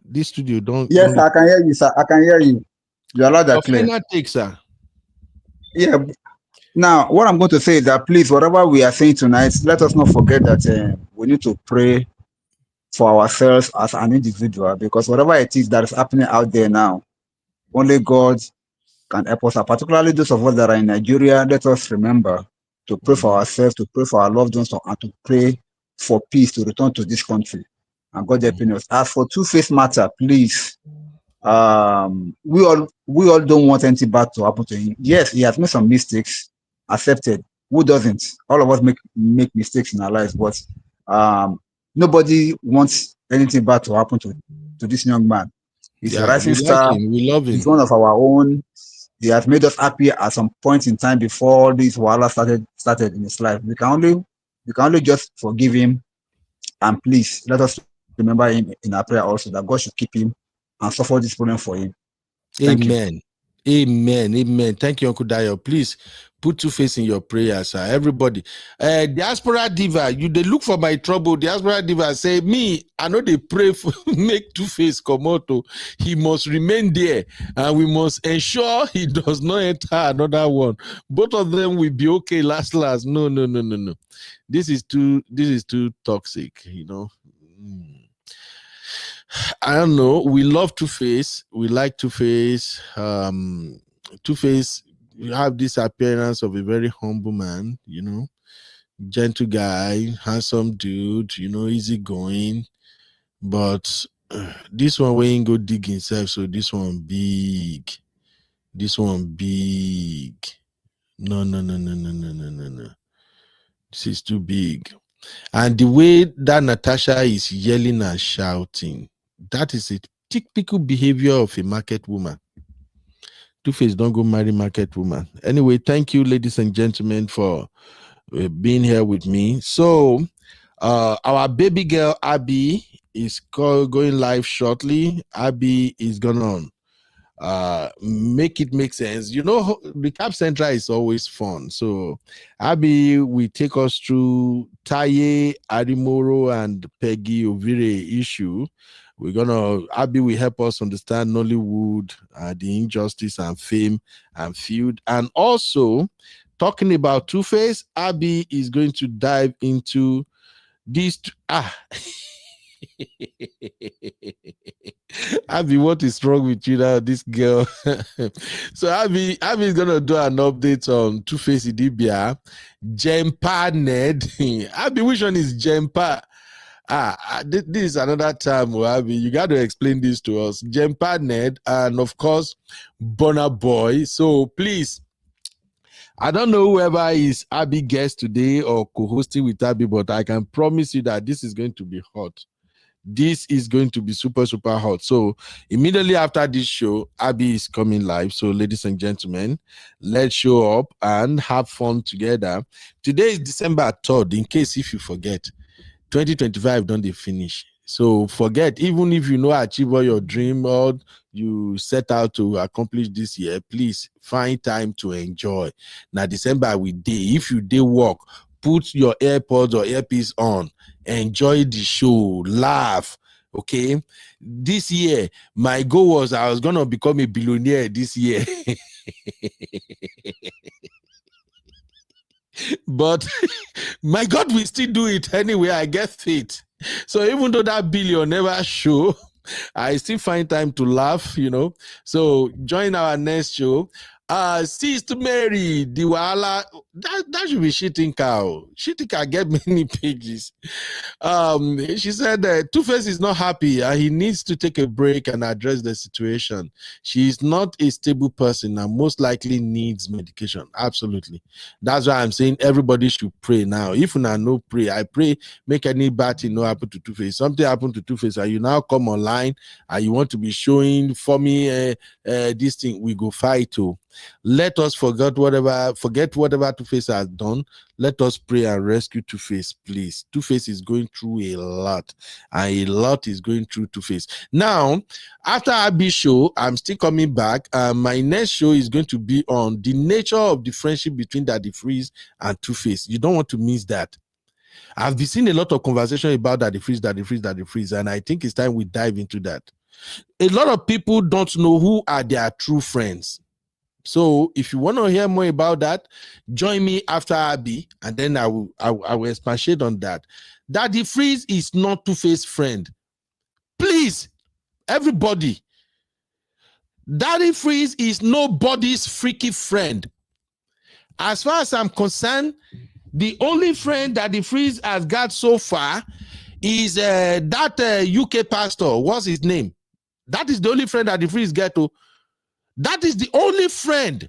This studio don't. Yes, I can hear you, sir. I can hear you. You're loud and clear. Final take, sir. Yeah. Now, what I'm going to say is that please, whatever we are saying tonight, let us not forget that we need to pray for ourselves as an individual, because whatever it is that is happening out there now, only God can help us, particularly those of us that are in Nigeria. Let us remember to pray for ourselves, to pray for our loved ones, and to pray for peace to return to this country. And God helping us. As for Tuface matter, please, we all don't want anything bad to happen to him. Yes, he has made some mistakes, accepted. Who doesn't? All of us make mistakes in our lives, but nobody wants anything bad to happen to this young man. He's a rising star. Like him. We love him. He's one of our own. He has made us happy at some point in time before this wahala started in his life. We can only just forgive him, and please let us remember him in our prayer also, that God should keep him and suffer this problem for him. Amen. Amen. Thank you, Uncle Dayo. Please put Tuface in your prayers, sir. Everybody. Diaspora Diva, they look for my trouble. Diaspora Diva say, me, I know they pray for make Tuface come out. He must remain there, and we must ensure he does not enter another one. Both of them will be okay last. No. This is too toxic, you know. I don't know. We love Tuface. We like Tuface. Tuface, you have this appearance of a very humble man, you know, gentle guy, handsome dude, you know, easygoing. But this one, we ain't go dig himself. So this one big. No. This is too big. And the way that Natasha is yelling and shouting, that is a typical behavior of a market woman. Tuface, don't go marry market woman. Anyway, thank you, ladies and gentlemen, for being here with me. So, our baby girl, Abby, is going live shortly. Abby is going on make it make sense. You know, Recap Central is always fun. So Abby will take us through Taye Arimoro and Peggy Ovire issue. Abby will help us understand Nollywood, the injustice and fame and feud. And also, talking about Tuface, Abby is going to dive into these. Abby, what is wrong with you now, this girl? So Abby is gonna do an update on Tuface Idibia, Jempa Ned. Abby, which one is Jempa? This is another time, Abby. You got to explain this to us. Jempa Ned, and of course, Burna Boy. So please, I don't know whoever is Abby guest today or co-hosting with Abby, but I can promise you that this is going to be hot. This is going to be super, super hot. So immediately after this show, Abby is coming live. So ladies and gentlemen, let's show up and have fun together. Today is December 3rd, in case if you forget. 2025 don't they finish. So forget, even if you know achieve all your dream or you set out to accomplish this year, please find time to enjoy. Now December we day. If you day work, put your AirPods or earpiece on, enjoy the show, laugh. Okay, this year my goal was I was gonna become a billionaire this year. But my God, we still do it anyway. I get fit. So even though that billion never show, I still find time to laugh, you know. So join our next show. Sister Mary, the Wahala, that should be Shitting Cow. Shitting Cow get many pages. She said that Tuface is not happy and he needs to take a break and address the situation. She is not a stable person and most likely needs medication. Absolutely. That's why I'm saying everybody should pray now. If you no pray, I pray make any bad thing no happen to Tuface. Something happened to Tuface and you now come online and you want to be showing for me this thing, we go fight too. Let us forget whatever Tuface has done. Let us pray and rescue Tuface, please. Tuface is going through a lot, and a lot is going through Tuface. Now, after Abby's show, I'm still coming back. My next show is going to be on the nature of the friendship between Daddy Freeze and Tuface. You don't want to miss that. I've been seeing a lot of conversation about Daddy Freeze, and I think it's time we dive into that. A lot of people don't know who are their true friends. So if you want to hear more about that, join me after Abby, and then I will expatiate on that. Daddy Freeze is not Tuface's friend. Please, everybody. Daddy Freeze is nobody's freaky friend. As far as I'm concerned, the only friend Daddy Freeze has got so far is that UK pastor. What's his name? That is the only friend Daddy Freeze get to. That is the only friend.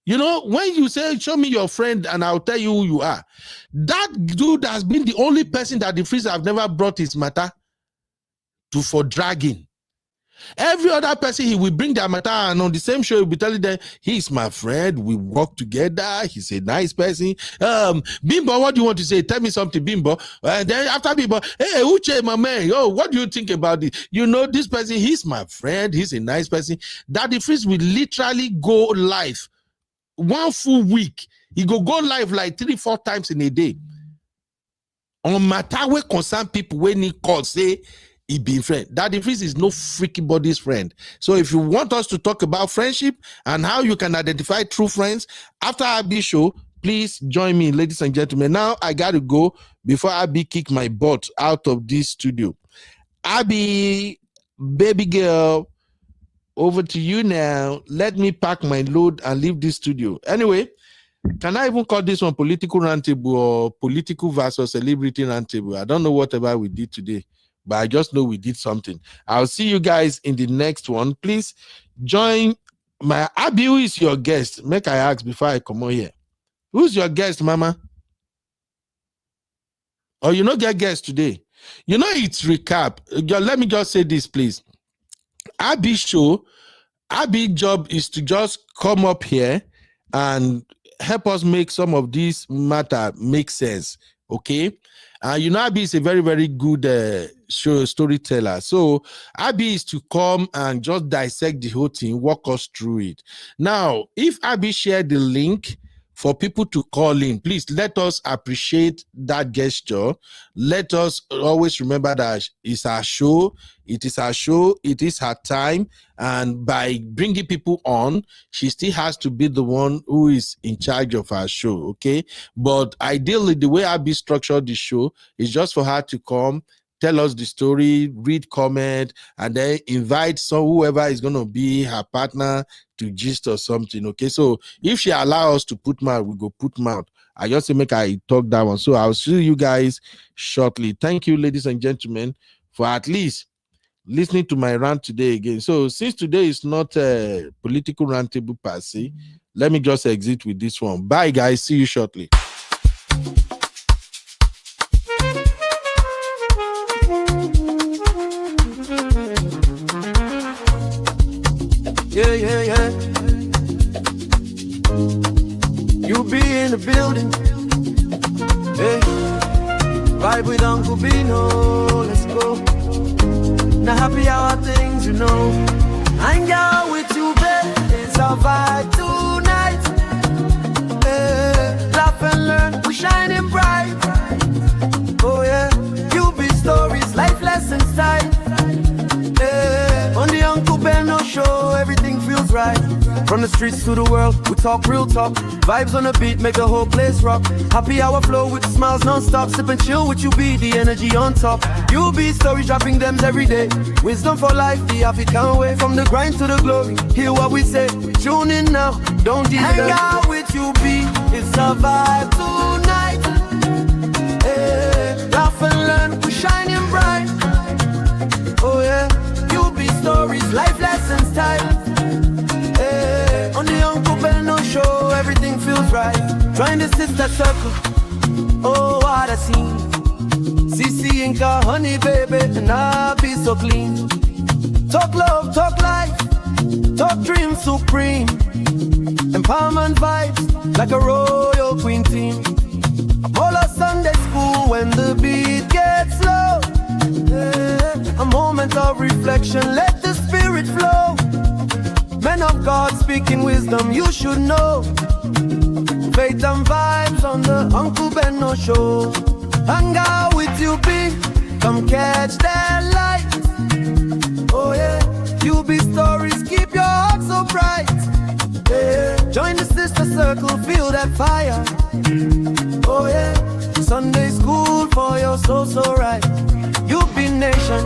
You know, when you say, show me your friend and I'll tell you who you are. That dude has been the only person that the Freeze have never brought his matter to for dragging. Every other person, he will bring their matter and on the same show, he'll be telling them, he's my friend, we work together, he's a nice person. Bimbo, what do you want to say? Tell me something, Bimbo. And then after Bimbo, hey, Uche, my man, what do you think about it? You know, this person, he's my friend, he's a nice person. Daddy Freeze will literally go live 1 full week. He go live like 3-4 times in a day. On matter where concern people when he call, say, he be friend. Daddy Freeze is no freaky body's friend. So if you want us to talk about friendship and how you can identify true friends after Abby show, please join me, ladies and gentlemen. Now I got to go before Abby kick my butt out of this studio. Abby, baby girl, over to you now. Let me pack my load and leave this studio. Anyway, can I even call this one political roundtable or political versus celebrity roundtable? I don't know whatever we did today, but I just know we did something. I'll see you guys in the next one. Please join my Abby. Who is your guest? Make I ask before I come on here. Who's your guest, Mama? Or you not get guest today? You know it's recap. Let me just say this, please. Abby show, Abby job is to just come up here and help us make some of these matter make sense. Okay. You know, Abby is a very, very good storyteller. So Abby is to come and just dissect the whole thing, walk us through it. Now, if Abby shared the link for people to call in, please let us appreciate that gesture. Let us always remember that it's our show. It is our show. It is her time. And by bringing people on, she still has to be the one who is in charge of our show, okay? But ideally, the way Abby structured the show is just for her to come, tell us the story, read comment, and then invite whoever is going to be her partner to gist or something, okay? So if she allows us to put mouth, we go put mouth. I just say make I talk that one. So I'll see you guys shortly. Thank you, ladies and gentlemen, for at least listening to my rant today again. So since today is not a political roundtable per se, let me just exit with this one. Bye, guys. See you shortly. Yeah, yeah, yeah. You be in the building. Hey, vibe with Uncle Bino. Let's go. Now happy hour things, you know. Hang out with you, babe. It's our vibe tonight. Hey, laugh and learn. We shining bright. Oh yeah. You be stories, life lessons time. On the Uncle Benno show, everything feels right. From the streets to the world, we talk real talk. Vibes on the beat, make the whole place rock. Happy hour flow with smiles non-stop. Sip and chill with you, be the energy on top. You be stories dropping them every day. Wisdom for life, the African way. From the grind to the glory, hear what we say. Tune in now, don't delay. Hang out with you, be it's a vibe tonight. Hey, laugh and learn, we shining bright. Oh yeah. Stories, life lessons time. Hey, on the Uncle Benno show, everything feels right. Join the sister circle. Oh, what a scene. CC Inca, honey baby, and I'll be so clean. Talk love, talk life, talk dream supreme. Empowerment vibes like a royal queen team. All of Sunday school when the beat gets low. A moment of reflection, let the spirit flow. Men of God speaking wisdom, you should know. Faith and vibes on the Uncle Benno show. Hang out with you, be come catch that light. Oh yeah, you be stories, keep your heart so bright. Yeah. Join the sister circle, feel that fire. Oh yeah, Sunday school for your soul so right. You be nation,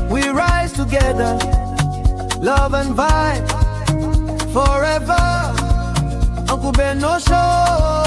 we rise together. Love and vibe forever. Uncle Benno show.